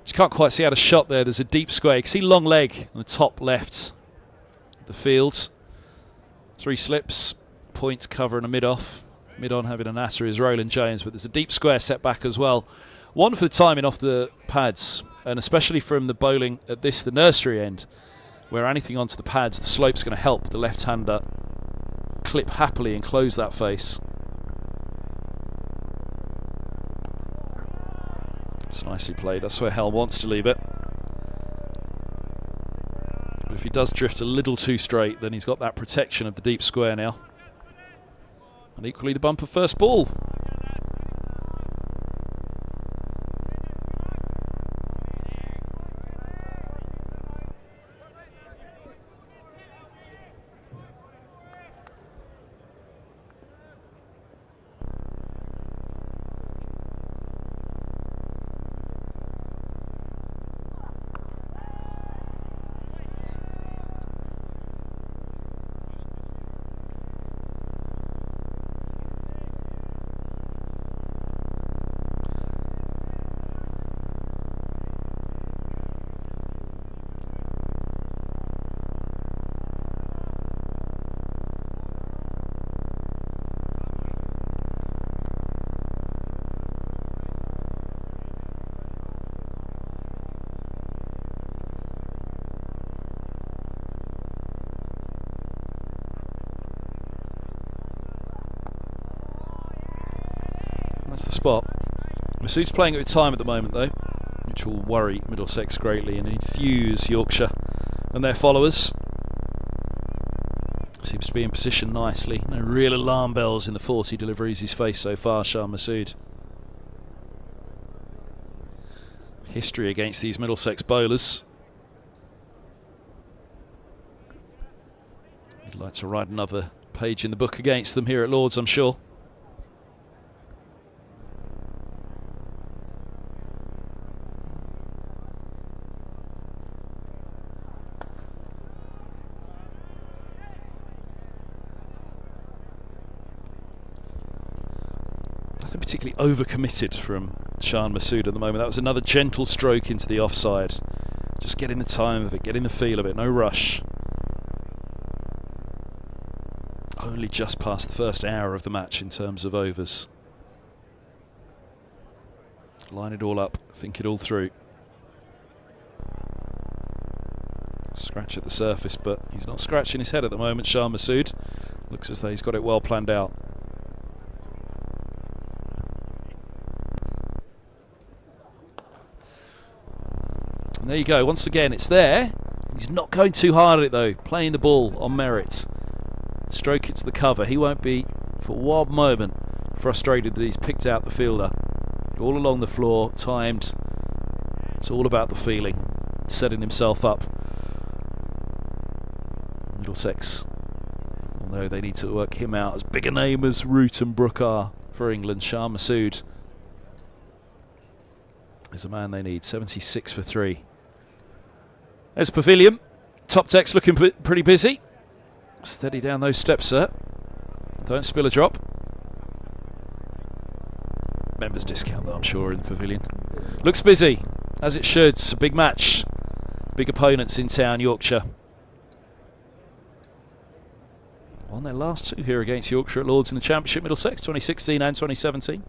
Just can't quite see how to shot there. There's a deep square. You can see long leg on the top left of the field. 3 slips, point cover and a mid-off. Mid-on having a natter is Rowland-Jones, but there's a deep square set back as well. One for the timing off the pads, and especially from the bowling at the nursery end, where anything onto the pads, the slope's going to help the left-hander clip happily and close that face. It's nicely played. That's where Helm wants to leave it. But if he does drift a little too straight, then he's got that protection of the deep square now. And equally the bumper first ball. That's the spot. Masood's playing it with time at the moment though, which will worry Middlesex greatly and infuse Yorkshire and their followers. Seems to be in position nicely. No real alarm bells in the 40 deliveries he's faced so far, Shan Masood. History against these Middlesex bowlers. He'd like to write another page in the book against them here at Lord's, I'm sure. Particularly overcommitted from Shan Masood at the moment. That was another gentle stroke into the offside. Just getting the time of it, getting the feel of it, no rush. only just past the first hour of the match in terms of overs. Line it all up, think it all through. Scratch at the surface, but he's not scratching his head at the moment, Shah Massoud. Looks as though he's got it well planned out. And there you go, once again it's there. He's not going too hard at it though, playing the ball on merit. Stroke it to the cover. He won't be for one moment frustrated that he's picked out the fielder. All along the floor, timed. It's all about the feeling, setting himself up. Middlesex, although they need to work him out, as big a name as Root and Brook are for England, Shah Massoud is a man they need. 76 for 3. There's Pavilion. Top deck's looking pretty busy. Steady down those steps, sir. Don't spill a drop. Members discount, though, I'm sure, in the Pavilion. Looks busy, as it should. It's a big match. Big opponents in town, Yorkshire. Won their last 2 here against Yorkshire at Lords in the Championship, Middlesex, 2016 and 2017.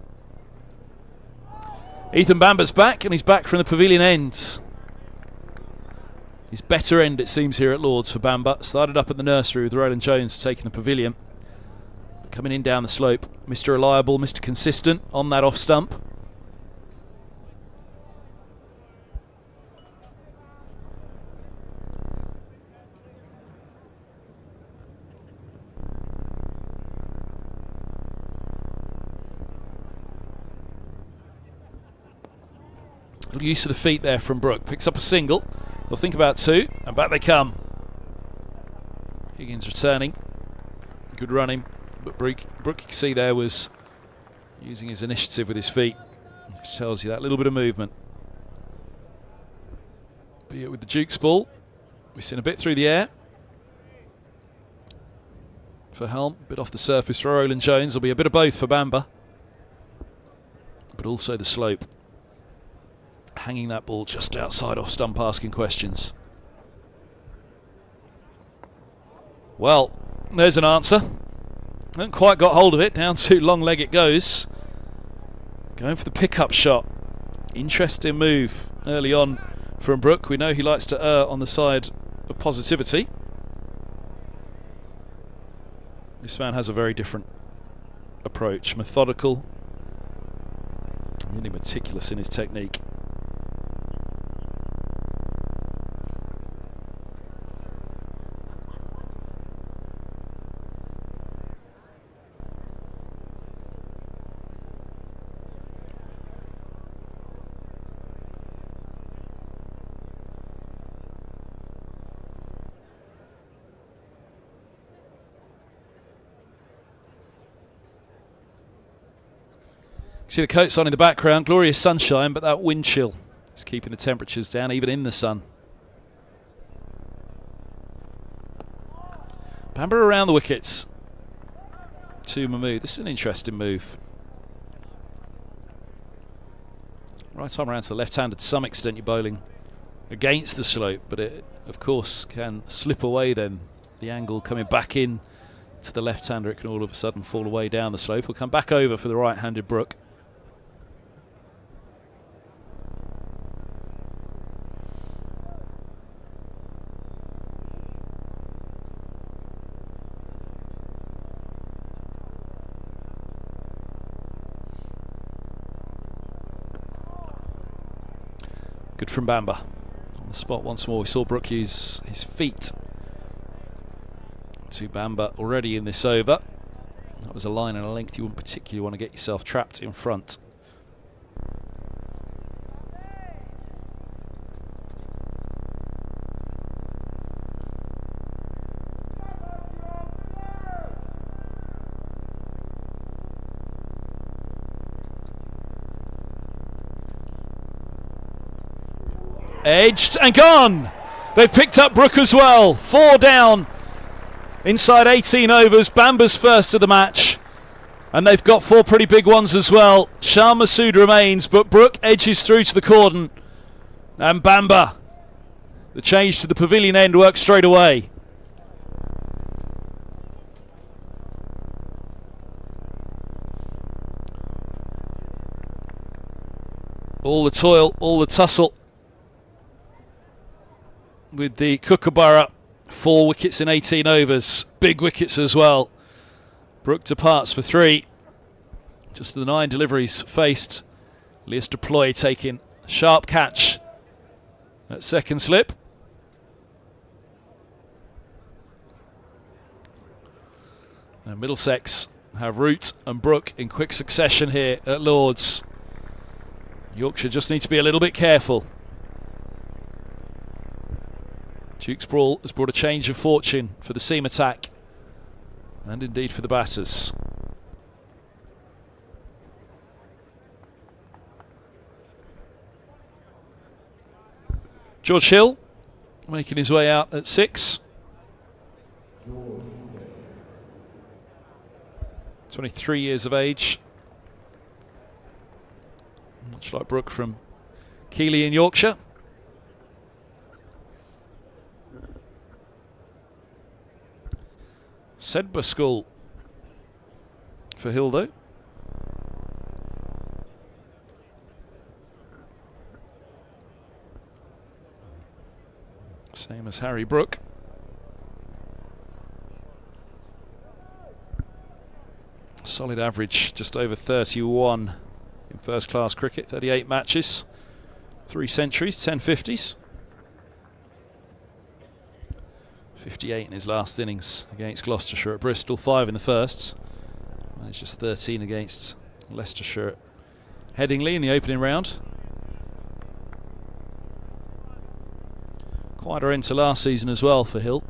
Ethan Bamber's back, and he's back from the Pavilion end. His better end, it seems, here at Lords for Bamber. Started up at the nursery with Roland Jones taking the Pavilion. But coming in down the slope, Mr. Reliable, Mr. Consistent on that off stump. Little use of the feet there from Brook. Picks up a single. They'll think about 2, and back they come. Higgins returning. Good running, but Brook, you can see there, was using his initiative with his feet, which tells you that little bit of movement. Be it with the Duke's ball, we've seen a bit through the air for Helm, a bit off the surface for Roland Jones. There'll be a bit of both for Bamber, but also the slope. Hanging that ball just outside off stump, asking questions. Well, there's an answer. Haven't quite got hold of it. Down to long leg it goes. Going for the pickup shot. Interesting move early on from Brook. We know he likes to err on the side of positivity. This man has a very different approach. Methodical. Really meticulous in his technique. See the coats on in the background, glorious sunshine, but that wind chill is keeping the temperatures down even in the sun. Bamber around the wickets to Mahmood. This is an interesting move. Right arm around to the left-hander to some extent, you're bowling against the slope, but it of course can slip away then. The angle coming back in to the left-hander, it can all of a sudden fall away down the slope. We'll come back over for the right-handed Brook. Good from Bamber. On the spot once more. We saw Brook use his feet to Bamber already in this over. That was a line and a length you wouldn't particularly want to get yourself trapped in front. Edged and gone. They've picked up Brook as well. 4 down inside 18 overs. Bamber's first of the match, and they've got 4 pretty big ones as well. Shah Massoud remains, but Brook edges through to the cordon, and Bamber, the change to the Pavilion end, works straight away. All the toil, all the tussle with the Kookaburra. 4 wickets in 18 overs. Big wickets as well. Brook departs for 3. Just the 9 deliveries faced. Lias Deploy taking a sharp catch at second slip. And Middlesex have Root and Brook in quick succession here at Lord's. Yorkshire just need to be a little bit careful. Duke's brawl has brought a change of fortune for the seam attack and indeed for the batters. George Hill making his way out at 6. 23 years of age. Much like Brook from Keighley in Yorkshire. Sedbergh School for Hill though. Same as Harry Brook. Solid average, just over 31 in first class cricket, 38 matches, 3 centuries, 10 50s. 58 in his last innings against Gloucestershire at Bristol, 5 in the first. Managed just 13 against Leicestershire at Headingley in the opening round. Quite a end to last season as well for Hill.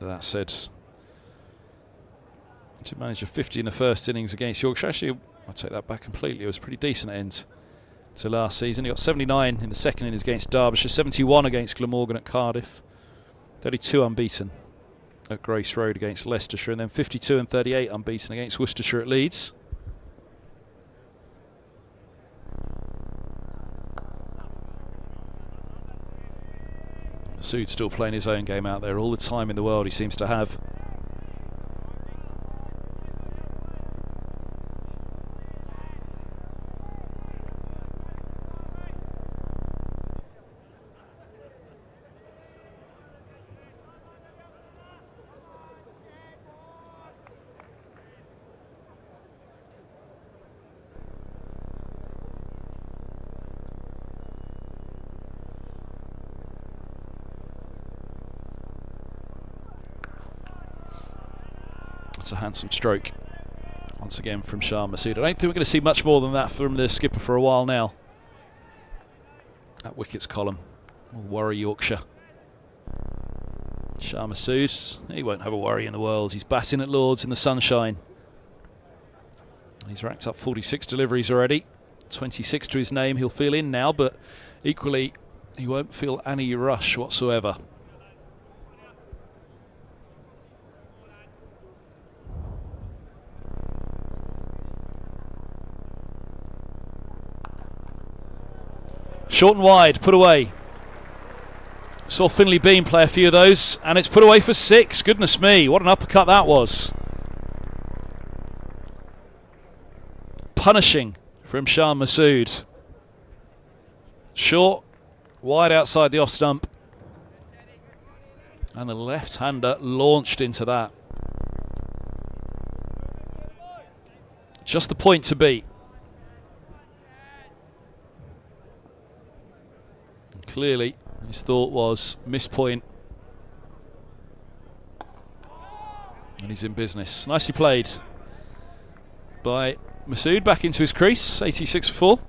But that said, to manage a 50 in the first innings against Yorkshire, actually I'll take that back completely, it was a pretty decent end to last season. He got 79 in the second innings against Derbyshire, 71 against Glamorgan at Cardiff, 32 unbeaten at Grace Road against Leicestershire, and then 52 and 38 unbeaten against Worcestershire at Leeds. Masood still playing his own game out there, all the time in the world he seems to have. It's a handsome stroke once again from Shah Masood. I don't think we're going to see much more than that from the skipper for a while now. That wickets column will worry Yorkshire. Shah Masood, he won't have a worry in the world. He's batting at Lord's in the sunshine. He's racked up 46 deliveries already, 26 to his name. He'll feel in now, but equally he won't feel any rush whatsoever. Short and wide, put away. Saw Finley Bean play a few of those, and it's put away for 6. Goodness me, what an uppercut that was. Punishing from Shah Masood. Short, wide outside the off stump. And the left-hander launched into that. Just the point to beat. Clearly, his thought was miss point. And he's in business. Nicely played by Masood, back into his crease, 86 for 4.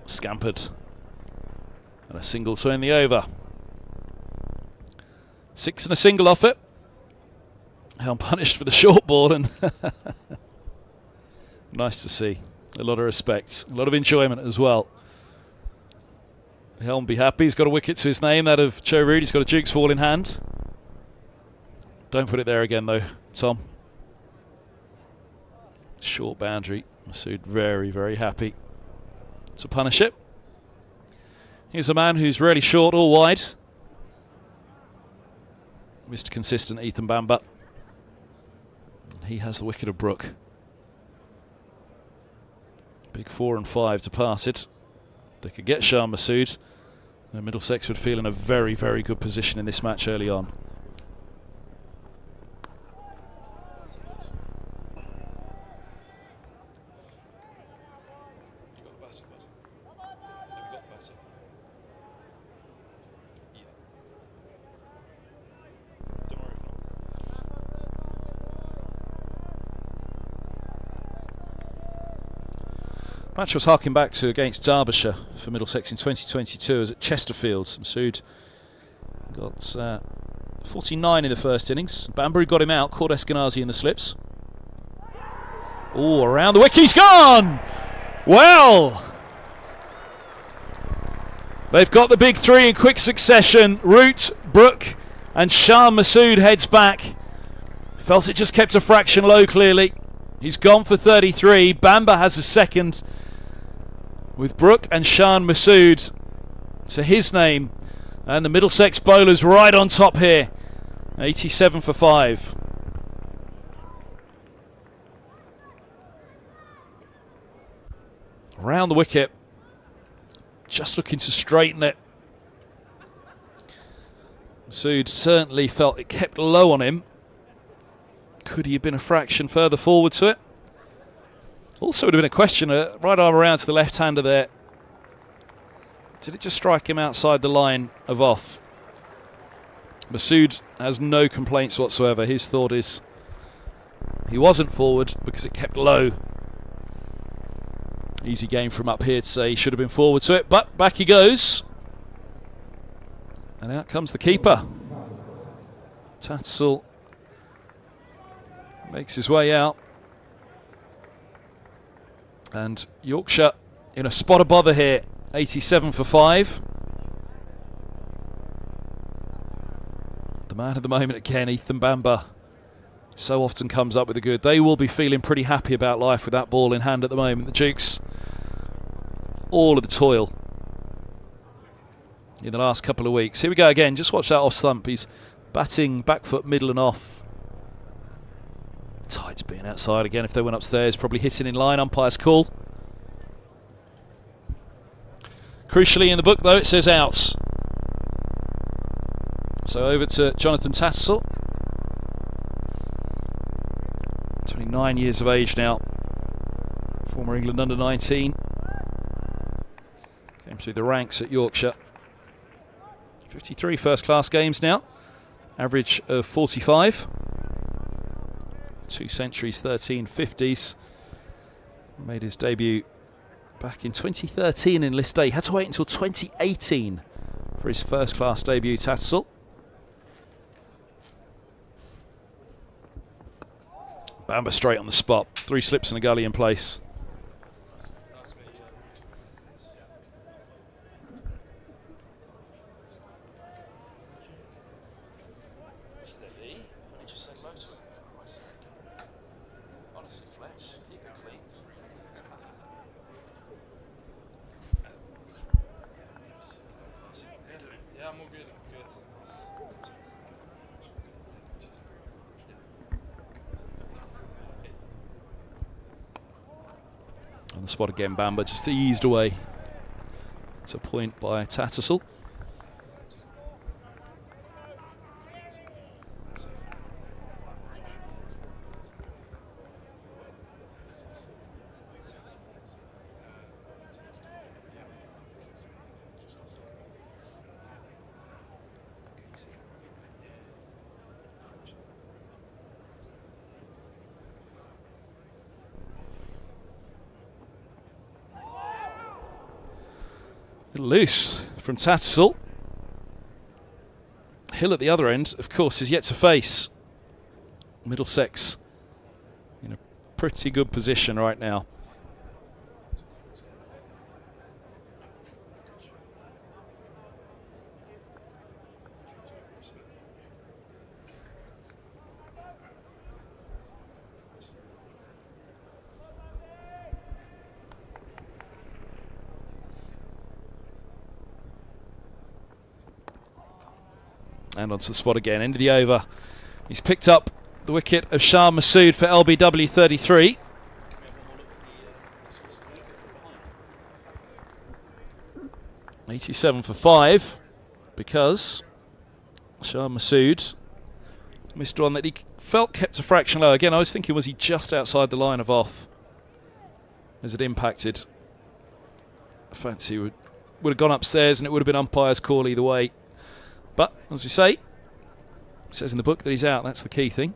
Scampered. And a a single to end the over. 6 and a single off it. Helm punished for the short ball, and nice to see. A lot of respect, a lot of enjoyment as well. Helm be happy. He's got a wicket to his name, that of Joe Root. He's got a Duke's ball in hand. Don't put it there again, though, Tom. Short boundary. Masood very, very happy to punish it. Here's a man who's really short or wide. Mr. Consistent Ethan Bamber. He has the wicket of Brook. Big 4 and 5 to pass it. They could get Shah Masood. Middlesex would feel in a very, very good position in this match early on. Match was harking back to against Derbyshire for Middlesex in 2022 as at Chesterfield. Masood got 49 in the first innings. Bambury got him out, caught Eskenazi in the slips. Oh, around the wicket, he's gone! Well, they've got the big 3 in quick succession. Root, Brook and Shah Masood heads back. Felt it just kept a fraction low clearly. He's gone for 33. Bamber has a second, with Brook and Shan Masood to his name, and the Middlesex bowlers right on top here. 87 for 5. Around the wicket, just looking to straighten it. Masood certainly felt it kept low on him. Could he have been a fraction further forward to it? Also would have been a question, right arm around to the left-hander there. Did it just strike him outside the line of off? Masood has no complaints whatsoever. His thought is he wasn't forward because it kept low. Easy game from up here to say he should have been forward to it, but back he goes. And out comes the keeper. Tatzel makes his way out. And Yorkshire in a spot of bother here, 87 for 5. The man at the moment again, Ethan Bamber, so often comes up with the good. They will be feeling pretty happy about life with that ball in hand at the moment. The Dukes, all of the toil in the last couple of weeks. Here we go again, just watch that off slump. He's batting back foot, middle and off. Tides being outside again if they went upstairs, probably hitting in line, umpire's call. Crucially in the book though it says out. So over to Jonathan Tatzel. 29 years of age now. Former England under-19. Came through the ranks at Yorkshire. 53 first-class games now. Average of 45. 2 centuries, 13 50s. Made his debut back in 2013 in List A. Had to wait until 2018 for his first class debut, Tatzel. Bamber straight on the spot. 3 slips and a gully in place. On the spot again, Bamber just eased away. It's a point by Tattersall. Loose from Tattersall. Hill at the other end, of course, is yet to face Middlesex in a pretty good position right now. And onto the spot again, end of the over. He's picked up the wicket of Shah Massood for LBW 33. $87 for 5 because Shah Massood missed one that he felt kept a fraction low. Again, I was thinking, was he just outside the line of off as it impacted? I fancy would have gone upstairs and it would have been umpire's call either way. But, as we say, it says in the book that he's out. That's the key thing.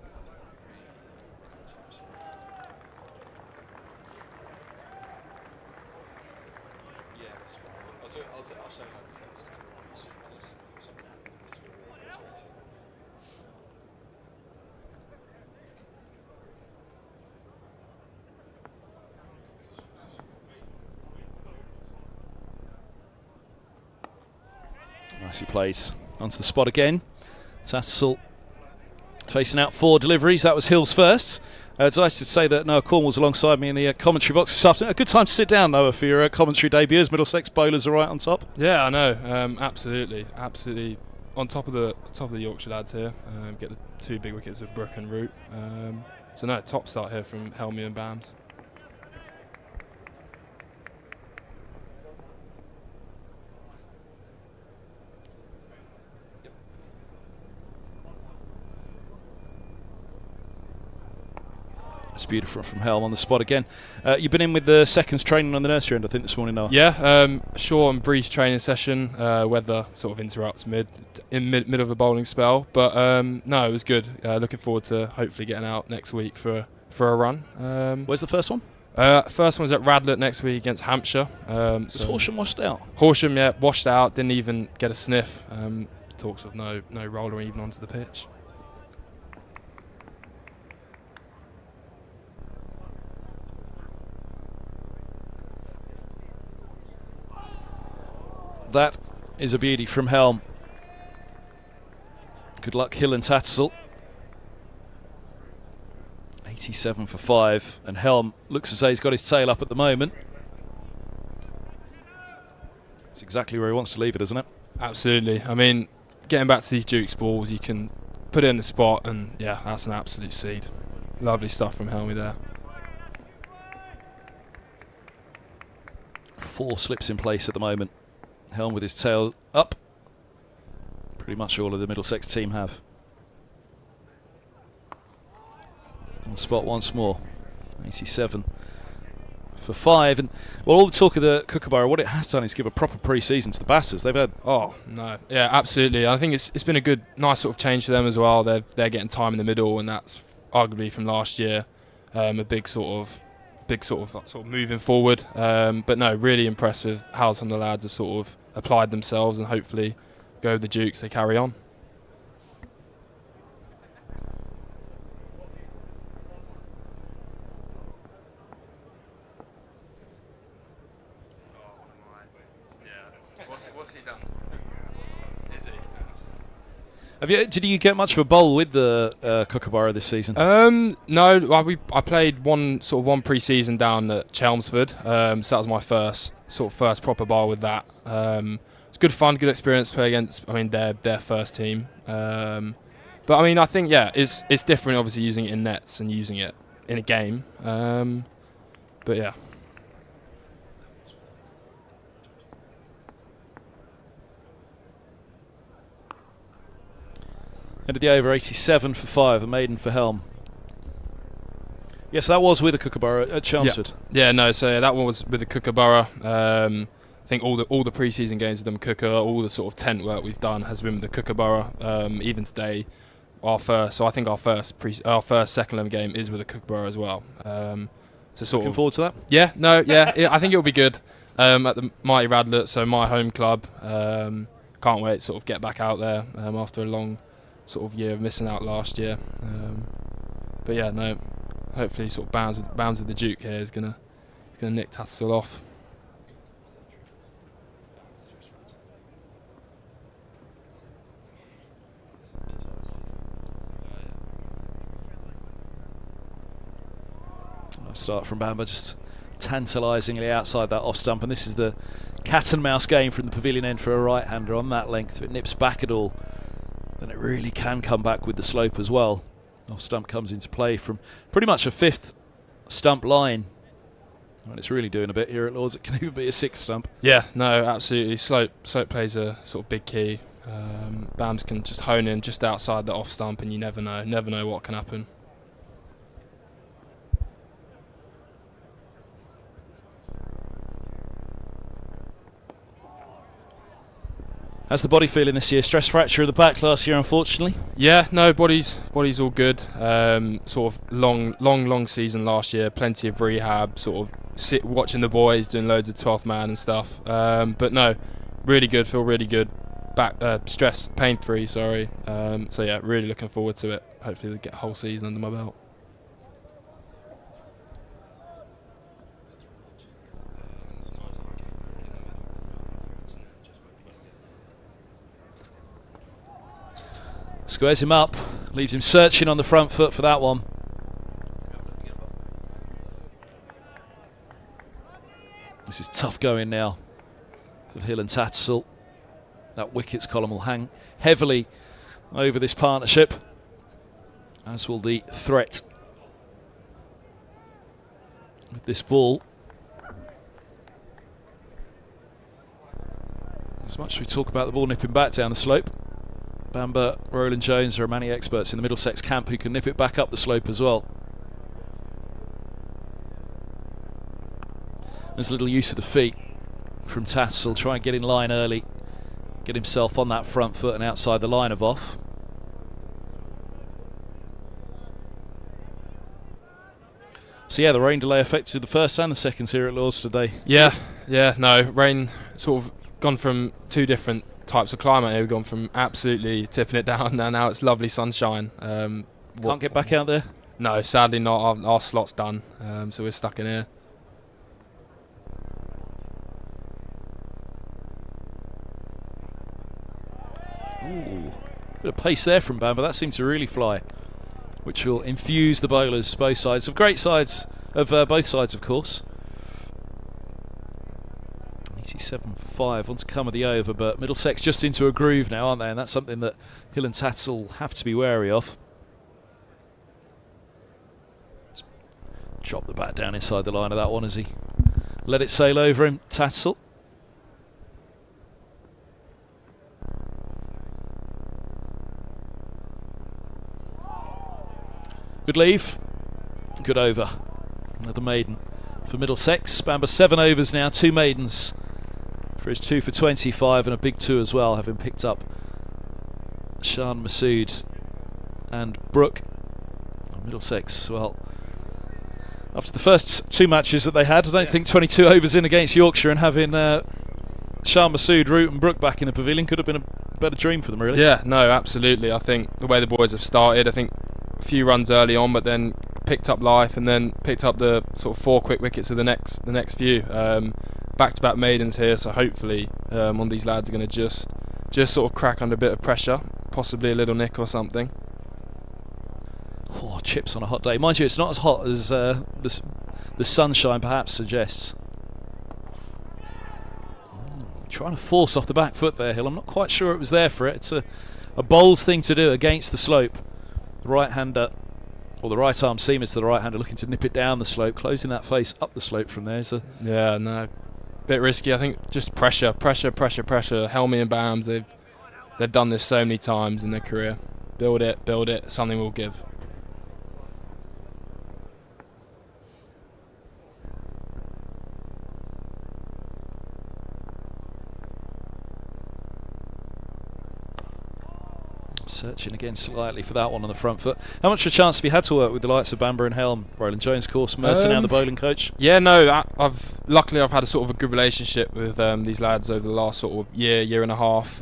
Nicely plays. Onto the spot again. Tattersall facing out 4 deliveries. That was Hill's first. Delighted to say that Noah Cornwall's alongside me in the commentary box this afternoon. A good time to sit down, Noah, for your commentary debut as Middlesex bowlers are right on top. Yeah, I know. Absolutely on top of the Yorkshire lads here. Get the 2 big wickets of Brook and Root. So no, top start here from Helmy and Bams. It's beautiful from Helm on the spot again. You've been in with the seconds training on the nursery end, I think, this morning, Noah. Yeah, short and brief training session. Weather sort of interrupts mid of a bowling spell, but no, it was good. Looking forward to hopefully getting out next week for a run. Where's the first one? First one's at Radlett next week against Hampshire. Was Horsham washed out? Horsham, yeah, washed out. Didn't even get a sniff. Talks of no roller even onto the pitch. That is a beauty from Helm. Good luck, Hill and Tattersall. 87 for 5, and Helm looks as though he's got his tail up at the moment. It's exactly where he wants to leave it, isn't it? Absolutely. I mean, getting back to these Dukes balls, you can put it in the spot, and yeah, that's an absolute seed. Lovely stuff from Helmy there. 4 slips in place at the moment. Helm with his tail up. Pretty much all of the Middlesex team have. And spot once more. 87 for 5. And well, all the talk of the Kookaburra, what it has done is give a proper pre-season to the batters. They've had... Oh, no. Yeah, absolutely. I think it's been a good, nice sort of change for them as well. They're getting time in the middle, and that's arguably from last year a big sort of moving forward. But no, really impressed with how some of the lads have sort of applied themselves, and hopefully go with the Dukes, they carry on. What's he done? Is he? Did you get much of a bowl with the Kookaburra this season? No, I played one pre-season down at Chelmsford. So that was my first proper bowl with that. It's good fun, good experience to play against. I mean, their first team. But I mean, I think it's different. Obviously, using it in nets and using it in a game. But yeah. End of the over, 87 for 5, a maiden for Helm. Yes, that was with the Kookaburra at Chelmsford. Yeah, no, so yeah, that one was with the Kookaburra. I think all the pre-season games with them Kookaburra, all the sort of tent work we've done has been with the Kookaburra. Even today, our first second 11 game is with the Kookaburra as well. So Looking forward to that? Yeah, I think it'll be good. At the Mighty Radlett, so my home club. Can't wait to sort of get back out there after a long sort of year of missing out last year. But yeah, no, hopefully sort of bounds with the Duke here is gonna nick Tattersall off. Nice start from Bamber, just tantalisingly outside that off stump, and this is the cat and mouse game from the pavilion end for a right-hander on that length. If it nips back at all, then it really can come back with the slope as well. Off stump comes into play from pretty much a 5th stump line. And it's really doing a bit here at Lords. It can even be a 6th stump. Yeah, no, absolutely. Slope plays a sort of big key. Bams can just hone in just outside the off stump, and you never know what can happen. How's the body feeling this year? Stress fracture of the back last year, unfortunately. Yeah, no, body's all good. Sort of long season last year. Plenty of rehab. Sort of watching the boys doing loads of 12th man and stuff. But no, really good. Feel really good. Back pain free. Sorry. So yeah, really looking forward to it. Hopefully, we'll get a whole season under my belt. Squares him up, leaves him searching on the front foot for that one. This is tough going now for Hill and Tattersall. That wickets column will hang heavily over this partnership, as will the threat with this ball. As much as we talk about the ball nipping back down the slope, Bamber, Roland Jones, there are many experts in the Middlesex camp who can nip it back up the slope as well. There's a little use of the feet from Tattersall. Try and get in line early, get himself on that front foot and outside the line of off. So yeah, the rain delay affected the first and the seconds here at Lords today. Yeah, no, rain sort of gone from two different types of climate here. We've gone from absolutely tipping it down, and now it's lovely sunshine. Can't get back out there? No, sadly not. Our slot's done, so we're stuck in here. Ooh, bit of pace there from Bamber. That seems to really fly, which will infuse the bowlers, both sides. Of great sides, of both sides, of course. 87 for 5 on to come of the over, but Middlesex just into a groove now, aren't they? And that's something that Hill and Tattersall have to be wary of. Chop the bat down inside the line of that one as he let it sail over him, Tattersall. Good leave, good over. Another maiden for Middlesex. Bamber 7 overs now, 2 maidens for his 2 for 25 and a big 2 as well, having picked up Shan Masood and Brooke. Middlesex, well, after the first 2 matches that they had, I don't think 22 overs in against Yorkshire and having Shan Masood, Root and Brooke back in the pavilion could have been a better dream for them, really. Yeah, no, absolutely. I think the way the boys have started, I think a few runs early on, but then picked up life and then picked up the sort of 4 quick wickets of the next few. Back-to-back maidens here, so hopefully one of these lads are going to just sort of crack under a bit of pressure, possibly a little nick or something. Oh, chips on a hot day. Mind you, it's not as hot as the sunshine perhaps suggests. Trying to force off the back foot there, Hill. I'm not quite sure it was there for it. It's a bold thing to do against the slope. The right-hander, or the right-arm seamer to the right-hander, looking to nip it down the slope, closing that face up the slope from there. Yeah, no, bit risky. I think just pressure. Helmy and Bams, they've done this so many times in their career. Build it, something will give. Searching again slightly for that one on the front foot. How much of a chance have you had to work with the likes of Bamber and Helm? Roland Jones, of course, Merton now the bowling coach. Yeah, no, luckily I've had a sort of a good relationship with these lads over the last sort of year and a half.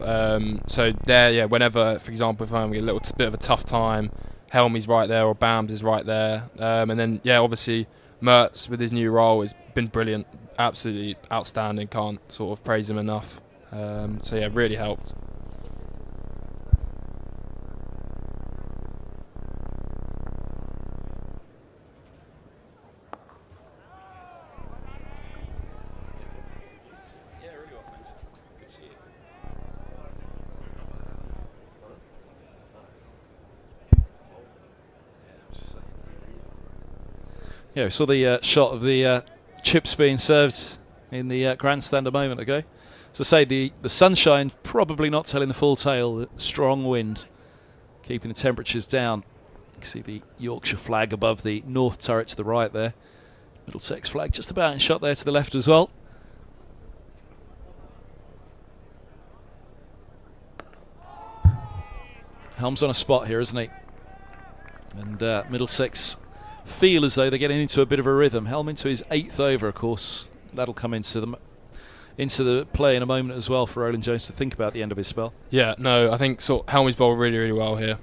So there, whenever, for example, if I'm having a little bit of a tough time, Helmy's right there or Bams is right there. And then, obviously Mertz with his new role has been brilliant, absolutely outstanding. Can't sort of praise him enough. So really helped. Yeah, we saw the shot of the chips being served in the grandstand a moment ago. To say the sunshine probably not telling the full tale. The strong wind keeping the temperatures down. You can see the Yorkshire flag above the north turret to the right there. Middlesex flag just about in shot there to the left as well. Helm's on a spot here, isn't he? And Middlesex feel as though they're getting into a bit of a rhythm. Helm into his 8th over, of course. That'll come into the play in a moment as well for Roland Jones to think about the end of his spell. Yeah, no, I think Helmy's bowled really well here.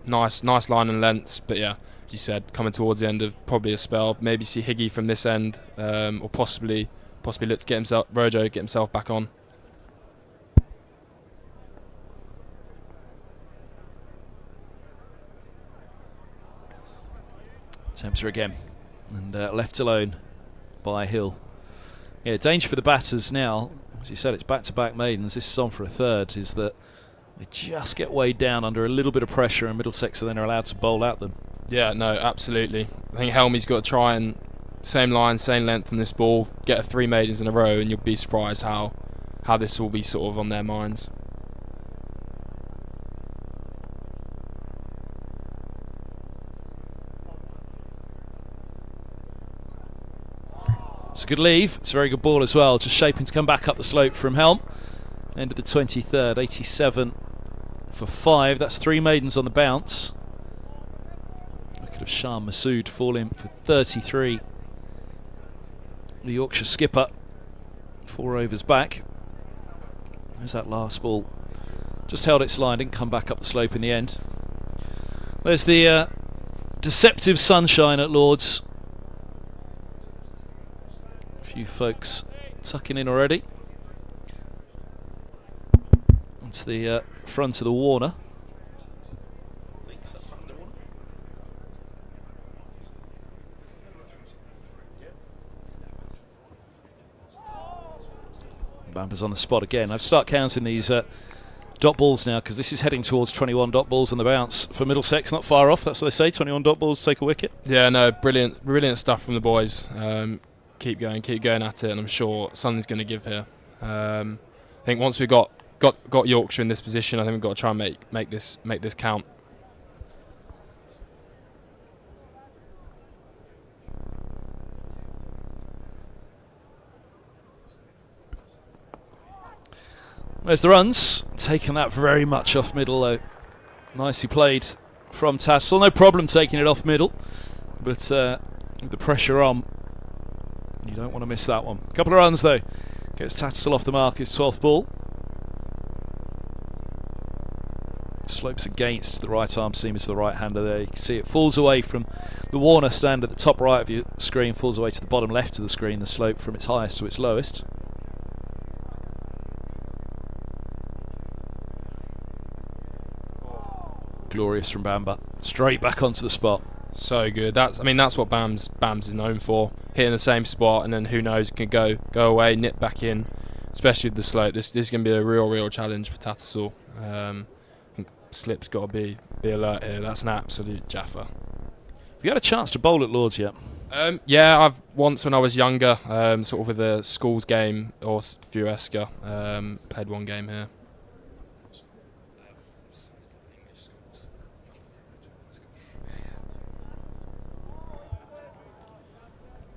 Nice line and lengths, but yeah, as you said, coming towards the end of probably a spell. Maybe see Higgy from this end, or possibly look to get himself back on. Tempter again, and left alone by Hill. Yeah, danger for the batters now. As you said, it's back-to-back maidens. This is on for a third. Is that they just get weighed down under a little bit of pressure, and Middlesex then are allowed to bowl at them. Yeah, no, absolutely. I think Helmy's got to try and same line, same length on this ball, get 3 maidens in a row, and you'll be surprised how this will be sort of on their minds. It's a good leave. It's a very good ball as well. Just shaping to come back up the slope from Helm. End of the 23rd, 87 for 5. That's 3 maidens on the bounce. Wicket of Shah Masood falling for 33. The Yorkshire skipper, 4 overs back. There's that last ball. Just held its line, didn't come back up the slope in the end. There's the deceptive sunshine at Lord's. Few folks tucking in already. It's the front of the Warner. Bamber's on the spot again. I've started counting these dot balls now because this is heading towards 21 dot balls on the bounce for Middlesex. Not far off, that's what they say. 21 dot balls take a wicket. Yeah, no, brilliant stuff from the boys. Keep going at it, and I'm sure something's going to give here. I think once we got Yorkshire in this position, I think we've got to try and make this count. There's the runs, taking that very much off middle though. Nicely played from Tassel. No problem taking it off middle, but with the pressure on, you don't want to miss that one. A couple of runs though. Gets Tassel off the mark, his 12th ball. Slopes against the right arm seamer to the right hander there. You can see it falls away from the Warner stand at the top right of your screen, falls away to the bottom left of the screen, the slope from its highest to its lowest. Glorious from Bamber. Straight back onto the spot. So good. That's what Bams is known for. Hitting the same spot, and then who knows, can go away, nip back in. Especially with the slope. This is going to be a real challenge for Tattersall. I think Slip's got to be alert here. That's an absolute jaffer. Have you had a chance to bowl at Lord's yet? Yeah, I've once when I was younger, sort of with a schools game or Fuesca. Played one game here.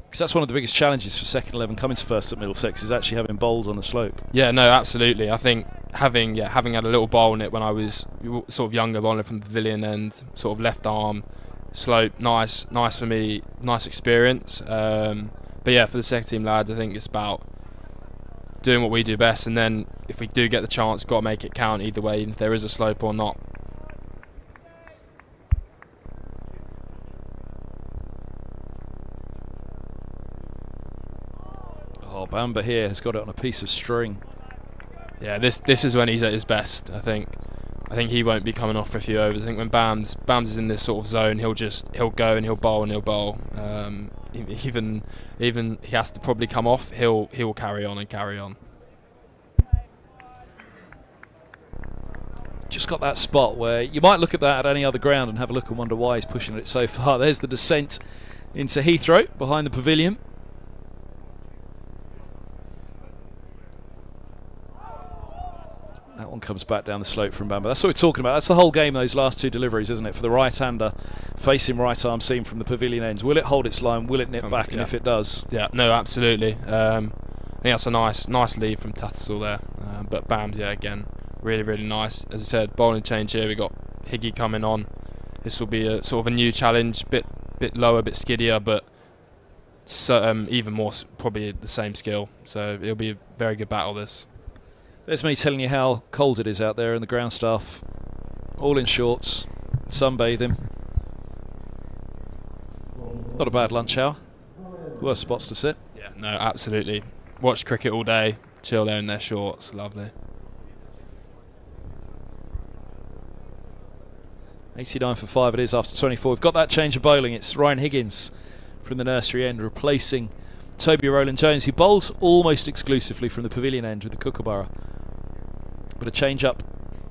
Because that's one of the biggest challenges for second 11 coming to first at Middlesex, is actually having bowls on the slope. Yeah, no, absolutely. I think having had a little bowl in it when I was sort of younger, bowling from the pavilion end, sort of left arm slope, nice for me, nice experience. But yeah, for the second team lads, I think it's about doing what we do best, and then if we do get the chance, got to make it count either way, even if there is a slope or not. Oh, Bamber here has got it on a piece of string. Yeah, this is when he's at his best. I think he won't be coming off for a few overs. I think when Bams is in this sort of zone, he'll go and he'll bowl and he'll bowl. Even he has to probably come off. He will carry on and carry on. Just got that spot where you might look at that at any other ground and have a look and wonder why he's pushing it so far. There's the descent into Heathrow behind the pavilion. That one comes back down the slope from Bamber. That's what we're talking about. That's the whole game, those last two deliveries, isn't it? For the right-hander facing right arm seam from the pavilion ends. Will it hold its line? Will it nip back? And if it does... Yeah, no, absolutely. I think that's a nice lead from Tattersall there. But Bams, yeah, again, really, really nice. As I said, bowling change here. We got Higgy coming on. This will be a sort of a new challenge, bit lower, a bit skiddier, but so, even more probably the same skill. So it'll be a very good battle, this. There's me telling you how cold it is out there, and the ground staff all in shorts, sunbathing. Not a bad lunch hour. Worse spots to sit. Yeah, no, absolutely. Watch cricket all day, chill there in their shorts, lovely. 89 for 5 it is after 24. We've got that change of bowling. It's Ryan Higgins from the nursery end replacing Toby Rowland-Jones, who bowled almost exclusively from the pavilion end with the Kookaburra. But a change up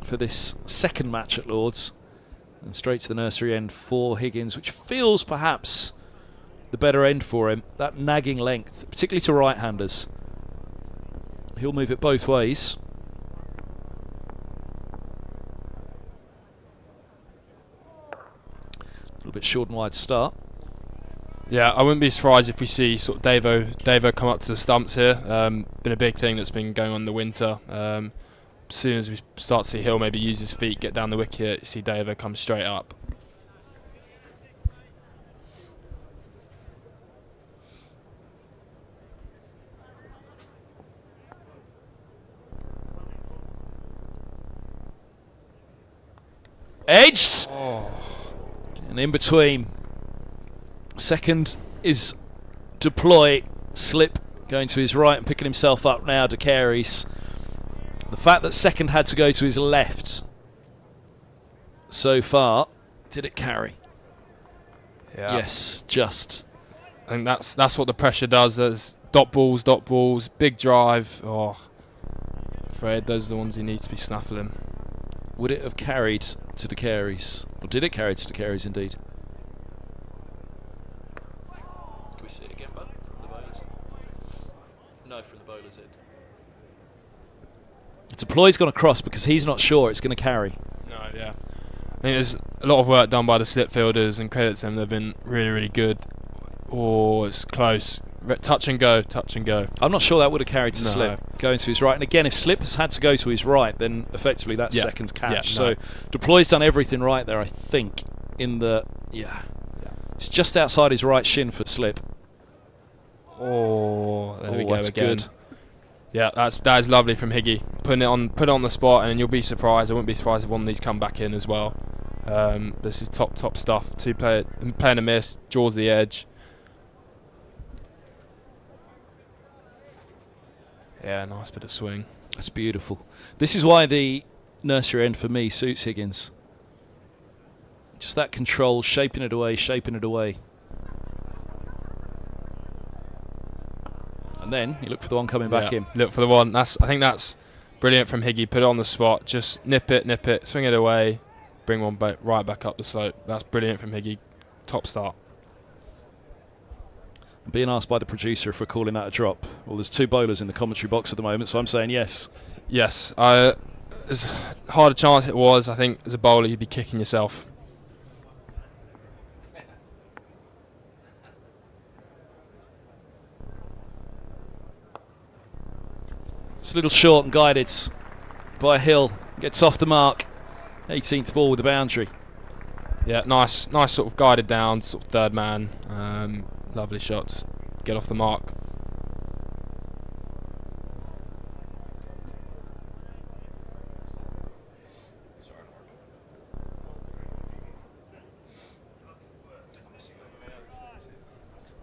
for this second match at Lord's, and straight to the nursery end for Higgins, which feels perhaps the better end for him. That nagging length, particularly to right-handers. He'll move it both ways. A little bit short and wide start. Yeah, I wouldn't be surprised if we see sort of Davo come up to the stumps here. Been a big thing that's been going on in the winter. As soon as we start to see Hill maybe use his feet, get down the wicket, you see Davo come straight up. Edged! Oh. And in between. Second is deploy, slip going to his right and picking himself up now to Carey's. The fact that second had to go to his left so far, did it carry? Yeah. Yes, just. I think that's what the pressure does. There's dot balls, big drive. Oh, afraid those are the ones he needs to be snaffling. Would it have carried to the Carey's? Or did it carry to the Carey's indeed? Can we see it again, bud? From the bowler's end? No, from the bowler's end. Deploy's gone across because he's not sure it's going to carry. No, yeah. I think there's a lot of work done by the slip fielders, and credit to them. They've been really, really good. Oh, it's close. Touch and go. I'm not sure that would have carried to No. slip going to his right. And again, if slip has had to go to his right, then effectively that's Yeah. second's catch. Yeah, no. So deploy's done everything right there, I think. In the it's just outside his right shin for slip. Oh, there we go that's again. good. Yeah, that is lovely from Higgy. Put it on the spot, and you'll be surprised. I wouldn't be surprised if one of these come back in as well. This is top stuff. Playing a miss, draws the edge. Yeah, nice bit of swing. That's beautiful. This is why the nursery end for me suits Higgins. Just that control, shaping it away. And then you look for the one coming back in. Look for the one. I think that's brilliant from Higgy. Put it on the spot. Just nip it, swing it away, bring one right back up the slope. That's brilliant from Higgy. Top start. I'm being asked by the producer if we're calling that a drop. Well, there's two bowlers in the commentary box at the moment, so I'm saying yes. Yes. As hard a chance it was, I think as a bowler you'd be kicking yourself. It's a little short and guided by Hill. Gets off the mark. 18th ball with the boundary. Yeah, nice sort of guided down, sort of third man. Lovely shot, just get off the mark.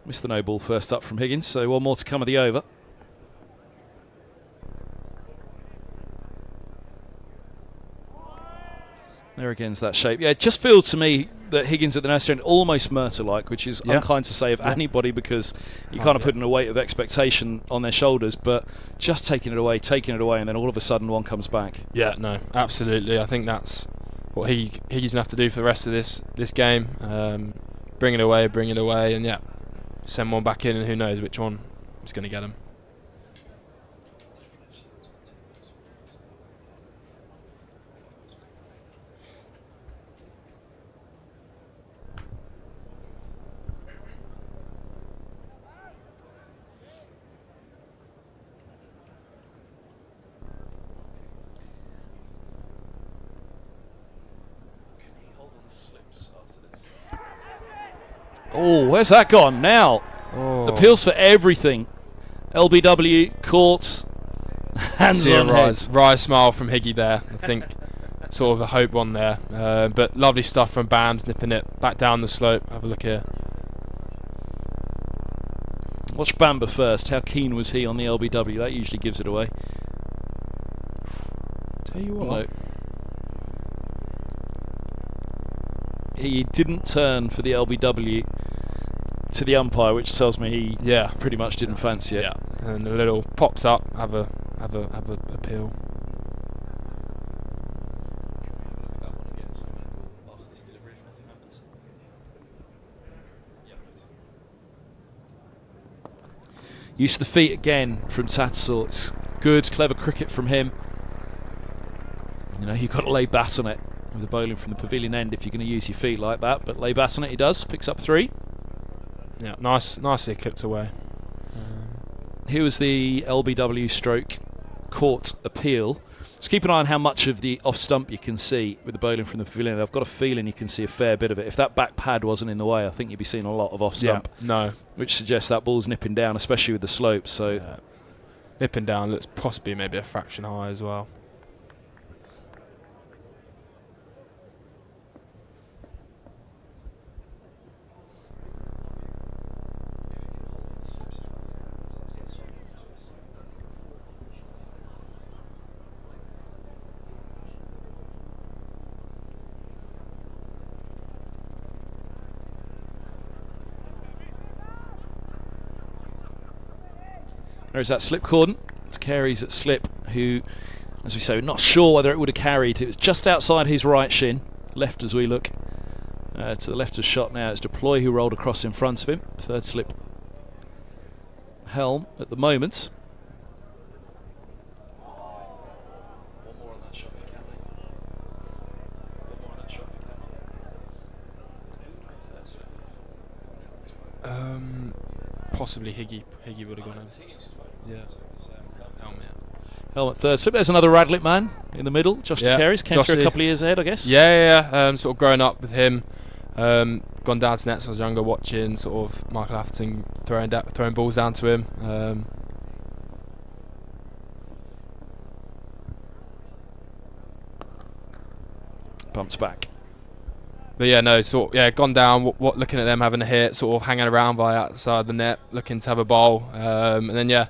Missed the no ball first up from Higgins, so one more to come of the over. There again's that shape. Yeah, it just feels to me that Higgins at the nursery end almost Murtagh-like, which is unkind to say of anybody, because you kind of putting a weight of expectation on their shoulders, but just taking it away, and then all of a sudden one comes back. Yeah, no, absolutely. I think that's what Higgins going to have to do for the rest of this game. Bring it away, and yeah, send one back in, and who knows which one is going to get him. Oh, where's that gone now? Oh. Appeals for everything. LBW, caught, hands on head. Wry smile from Higgy there. I think sort of a hope one there. But lovely stuff from Bams, nipping it back down the slope. Have a look here. Watch Bamba first. How keen was he on the LBW? That usually gives it away. Tell you what. No. He didn't turn for the LBW to the umpire, which tells me he pretty much didn't fancy it. Yeah, and a little pops up. Have a appeal. Use of the feet again from Tattersall. It's good, clever cricket from him. You know, you've got to lay bat on it with the bowling from the pavilion end if you're going to use your feet like that, but lay bat on it he does. Picks up 3. Yeah, nicely clipped away. Here was the LBW stroke court appeal. Just keep an eye on how much of the off stump you can see with the bowling from the pavilion. I've got a feeling you can see a fair bit of it. If that back pad wasn't in the way, I think you'd be seeing a lot of off stump. Yeah, no. Which suggests that ball's nipping down, especially with the slope. So nipping down looks possibly maybe a fraction high as well. There's that slip cordon. It's Carey's at slip, who, as we say, we're not sure whether it would have carried. It was just outside his right shin, left as we look. To the left of shot now, it's Deploy who rolled across in front of him. Third slip. Helm at the moment. One more on that shot if you can, mate. One more on that shot if you can. Possibly Higgy. Higgy would have gone over. Yeah. Helmet third slip. There's another Radlett man in the middle. Josh Carey's came through a couple of years ahead, I guess. Yeah. Sort of growing up with him. Gone down to nets when I was younger, watching sort of Michael Atherton throwing balls down to him. Bumps back. But yeah, no, gone down. Looking at them having a hit, sort of hanging around by outside the net, looking to have a bowl, and then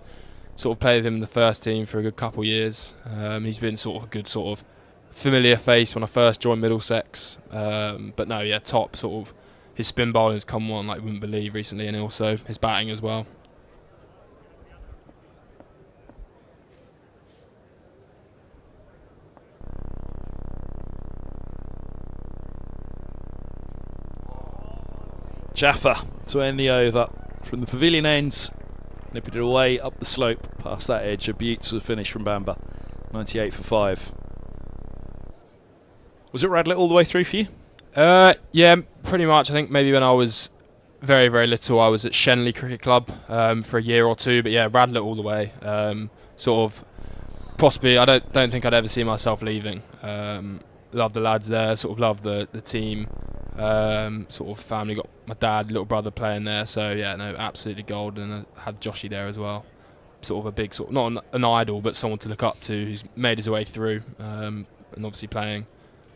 sort of played with him in the first team for a good couple of years. He's been sort of a good sort of familiar face when I first joined Middlesex. But no, top sort of his spin bowling has come on like you wouldn't believe recently, and also his batting as well. Jaffa to end the over from the pavilion ends, nipping it away up the slope past that edge. A beautiful finish from Bamba. 98 for 5. Was it Radlett all the way through for you? Yeah, pretty much. I think maybe when I was very, very little, I was at Shenley Cricket Club for a year or two. But yeah, Radlett all the way. Sort of possibly, I don't think I'd ever see myself leaving. Love the lads there, sort of love the team. Sort of family, got my dad, little brother playing there, so yeah, no, absolutely gold. And I had Joshy there as well, sort of a big sort of, not an idol, but someone to look up to, who's made his way through, and obviously playing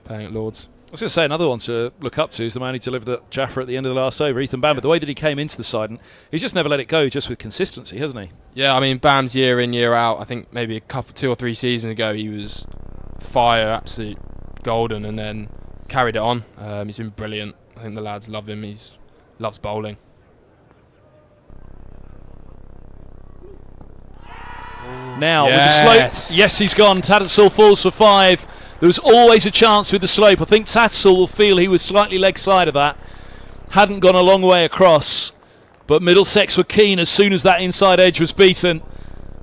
at Lords. I was going to say another one to look up to is the man who delivered the Jaffa at the end of the last over, Ethan Bamber. The way that he came into the side, and he's just never let it go, just with consistency, hasn't he? Yeah, I mean, Bam's year in, year out. I think maybe 2 or 3 seasons ago he was fire, absolute golden, and then carried it on. He's been brilliant. I think the lads love him. He loves bowling. Now with the slope, yes, he's gone. Tattersall falls for 5. There was always a chance with the slope. I think Tattersall will feel he was slightly leg side of that. Hadn't gone a long way across, but Middlesex were keen as soon as that inside edge was beaten,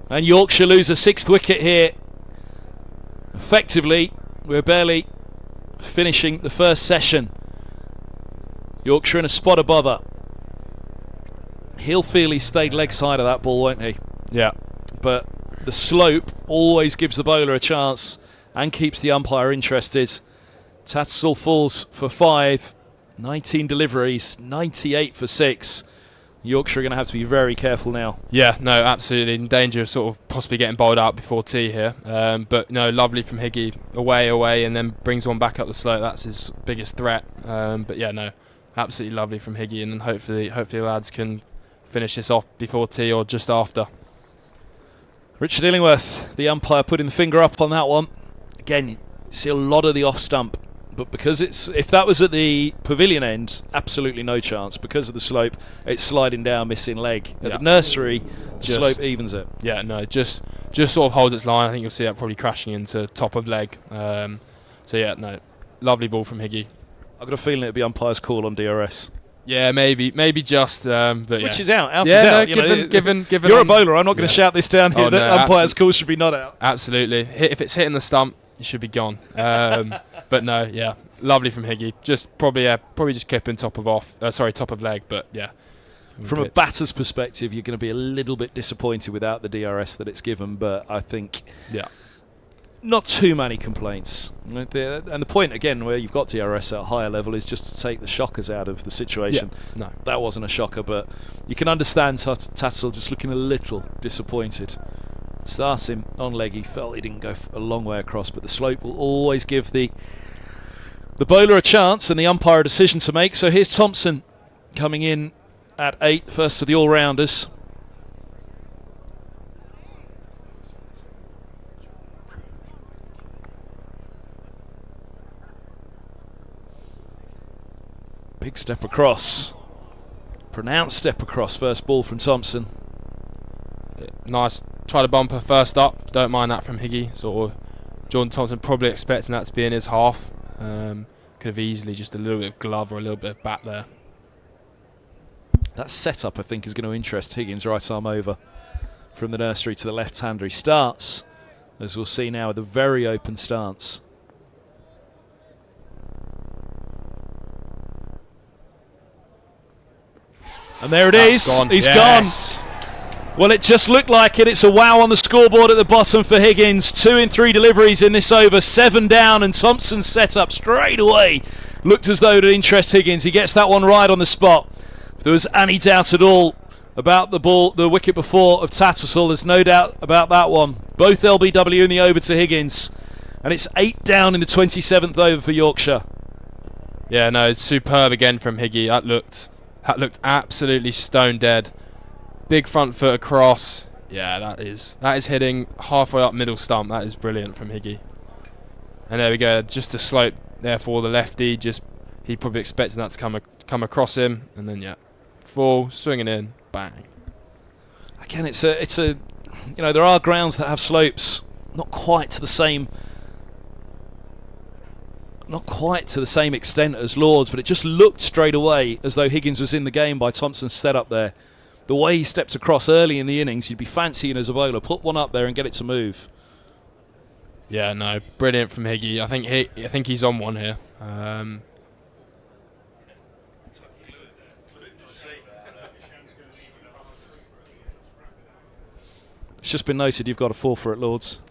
and Yorkshire lose a 6th wicket here. Effectively, we're barely finishing the first session. Yorkshire in a spot above her. He'll feel he stayed leg side of that ball, won't he? Yeah. But the slope always gives the bowler a chance and keeps the umpire interested. Tattersall falls for 5, 19 deliveries, 98 for 6. Yorkshire are going to have to be very careful now. Yeah, no, absolutely in danger of sort of possibly getting bowled out before tea here. But no, lovely from Higgy, away, and then brings one back up the slope. That's his biggest threat. But yeah, no, absolutely lovely from Higgy, and then hopefully the lads can finish this off before tea or just after. Richard Illingworth, the umpire, putting the finger up on that one. Again, you see a lot of the off stump, but because if that was at the pavilion end, absolutely no chance. Because of the slope, it's sliding down, missing leg. At the nursery, the slope evens it. Yeah, no, just sort of holds its line. I think you'll see that probably crashing into top of leg. So yeah, no, lovely ball from Higgy. I've got a feeling it'll be umpire's call on DRS. Yeah, maybe just, but which is out. Yeah, is no, out. Given you're a bowler. I'm not going to shout this down here. Oh, that no, umpire's call should be not out. Absolutely. If it's hitting the stump, you should be gone. But no, yeah, lovely from Higgy. Just probably just clipping top of leg. But yeah. From a batter's perspective, you're going to be a little bit disappointed without the DRS that it's given. But I think, not too many complaints. And the point, again, where you've got DRS at a higher level is just to take the shockers out of the situation. Yeah, no. That wasn't a shocker, but you can understand Tattersall just looking a little disappointed. Starting on leg, he felt he didn't go a long way across, but the slope will always give the bowler a chance and the umpire a decision to make. So here's Thompson coming in at 8, first of the all-rounders. Big step across. Pronounced step across. First ball from Thompson. Nice. Try to bumper first up. Don't mind that from Higgy. Sort of Jordan Thompson probably expecting that to be in his half. Could have easily just a little bit of glove or a little bit of bat there. That setup, I think, is going to interest Higgins. Right arm over from the nursery to the left-hander. He starts, as we'll see now, with a very open stance. And there it is. He's gone. Well, it just looked like it. It's a wow on the scoreboard at the bottom for Higgins. 2 in 3 deliveries in this over. 7 down, and Thompson's set up straight away looked as though it would interest Higgins. He gets that one right on the spot. If there was any doubt at all about the wicket before of Tattersall, there's no doubt about that one. Both LBW in the over to Higgins. And it's 8 down in the 27th over for Yorkshire. Yeah, no, it's superb again from Higgy. That looked absolutely stone dead. Big front foot across. Yeah, that is hitting halfway up middle stump. That is brilliant from Higgy. And there we go. Just a slope there for the lefty. He probably expecting that to come across him, and then full swinging in, bang. Again, it's a there are grounds that have slopes, not quite to the same extent as Lords, but it just looked straight away as though Higgins was in the game by Thompson's setup there. The way he stepped across early in the innings, you'd be fancying as a bowler, put one up there and get it to move. Yeah, no, brilliant from Higgy. I think he's on one here. It's just been noted you've got a 4 for at Lords.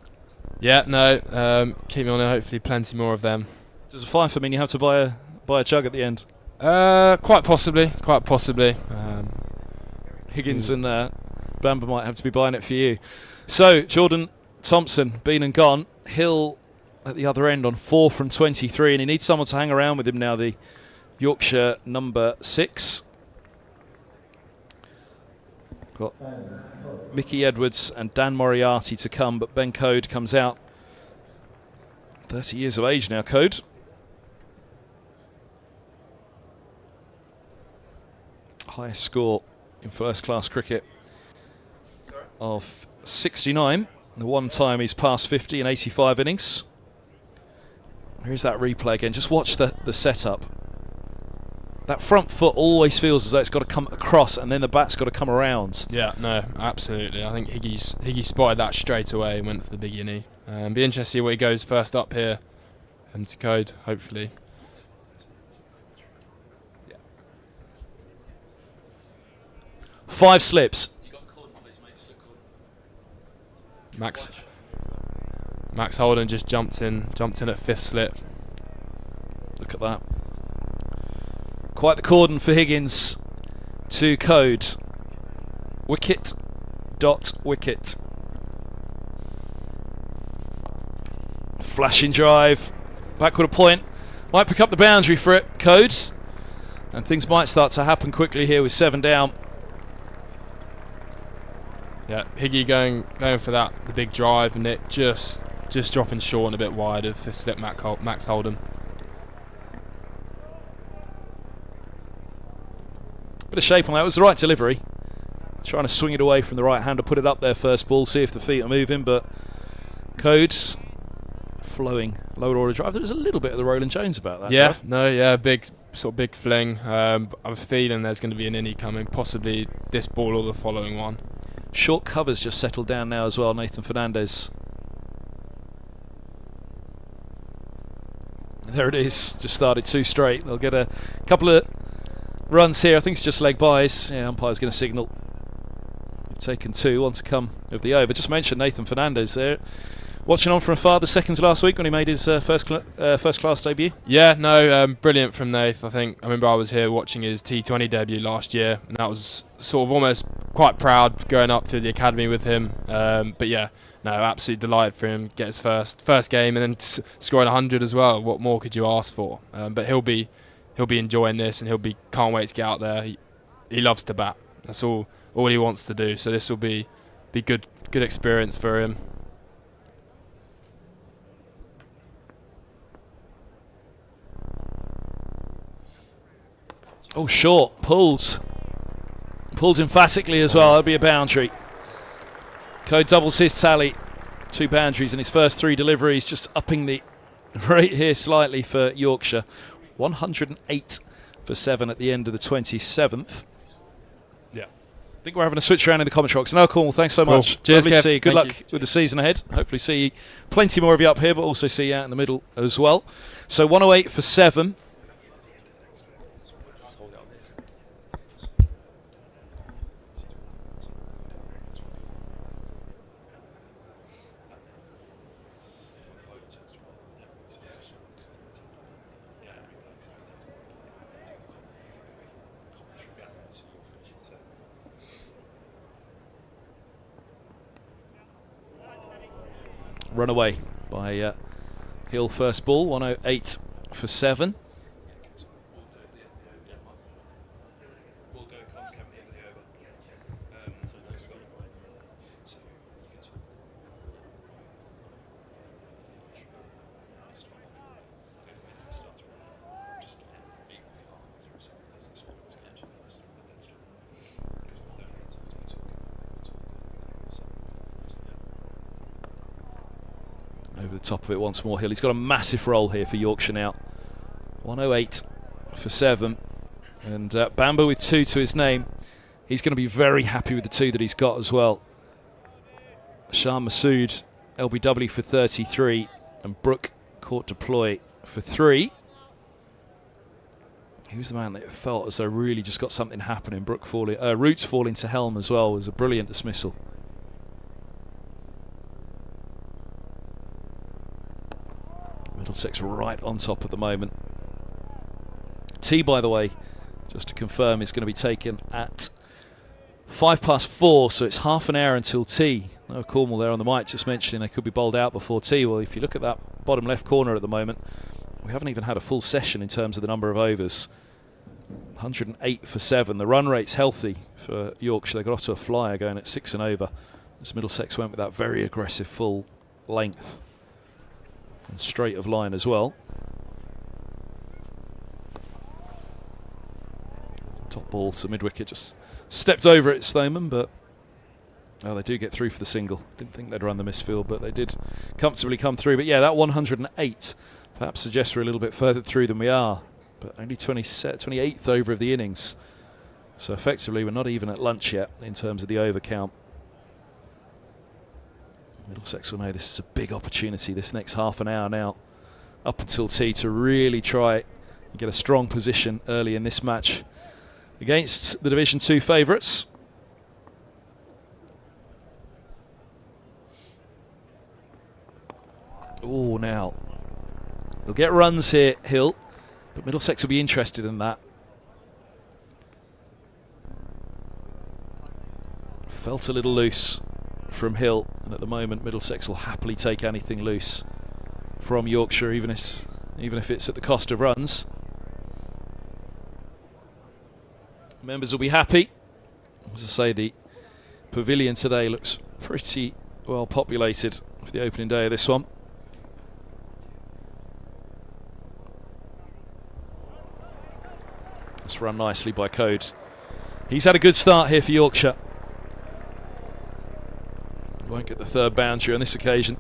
Yeah, no, keep me on there. Hopefully, plenty more of them. Does a fine for mean you have to buy a jug at the end? Quite possibly. Higgins and Bamber might have to be buying it for you. So Jordan Thompson, been and gone. Hill at the other end on 4 from 23, and he needs someone to hang around with him now. The Yorkshire number 6. Got Mickey Edwards and Dan Moriarty to come, but Ben Code comes out. 30 years of age now, Code. Highest score in first-class cricket of 69. The one time he's passed 50 in 85 innings. Here's that replay again. Just watch the setup. That front foot always feels as though it's got to come across and then the bat's got to come around. Yeah, no, absolutely. I think Higgy spotted that straight away and went for the big inney. Be interested to see where he goes first up here. And to Code, hopefully. Yeah. 5 slips. Max Holden just jumped in at 5th slip. Look at that. Quite the cordon for Higgins to Code. Wicket dot wicket. Flashing drive. Backward a point. Might pick up the boundary for it, Code. And things might start to happen quickly here with 7 down. Yeah, Higgy going for that, the big drive, and it just dropping short and a bit wide of 5th slip Max Holden. Bit of shape on that. It was the right delivery. Trying to swing it away from the right hander, put it up there first ball, see if the feet are moving, but Codes flowing lower order drive. There was a little bit of the Roland Jones about that. Yeah, drive. no, yeah, big fling. I have a feeling there's going to be an inney coming, possibly this ball or the following one. Short covers just settled down now as well, Nathan Fernandez. There it is, just started 2 straight. They'll get a couple of runs here. I think it's just leg byes. Yeah, umpire's going to signal. They've taken 2, 1 to come of the over. Just mentioned Nathan Fernandez there. Watching on from afar, the seconds last week when he made his first class debut. Yeah, no, brilliant from Nath. I remember I was here watching his T20 debut last year, and that was sort of almost quite proud going up through the academy with him. But yeah, no, absolutely delighted for him. Get his first game and then scoring 100 as well. What more could you ask for? But he'll be enjoying this, and can't wait to get out there. He loves to bat. That's all he wants to do. So this will be good experience for him. Oh, short. Pulls emphatically as well. That'll be a boundary. Code doubles his tally. 2 boundaries in his first 3 deliveries, just upping the rate here slightly for Yorkshire. 108 for 7 at the end of the 27th. Yeah. I think we're having a switch around in the commentary box. No, cool. Thanks so much. Cheers, Lovely to see you. Good Thank luck you. with the season ahead. Hopefully see plenty more of you up here, but also see you out in the middle as well. So 108 for 7. Run away by Hill first ball, 108 for 7. Over the top of it once more, Hill. He's got a massive roll here for Yorkshire now. 108 for 7. And Bamber with 2 to his name. He's going to be very happy with the 2 that he's got as well. Shah Masood, LBW for 33. And Brooke caught deploy for 3. He was the man that felt as though really just got something happening. Roots falling to helm as well was a brilliant dismissal. Middlesex right on top at the moment. Tea, by the way, just to confirm, is going to be taken at 4:05, so it's half an hour until tea. No Cornwall there on the mic just mentioning they could be bowled out before tea. Well, if you look at that bottom left corner at the moment, we haven't even had a full session in terms of the number of overs. 108 for 7. The run rate's healthy for Yorkshire. They got off to a flyer going at 6 and over, as Middlesex went with that very aggressive full length and straight of line as well. Top ball to mid-wicket, just stepped over it, Stoneman, but they do get through for the single. Didn't think they'd run the misfield, but they did comfortably come through. But yeah, that 108 perhaps suggests we're a little bit further through than we are, but only 28th over of the innings, so effectively we're not even at lunch yet in terms of the over count. Middlesex will know this is a big opportunity, this next half an hour now up until tea, to really try and get a strong position early in this match against the Division 2 favourites. Oh, now they'll get runs here, Hill, but Middlesex will be interested in that. Felt a little loose from Hill, and at the moment Middlesex will happily take anything loose from Yorkshire, even if it's at the cost of runs. Members will be happy. As I say, the pavilion today looks pretty well populated for the opening day of this one. It's run nicely by Code. He's had a good start here for Yorkshire. Won't get the third boundary on this occasion.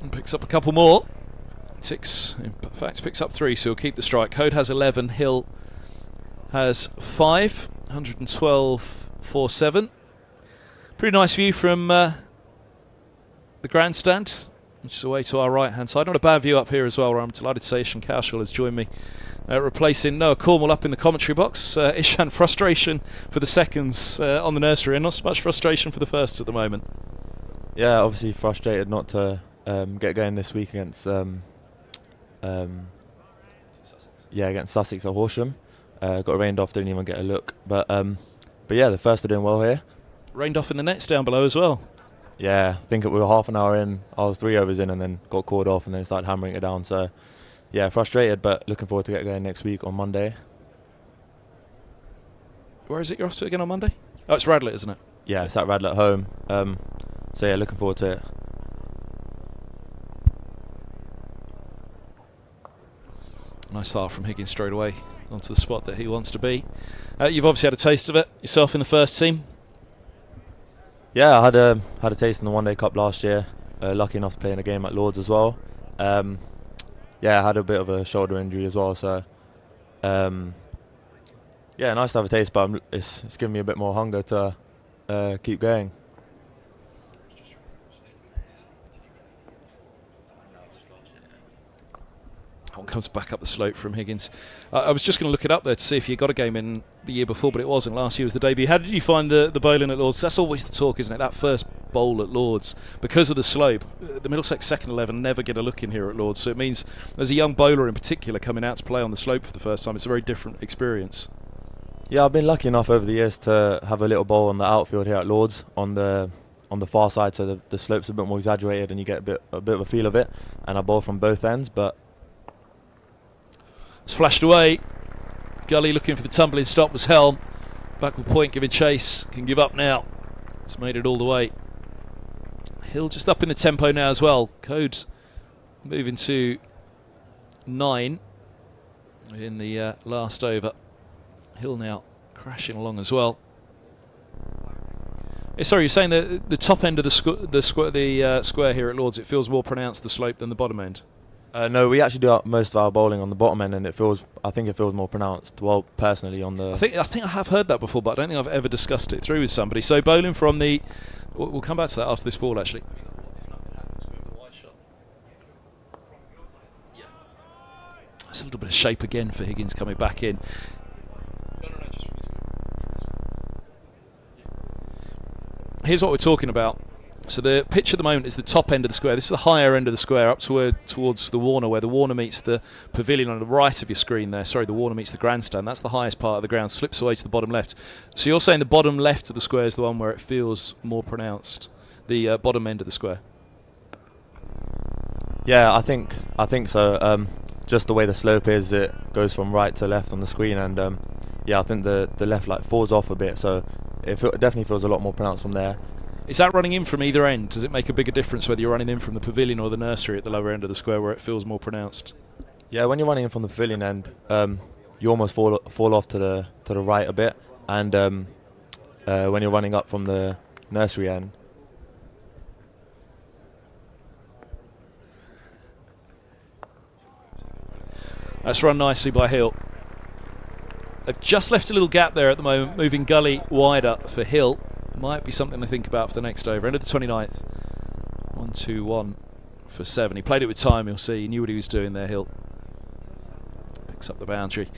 And picks up a couple more. In fact, picks up 3, so he'll keep the strike. Code has 11, Hill has 5, 112 for 7. Pretty nice view from the grandstand, which is away to our right hand side. Not a bad view up here as well, where I'm delighted to say Ishan Kaushal has joined me, replacing Noah Cornwall up in the commentary box. Ishan, frustration for the seconds on the nursery, and not so much frustration for the firsts at the moment. Yeah, obviously frustrated not to get going this week against against Sussex at Horsham. Got rained off, didn't even get a look. But yeah, the first are doing well here. Rained off in the nets down below as well. Yeah, I think we were half an hour in. I was 3 overs in and then got called off and then started hammering it down. So yeah, frustrated, but looking forward to get going next week on Monday. Where is it you're off to again on Monday? Oh, it's Radlett, isn't it? Yeah, it's at Radlett at home. So yeah, looking forward to it. Nice start from Higgins straight away onto the spot that he wants to be. You've obviously had a taste of it yourself in the first team. Yeah, I had a taste in the One Day Cup last year. Lucky enough to play in a game at Lords as well. Yeah, I had a bit of a shoulder injury as well, so yeah, nice to have a taste, but it's given me a bit more hunger to keep going. One comes back up the slope from Higgins. I was just going to look it up there to see if you got a game in the year before, but it wasn't. Last year was the debut. How did you find the bowling at Lords? That's always the talk, isn't it? That first bowl at Lords, because of the slope. The Middlesex second 11 never get a look in here at Lords, so it means as a young bowler in particular coming out to play on the slope for the first time, it's a very different experience. Yeah, I've been lucky enough over the years to have a little bowl on the outfield here at Lords on the far side, so the slope's a bit more exaggerated and you get a bit of a feel of it, and I bowl from both ends. But it's flashed away. Gully looking for the tumbling stop was Helm. Backward point giving chase. Can give up now. It's made it all the way. Hill just up in the tempo now as well. Code moving to 9 in the last over. Hill now crashing along as well. Sorry, you're saying that the top end of the square here at Lords, it feels more pronounced, the slope, than the bottom end? No, we actually do most of our bowling on the bottom end, and I think it feels more pronounced. Well, personally, on the. I think I have heard that before, but I don't think I've ever discussed it through with somebody. So bowling from the, we'll come back to that after this ball actually. That's a little bit of shape again for Higgins coming back in. Here's what we're talking about. So the pitch at the moment is the top end of the square. This is the higher end of the square, up towards the Warner, where the Warner meets the pavilion on the right of your screen there. Sorry, the Warner meets the grandstand. That's the highest part of the ground, slips away to the bottom left. So you're saying the bottom left of the square is the one where it feels more pronounced, the bottom end of the square? Yeah, I think so. Just the way the slope is, it goes from right to left on the screen, and yeah, I think the left like falls off a bit, so it definitely feels a lot more pronounced from there. Is that running in from either end? Does it make a bigger difference whether you're running in from the pavilion or the nursery at the lower end of the square where it feels more pronounced? Yeah, when you're running in from the pavilion end, you almost fall off to the right a bit, and when you're running up from the nursery end. That's run nicely by Hill. They've just left a little gap there at the moment, moving Gully wider for Hill. Might be something to think about for the next over. End of the 29th. 1-2-1 for 7. He played it with time, you'll see. He knew what he was doing there, Hill. Picks up the boundary.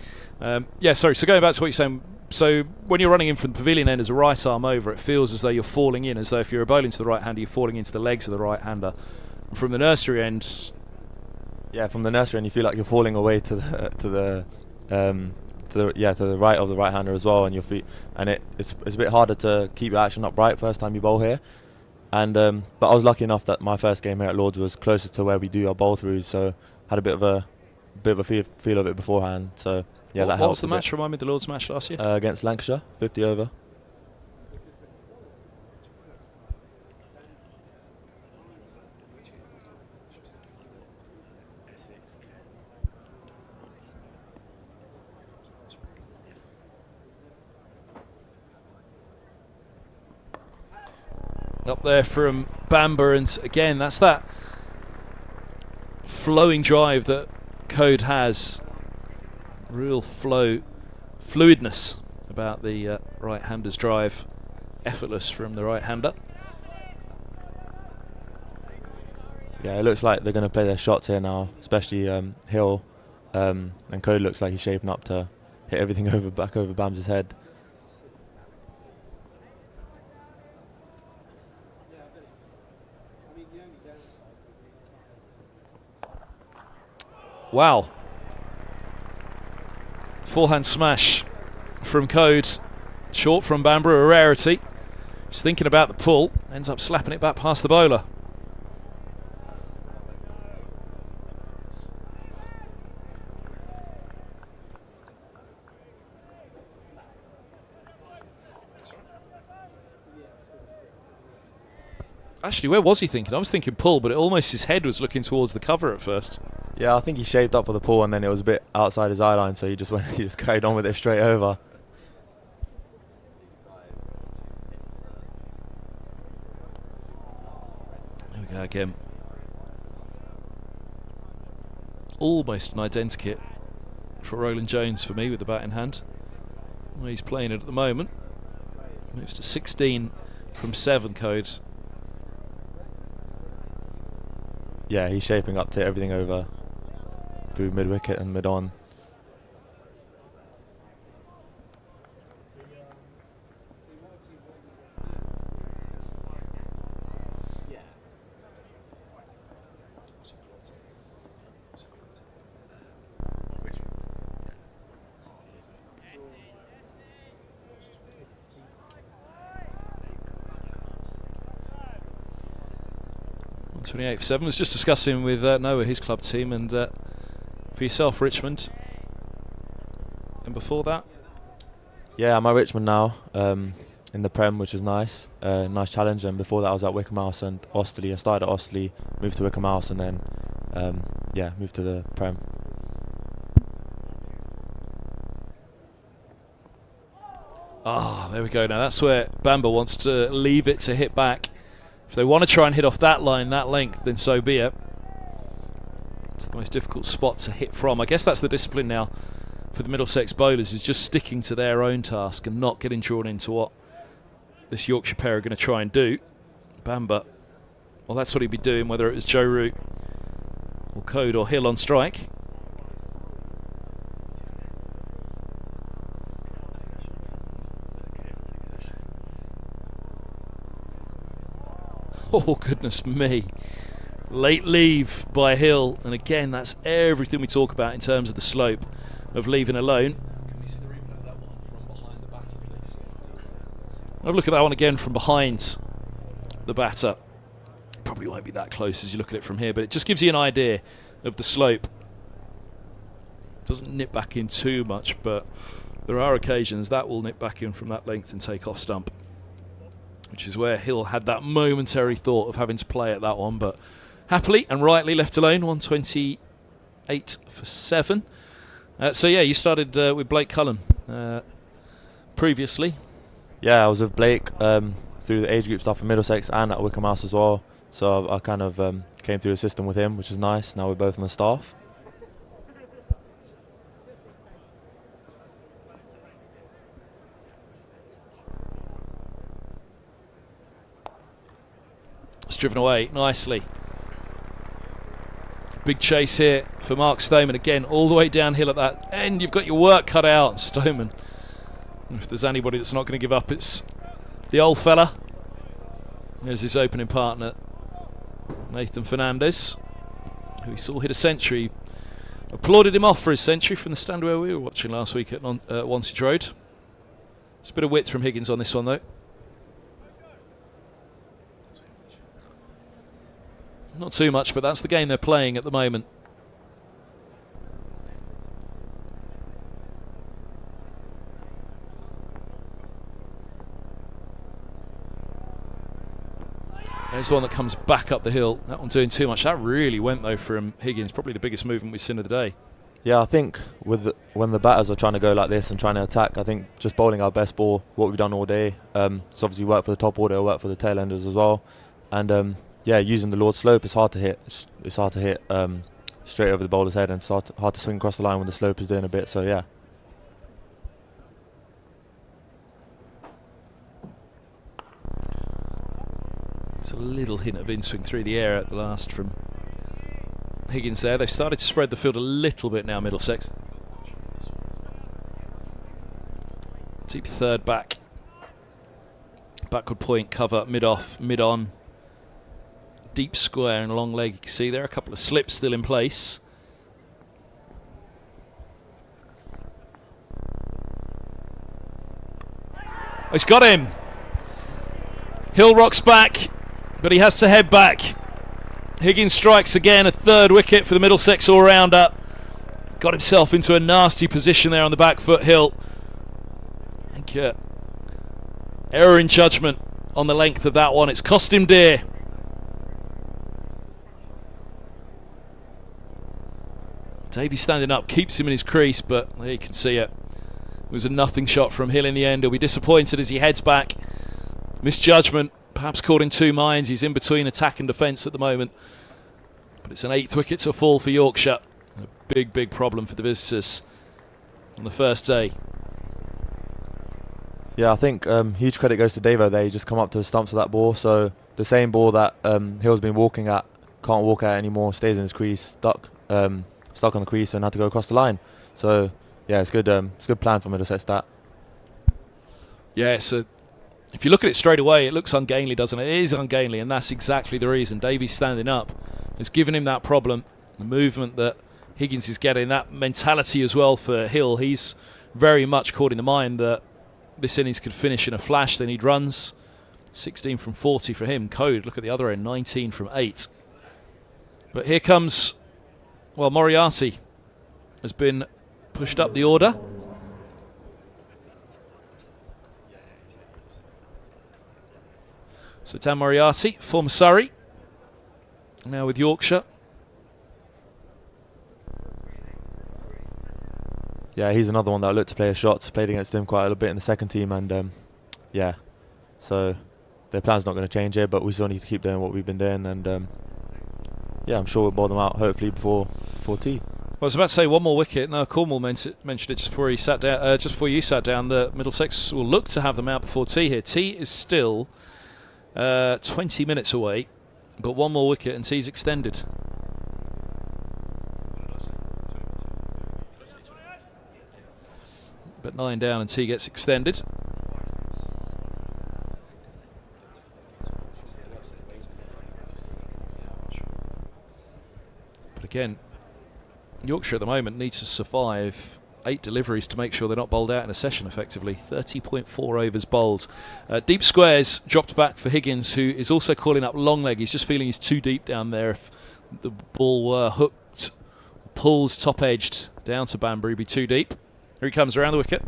Yeah, sorry, so going back to what you're saying. So when you're running in from the pavilion end as a right arm over, it feels as though you're falling in, as though if you're a bowling to the right hander, you're falling into the legs of the right hander. And from the nursery end... Yeah, from the nursery end, you feel like you're falling away to the right of the right hander as well, and your feet, and it's a bit harder to keep your action upright first time you bowl here. And but I was lucky enough that my first game here at Lords was closer to where we do our bowl throughs, so had a bit of a feel of it beforehand. So yeah, that helped. What was the match? Remind me, the Lords match last year? Against Lancashire, 50 over. Up there from Bamber, and again that's that flowing drive that Code has. Real fluidness about the right-hander's drive. Effortless from the right-hander. Yeah, it looks like they're going to play their shots here now, especially Hill, and Code looks like he's shaping up to hit everything back over Bams' head. Wow. Forehand smash from Code. Short from Bamber, a rarity. He's thinking about the pull. Ends up slapping it back past the bowler. Actually, where was he thinking? I was thinking pull, but almost his head was looking towards the cover at first. Yeah, I think he shaped up for the pull, and then it was a bit outside his eye line, so he just carried on with it straight over. There we go again. Almost an identikit for Roland Jones for me with the bat in hand. Well, he's playing it at the moment. Moves to 16 from 7, Code. Yeah, he's shaping up to everything over through mid-wicket and mid-on. On 28 for 7. Was just discussing with Noah, his club team, and for yourself, Richmond. And before that? Yeah, I'm at Richmond now, in the Prem, which is nice. Nice challenge. And before that, I was at Wickham House and Osterley. I started at Osterley, moved to Wickham House, and then yeah, moved to the Prem. Ah, there we go. Now that's where Bamber wants to leave it to hit back. If they want to try and hit off that line, that length, then so be it. It's the most difficult spot to hit from. I guess that's the discipline now for the Middlesex bowlers, is just sticking to their own task and not getting drawn into what this Yorkshire pair are going to try and do. Bamber, well, that's what he'd be doing, whether it was Joe Root or Code or Hill on strike. Oh, goodness me. Late leave by Hill, and again, that's everything we talk about in terms of the slope of leaving alone. Can we see the replay of that one from behind the batter, please? Have a look at that one again from behind the batter. Probably won't be that close as you look at it from here, but it just gives you an idea of the slope. Doesn't nip back in too much, but there are occasions that will nip back in from that length and take off stump, which is where Hill had that momentary thought of having to play at that one, but happily and rightly left alone. 128 for 7. So yeah, you started with Blake Cullen previously. Yeah, I was with Blake through the age group stuff in Middlesex and at Wickham House as well. So I kind of came through the system with him, which is nice. Now we're both on the staff. It's driven away nicely. Big chase here for Mark Stoneman. Again, all the way downhill at that end. You've got your work cut out, Stoneman. If there's anybody that's not going to give up, it's the old fella. There's his opening partner, Nathan Fernandez, who we saw hit a century. Applauded him off for his century from the stand where we were watching last week at Wantage Road. Just a bit of width from Higgins on this one, though. Not too much, but that's the game they're playing at the moment. There's one that comes back up the hill. That one doing too much. That really went, though, from Higgins. Probably the biggest movement we've seen of the day. Yeah, I think when the batters are trying to go like this and trying to attack, I think just bowling our best ball, what we've done all day. It's obviously worked for the top order, worked for the tail enders as well. And yeah, using the Lord's slope, it's hard to hit. It's hard to hit straight over the bowler's head, and it's hard to swing across the line when the slope is doing a bit. So yeah. It's a little hint of in-swing through the air at the last from Higgins there. They've started to spread the field a little bit now, Middlesex. Deep third back. Backward point cover, mid-off, mid-on. Deep square and long leg. You can see there are a couple of slips still in place. Oh, he's got him. Hill rocks back, but he has to head back. Higgins strikes again, a third wicket for the Middlesex all-rounder. Got himself into a nasty position there on the back foot, Hill. I think error in judgment on the length of that one. It's cost him dear. Davey standing up, keeps him in his crease, but there you can see it. It was a nothing shot from Hill in the end. He'll be disappointed as he heads back. Misjudgment, perhaps caught in two minds. He's in between attack and defence at the moment. But it's an 8th wicket to fall for Yorkshire. A big, big problem for the visitors on the first day. Yeah, I think huge credit goes to Davo there. He just come up to the stumps of that ball. So the same ball that Hill's been walking at, can't walk at anymore, stays in his crease, stuck on the crease and had to go across the line. So yeah, it's good. It's a good plan for Middlesex that. Yeah, so if you look at it straight away, it looks ungainly, doesn't it? It is ungainly, and that's exactly the reason. Davies standing up has given him that problem. The movement that Higgins is getting, that mentality as well for Hill. He's very much caught in the mind that this innings could finish in a flash. They need runs. 16 from 40 for him. Code, look at the other end, 19 from 8. But here comes, well, Moriarty has been pushed up the order. So Dan Moriarty, former Surrey, now with Yorkshire. Yeah, he's another one that I looked to play a shot. Played against him quite a bit in the second team, and yeah, so their plan's not going to change here, but we still need to keep doing what we've been doing, and yeah, I'm sure we'll bowl them out hopefully before tea. Well, I was about to say one more wicket. No, Cornwall mentioned it just before he sat down. Just before you sat down, the Middlesex will look to have them out before tea here. Tea is still 20 minutes away, but one more wicket and tea's extended. But 9 down and tea gets extended. again, Yorkshire at the moment needs to survive 8 deliveries to make sure they're not bowled out in a session effectively. 30.4 overs bowled. Deep squares dropped back for Higgins, who is also calling up long leg. He's just feeling he's too deep down there. If the ball were hooked, pulled top edged down to Banbury, he'd be too deep. Here he comes around the wicket.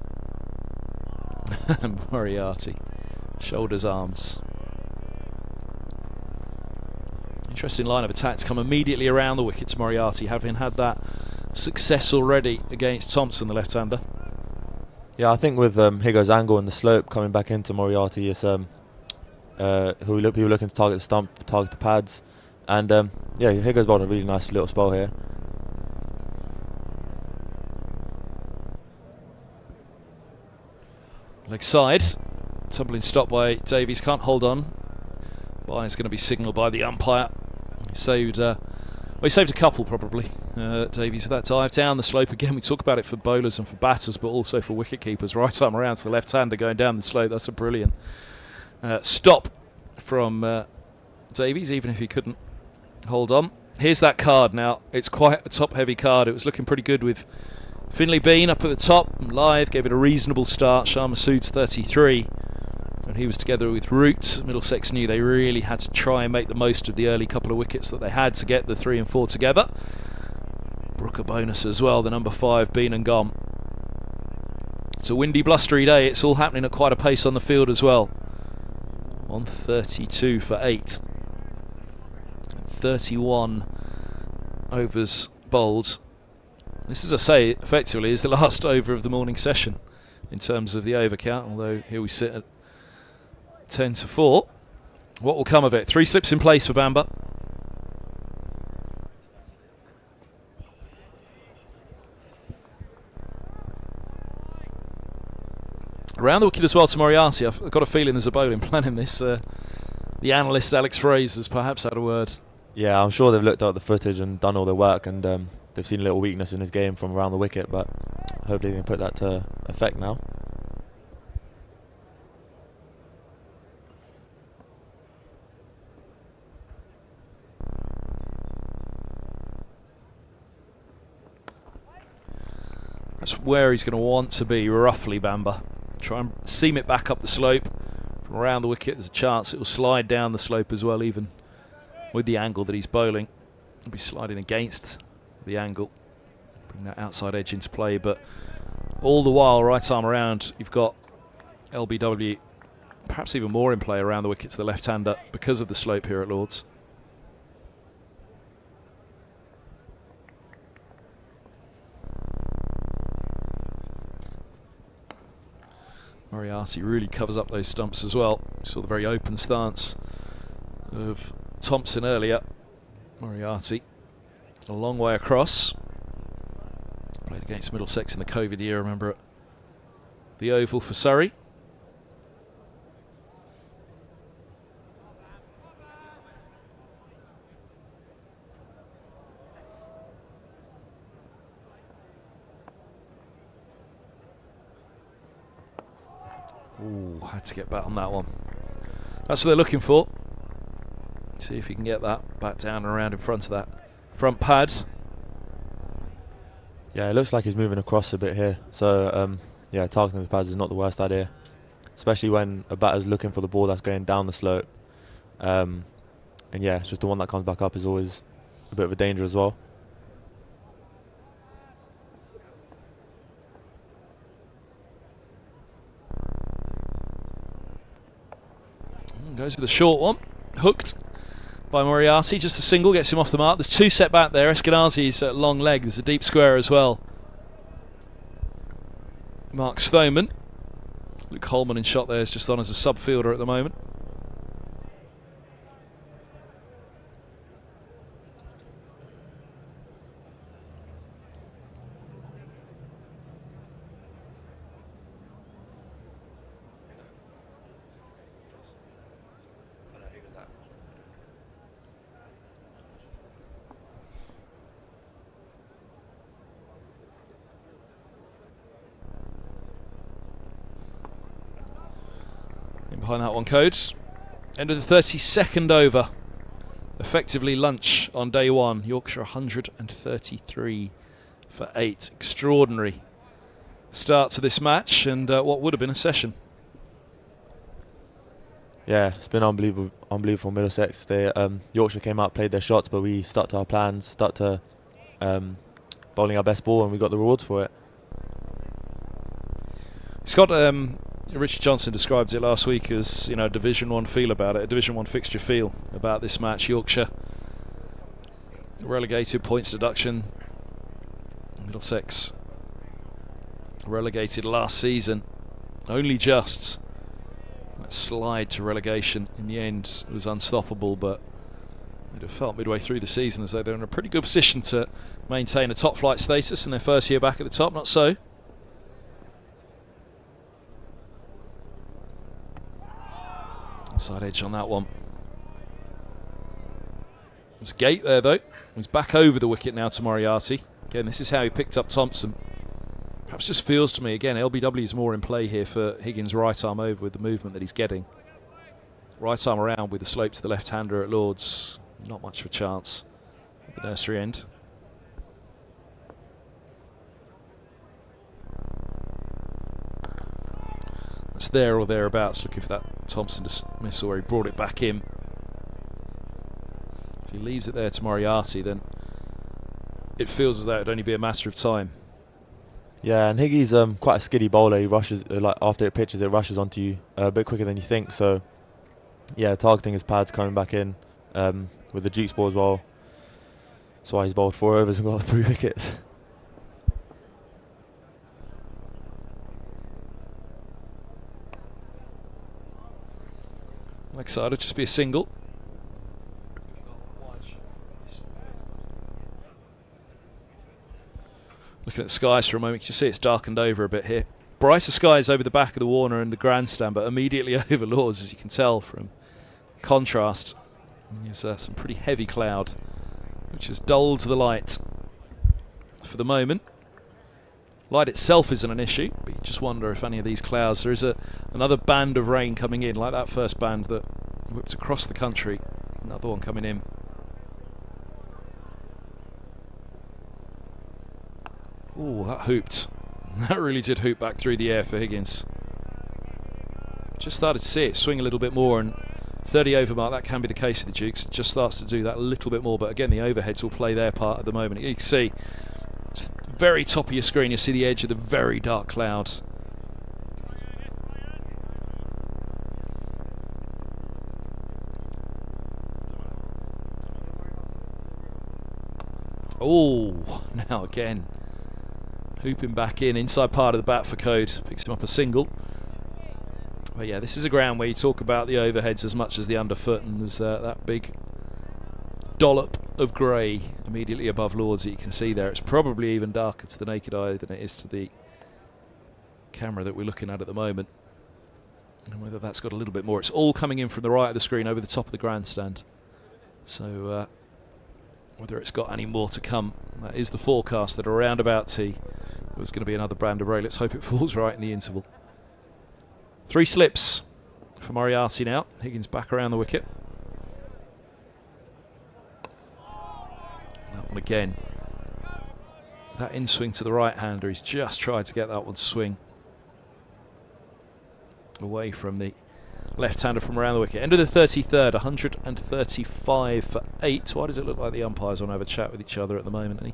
Moriarty. Shoulders, arms. Interesting line of attack to come immediately around the wickets. Moriarty having had that success already against Thompson, the left-hander. Yeah, I think with Higgins' angle and the slope coming back into Moriarty, it's who we were looking to target the stump, target the pads, and yeah, Higgins bowled a really nice little spell here. Leg side, tumbling stop by Davies, can't hold on. Is going to be signalled by the umpire. He saved a couple probably. Davies with that dive down the slope again. We talk about it for bowlers and for batters, but also for wicket keepers. Right arm around to the left-hander going down the slope. That's a brilliant stop from Davies, even if he couldn't hold on. Here's that card now. It's quite a top-heavy card. It was looking pretty good with Finley Bean up at the top. Live gave it a reasonable start. Shah Massood's 33. When he was together with Root, Middlesex knew they really had to try and make the most of the early couple of wickets that they had to get the 3 and 4 together. Brooker bonus as well, the number 5, Bean and gone. It's a windy, blustery day. It's all happening at quite a pace on the field as well. 132 for 8. 31 overs bowled. This, as I say, effectively is the last over of the morning session in terms of the over count, although here we sit at 10 to 4. What will come of it? 3 slips in place for Bamba. Around the wicket as well to Moriarty. I've got a feeling there's a bowling plan in this. The analyst Alex Fraser's perhaps had a word. Yeah, I'm sure they've looked at the footage and done all their work, and they've seen a little weakness in his game from around the wicket, but hopefully they can put that to effect now. That's where he's going to want to be, roughly, Bamba. Try and seam it back up the slope. From around the wicket, there's a chance it will slide down the slope as well, even with the angle that he's bowling. He'll be sliding against the angle. Bring that outside edge into play, but all the while, right arm around, you've got LBW, perhaps even more in play around the wicket to the left-hander because of the slope here at Lord's. Moriarty really covers up those stumps as well. We saw the very open stance of Thompson earlier. Moriarty a long way across. Played against Middlesex in the COVID year, remember, at the Oval for Surrey. Ooh, had to get back on that one. That's what they're looking for. See if he can get that back down and around in front of that front pad. Yeah, it looks like he's moving across a bit here. So, yeah, targeting the pads is not the worst idea, especially when a batter's looking for the ball that's going down the slope. And yeah, it's just the one that comes back up is always a bit of a danger as well. Goes for the short one, hooked by Moriarty, just a single, gets him off the mark. There's 2 set back there. Eskenazi's long leg, there's a deep square as well. Mark Stoneman. Luke Holman in shot there is just on as a sub fielder at the moment. Behind that one, Codes. End of the 32nd over. effectively lunch on day one. Yorkshire 133 for 8. Extraordinary start to this match, and what would have been a session. Yeah, it's been unbelievable Middlesex. Yorkshire came out, played their shots, but we stuck to our plans, stuck to bowling our best ball, and we got the rewards for it. Scott, Richard Johnson described it last week as, a Division 1 feel about it, a Division 1 fixture feel about this match. Yorkshire relegated, points deduction. Middlesex relegated last season, only just. That slide to relegation in the end was unstoppable, but it have felt midway through the season as though they're in a pretty good position to maintain a top flight status in their first year back at the top. Not so. Inside edge on that one. There's a gate there though. He's back over the wicket now to Moriarty. Again, this is how he picked up Thompson. Perhaps just feels to me, again, LBW is more in play here for Higgins' right arm over with the movement that he's getting. Right arm around with the slope to the left-hander at Lords. Not much of a chance at the nursery end. It's there or thereabouts, looking for that Thompson dismissal where he brought it back in. If he leaves it there to Moriarty, then it feels as though it'd only be a matter of time. Yeah, and Higgy's quite a skiddy bowler. He rushes, like after it pitches, it rushes onto you a bit quicker than you think. So, yeah, targeting his pads, coming back in with the Dukes ball as well. That's why he's bowled 4 overs and got 3 wickets. Like I said, it'll just be a single. Looking at the skies for a moment, you can see it's darkened over a bit here. Brighter skies over the back of the Warner and the grandstand, but immediately over Lords, as you can tell from contrast. There's some pretty heavy cloud, which has dulled the light for the moment. Light itself isn't an issue, but you just wonder if any of these clouds, there is another band of rain coming in, like that first band that whipped across the country. Another one coming in. Oh, that hooped. That really did hoop back through the air for Higgins. Just started to see it swing a little bit more, and 30 over mark, that can be the case of the Dukes. It just starts to do that a little bit more, but again, the overheads will play their part at the moment. You can see, it's the very top of your screen, you see the edge of the very dark cloud. Oh, now again. Hooping back in, inside part of the bat for Code. Picks him up a single. But yeah, this is a ground where you talk about the overheads as much as the underfoot, and there's that big dollop of grey immediately above Lords that you can see there. It's probably even darker to the naked eye than it is to the camera that we're looking at the moment. And whether that's got a little bit more. It's all coming in from the right of the screen over the top of the grandstand. So whether it's got any more to come, that is the forecast that around about tea there's going to be another brand of rain. Let's hope it falls right in the interval. 3 slips for Moriarty now. Higgins back around the wicket. That one again. That in swing to the right-hander. He's just tried to get that one to swing away from the left-hander from around the wicket. End of the 33rd, 135 for 8. Why does it look like the umpires want to have a chat with each other at the moment? Any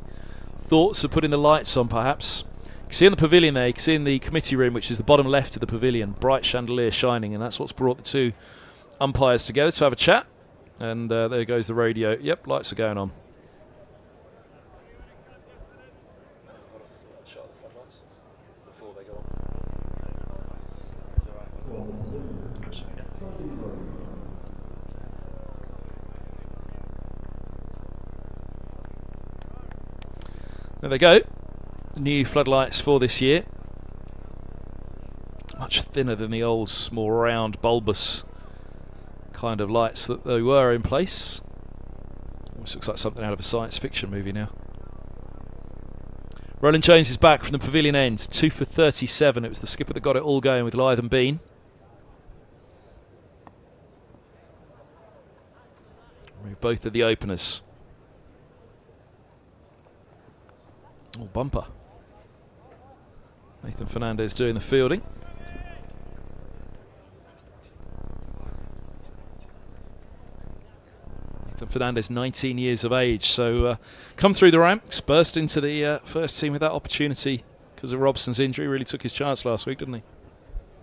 thoughts of putting the lights on, perhaps? You can see in the pavilion there, you can see in the committee room, which is the bottom left of the pavilion, bright chandelier shining, and that's what's brought the 2 umpires together to have a chat. And there goes the radio. Yep, lights are going on. There they go. New floodlights for this year. Much thinner than the old, more round, bulbous kind of lights that they were in place. Almost looks like something out of a science fiction movie now. Roland Jones is back from the pavilion end. 2 for 37. It was the skipper that got it all going with Lythe and Bean. both of the openers. Oh, bumper. Nathan Fernandez doing the fielding. Nathan Fernandez, 19 years of age, so come through the ranks, burst into the first team with that opportunity because of Robson's injury. Really took his chance last week, didn't he?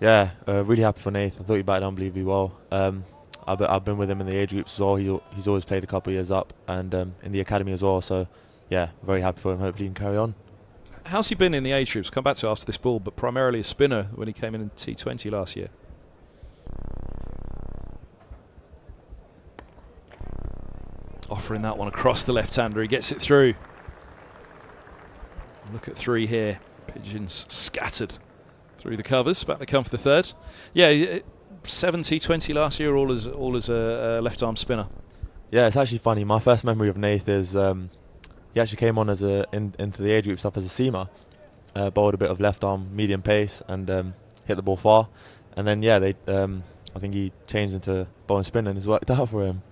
Yeah, really happy for Nathan. I thought he batted unbelievably well. I've been with him in the age groups as well. He's always played a couple of years up and in the academy as well. So, yeah, very happy for him. Hopefully he can carry on. How's he been in the age groups? Come back to after this ball, but primarily a spinner when he came in T20 last year. Offering that one across the left-hander. He gets it through. Look at 3 here. Pigeons scattered through the covers. Back they come for the third. Yeah, 7 T20 last year, all as a left-arm spinner. Yeah, it's actually funny. My first memory of Nath is he actually came on as into the age group stuff as a seamer. Bowled a bit of left-arm medium pace and hit the ball far. And then, yeah, I think he changed into bowling spin and it's worked out for him.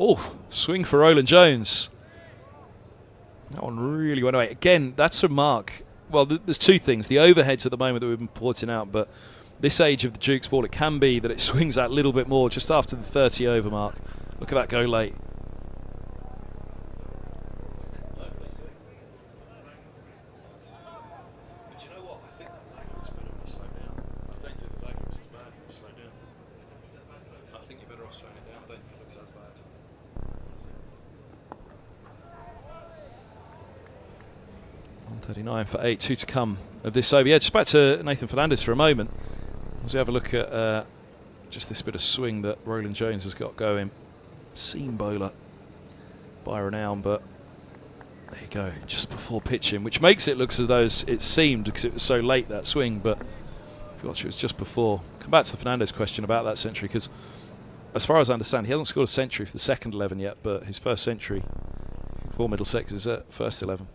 Oh, swing for Roland Jones. That one really went away. Again, that's a mark. Well, there's 2 things. The overheads at the moment that we've been pointing out, but this age of the Duke's ball, it can be that it swings that little bit more just after the 30 over mark. Look at that go late. For 8, 2 to come of this over. Yeah, just back to Nathan Fernandez for a moment. As we have a look at just this bit of swing that Roland Jones has got going. Seam bowler by renown, but there you go, just before pitching, which makes it look as though it seemed because it was so late, that swing, but if you watch it was just before. Come back to the Fernandez question about that century, because as far as I understand, he hasn't scored a century for the second 11 yet, but his first century for Middlesex is at first 11.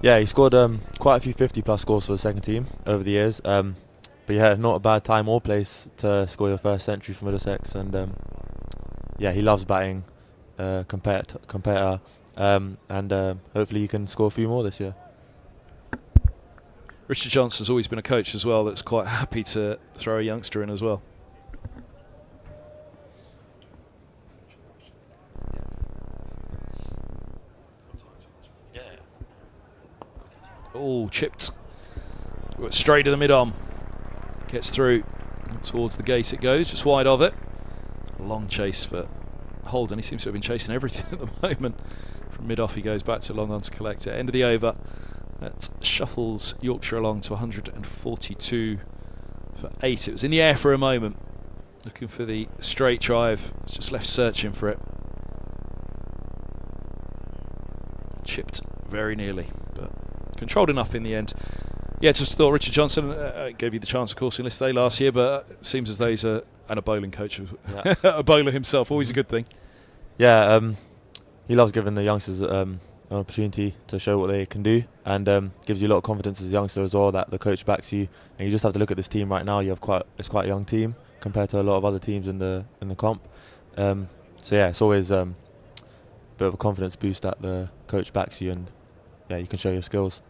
Yeah, he scored quite a few 50-plus scores for the second team over the years. But yeah, not a bad time or place to score your first century for Middlesex. And yeah, he loves batting competitor. And hopefully he can score a few more this year. Richard Johnson's always been a coach as well that's quite happy to throw a youngster in as well. Oh, chipped. Straight to the mid-arm. Gets through. Towards the gate it goes, just wide of it. Long chase for Holden. He seems to have been chasing everything at the moment. From mid-off he goes back to long on to collect it. End of the over. That shuffles Yorkshire along to 142 for 8. It was in the air for a moment. Looking for the straight drive. It's just left searching for it. Chipped very nearly, but controlled enough in the end. Yeah, just thought Richard Johnson gave you the chance, of course, in List A last year, but it seems as though he's a bowling coach, yeah. A bowler himself, always a good thing. Yeah, he loves giving the youngsters an opportunity to show what they can do, and gives you a lot of confidence as a youngster as well that the coach backs you. And you just have to look at this team right now. You have it's quite a young team compared to a lot of other teams in the comp. So yeah, it's always a bit of a confidence boost that the coach backs you, and yeah, you can show your skills.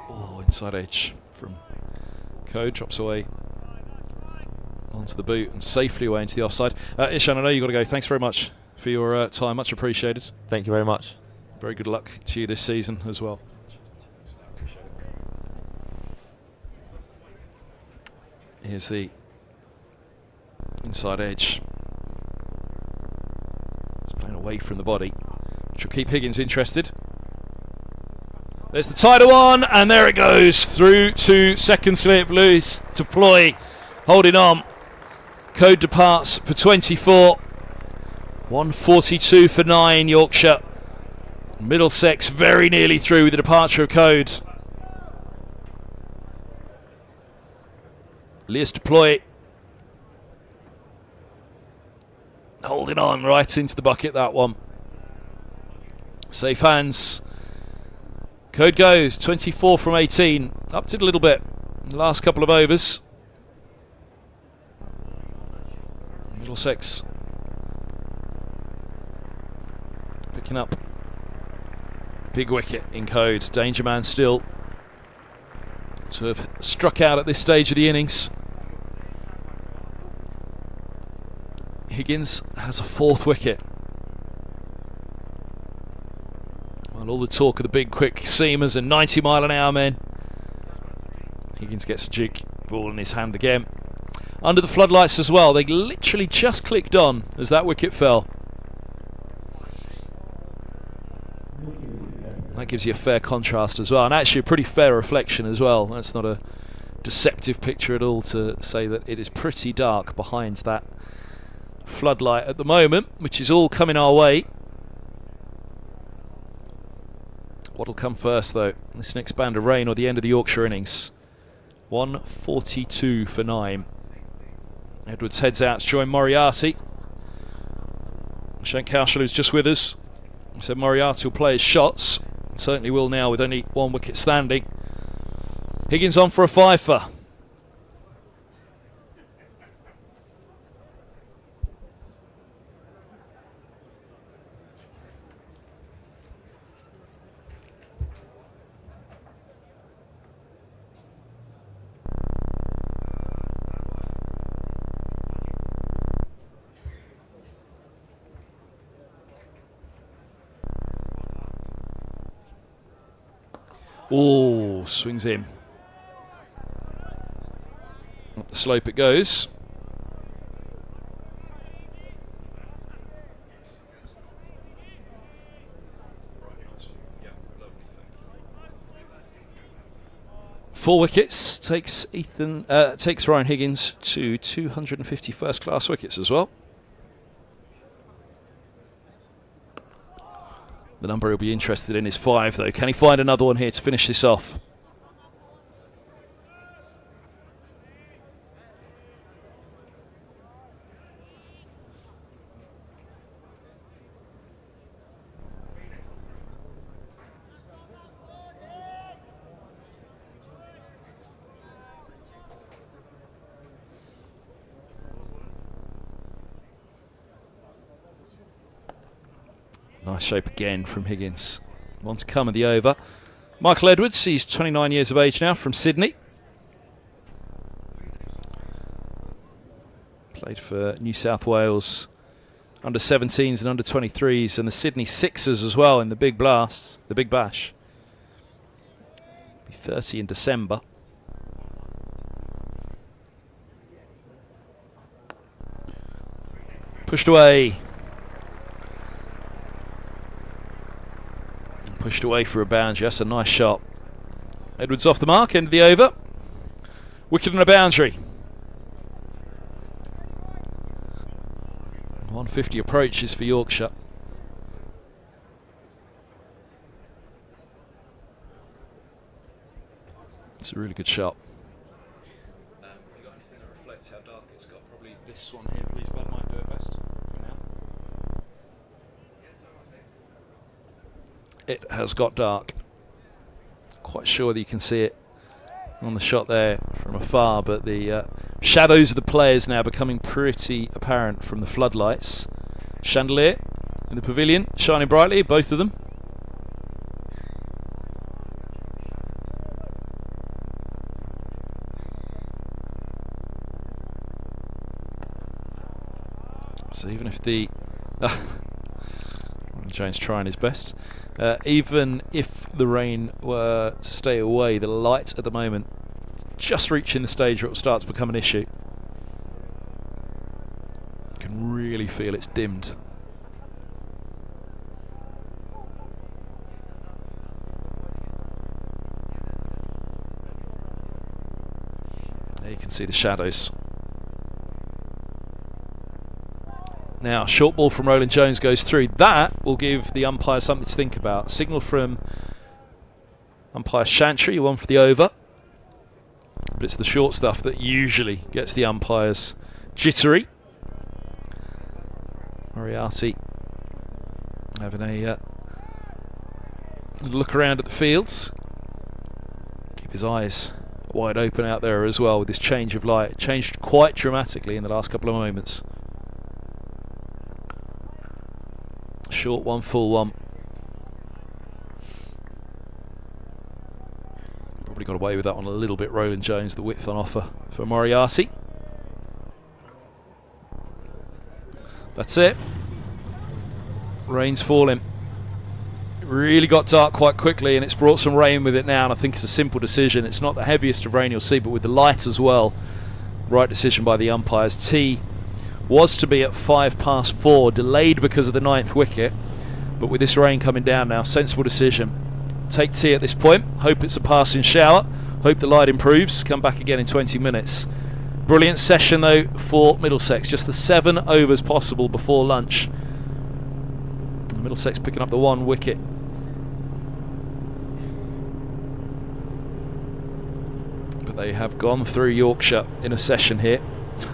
Oh, inside edge from Code, drops away onto the boot and safely away into the offside. Ishan, I know you've got to go. Thanks very much for your time, much appreciated. Thank you very much. Very good luck to you this season as well. Here's the inside edge. It's playing away from the body, which will keep Higgins interested. There's the tighter one, and there it goes through to second slip. Lewis to Ploy, holding on. Code departs for 24. 142 for 9, Yorkshire. Middlesex very nearly through with the departure of Code. Lewis to Ploy. holding on right into the bucket, that one. Safe hands. Code goes 24 from 18. Upped it a little bit in the last couple of overs. Middlesex picking up big wicket in Code. Danger man still to have struck out at this stage of the innings. Higgins has a 4th wicket. Well, all the talk of the big quick seamers and 90-mile-an-hour men. Higgins gets a duke ball in his hand again. Under the floodlights as well. They literally just clicked on as that wicket fell. That gives you a fair contrast as well, and actually a pretty fair reflection as well. That's not a deceptive picture at all to say that it is pretty dark behind that floodlight at the moment, which is all coming our way. What'll come first though? This next band of rain or the end of the Yorkshire innings? 142 for 9. Edwards heads out to join Moriarty. Shank Kaushal, who's just with us, said Moriarty will play his shots. Certainly will now with only 1 wicket standing. Higgins on for a fifer. Oh, swings in. Up the slope it goes. Four wickets takes Ryan Higgins to 250 first-class wickets as well. The number he'll be interested in is 5, though. Can he find another one here to finish this off? Nice shape again from Higgins. One to come at the over. Michael Edwards, he's 29 years of age now, from Sydney. Played for New South Wales under 17s and under 23s and the Sydney Sixers as well in the Big Blast, the Big Bash. Be 30 in December. Pushed away. Pushed away for a boundary. That's a nice shot. Edwards off the mark, end of the over. Wicket and a boundary. 150 approaches for Yorkshire. It's a really good shot. Have you got anything that reflects how dark it's got? Probably this one here, please, bud. Might do it best for now. It has got dark. Quite sure that you can see it on the shot there from afar, but the shadows of the players now becoming pretty apparent from the floodlights. Chandelier in the pavilion, shining brightly, both of them. So even if the Jones trying his best. Even if the rain were to stay away, the light at the moment just reaching the stage where it will start to become an issue. You can really feel it's dimmed. There you can see the shadows. Now, short ball from Roland Jones goes through. That will give the umpire something to think about. Signal from umpire Chantry, one for the over. But it's the short stuff that usually gets the umpires jittery. Moriarty having a look around at the fields. Keep his eyes wide open out there as well with this change of light. It changed quite dramatically in the last couple of moments. Short one, full one. Probably got away with that one a little bit, Roland Jones, the width on offer for Moriarty. That's it. Rain's falling. It really got dark quite quickly, and it's brought some rain with it now, and I think it's a simple decision. It's not the heaviest of rain you'll see, but with the light as well, right decision by the umpires. Tee was to be at 4:05, delayed because of the 9th wicket, but with this rain coming down now, sensible decision. Take tee at this point, hope it's a passing shower, hope the light improves, come back again in 20 minutes. Brilliant session though for Middlesex, just the 7 overs possible before lunch. Middlesex picking up the 1 wicket. But they have gone through Yorkshire in a session here.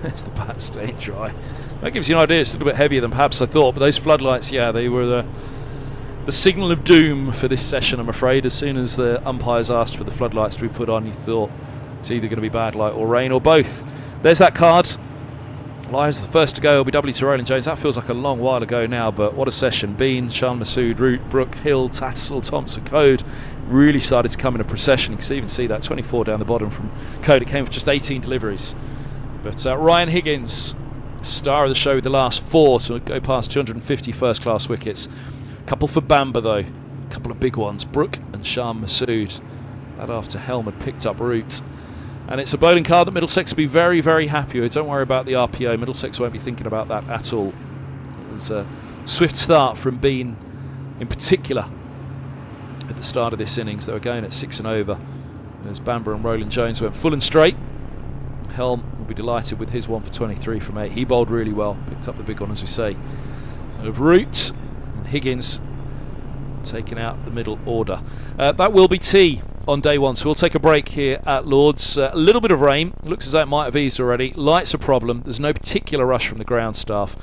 There's the bat staying dry. That gives you an idea, it's a little bit heavier than perhaps I thought, but those floodlights, yeah, they were the signal of doom for this session, I'm afraid. As soon as the umpires asked for the floodlights to be put on, you thought it's either going to be bad light or rain or both. There's that card. Lyons the first to go, LBW to Roland Jones. That feels like a long while ago now, but what a session. Bean, Shan Masood, Root, Brook, Hill, Tatzel, Thompson, Code really started to come in a procession. You can even see that 24 down the bottom from Code. It came with just 18 deliveries. But Ryan Higgins, star of the show with the last 4 to go past 250 first-class wickets. Couple for Bamber though, a couple of big ones. Brook and Shan Masood. That after Helm had picked up Root. And it's a bowling card that Middlesex will be very, very happy with. Don't worry about the RPO. Middlesex won't be thinking about that at all. It was a swift start from Bean in particular at the start of this innings. They were going at 6 and over as Bamber and Roland Jones went full and straight. Helm will be delighted with his 1 for 23 from 8. He bowled really well, picked up the big one, as we say, of Root. And Higgins taking out the middle order. That will be tea on day 1, so we'll take a break here at Lord's. A little bit of rain, looks as though it might have eased already. Light's a problem, there's no particular rush from the ground staff.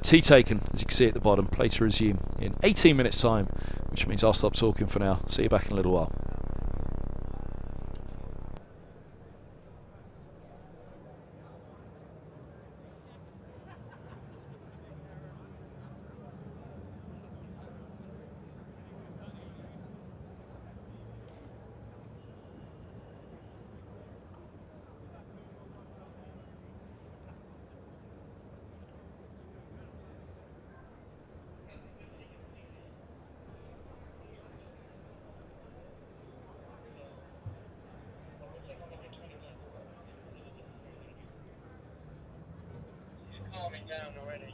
Tea taken, as you can see at the bottom. Play to resume in 18 minutes time, which means I'll stop talking for now. See you back in a little while. Calming down already.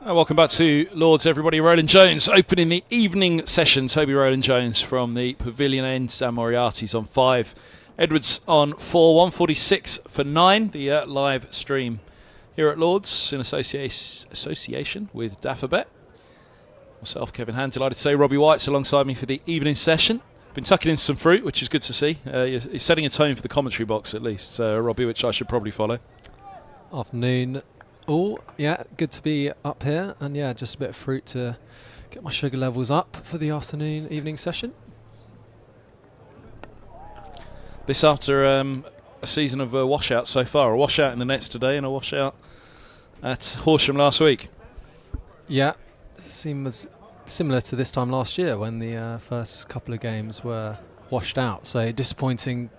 Welcome back to Lords, everybody. Roland Jones opening the evening session. Toby Roland Jones from the pavilion end. Sam Moriarty's on 5. Edwards on 4. 146 for 9. The live stream here at Lords in association with Daffabet. Myself, Kevin Hand, delighted to say Robbie White's alongside me for the evening session. Been tucking in some fruit, which is good to see. You're setting a tone for the commentary box at least, Robbie, which I should probably follow. Afternoon all. Yeah, good to be up here, and yeah, just a bit of fruit to get my sugar levels up for the evening session. This after a season of washouts so far. A washout in the nets today and a washout at Horsham last week. Yeah, seems similar to this time last year when the first couple of games were washed out. So disappointing.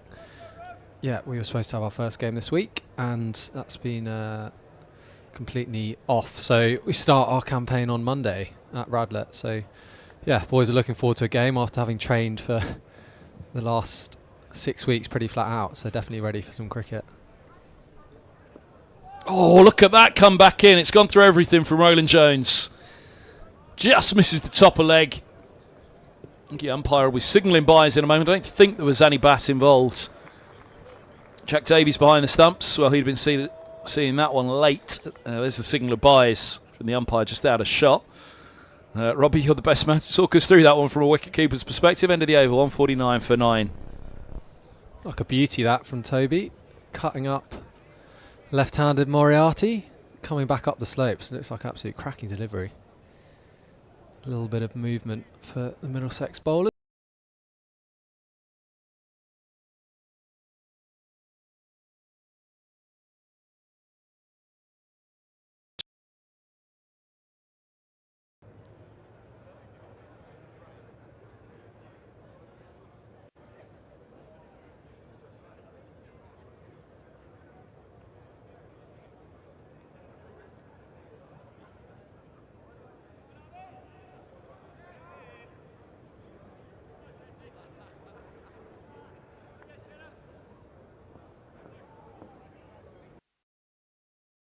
Yeah, we were supposed to have our first game this week, and that's been completely off. So we start our campaign on Monday at Radlett. So yeah, boys are looking forward to a game after having trained for the last 6 weeks pretty flat out. So definitely ready for some cricket. Oh, look at that come back in. It's gone through everything from Roland Jones. Just misses the top of leg. I think the umpire will be signalling byes in a moment. I don't think there was any bat involved. Jack Davies behind the stumps. Well, he'd been seeing that one late. There's the signal of byes from the umpire just out of shot. Robbie, you're the best man to talk us through that one from a wicket-keeper's perspective. End of the over, 149 for 9. Like a beauty that from Toby. Cutting up left-handed Moriarty. Coming back up the slopes. Looks like absolute cracking delivery. A little bit of movement for the Middlesex bowlers.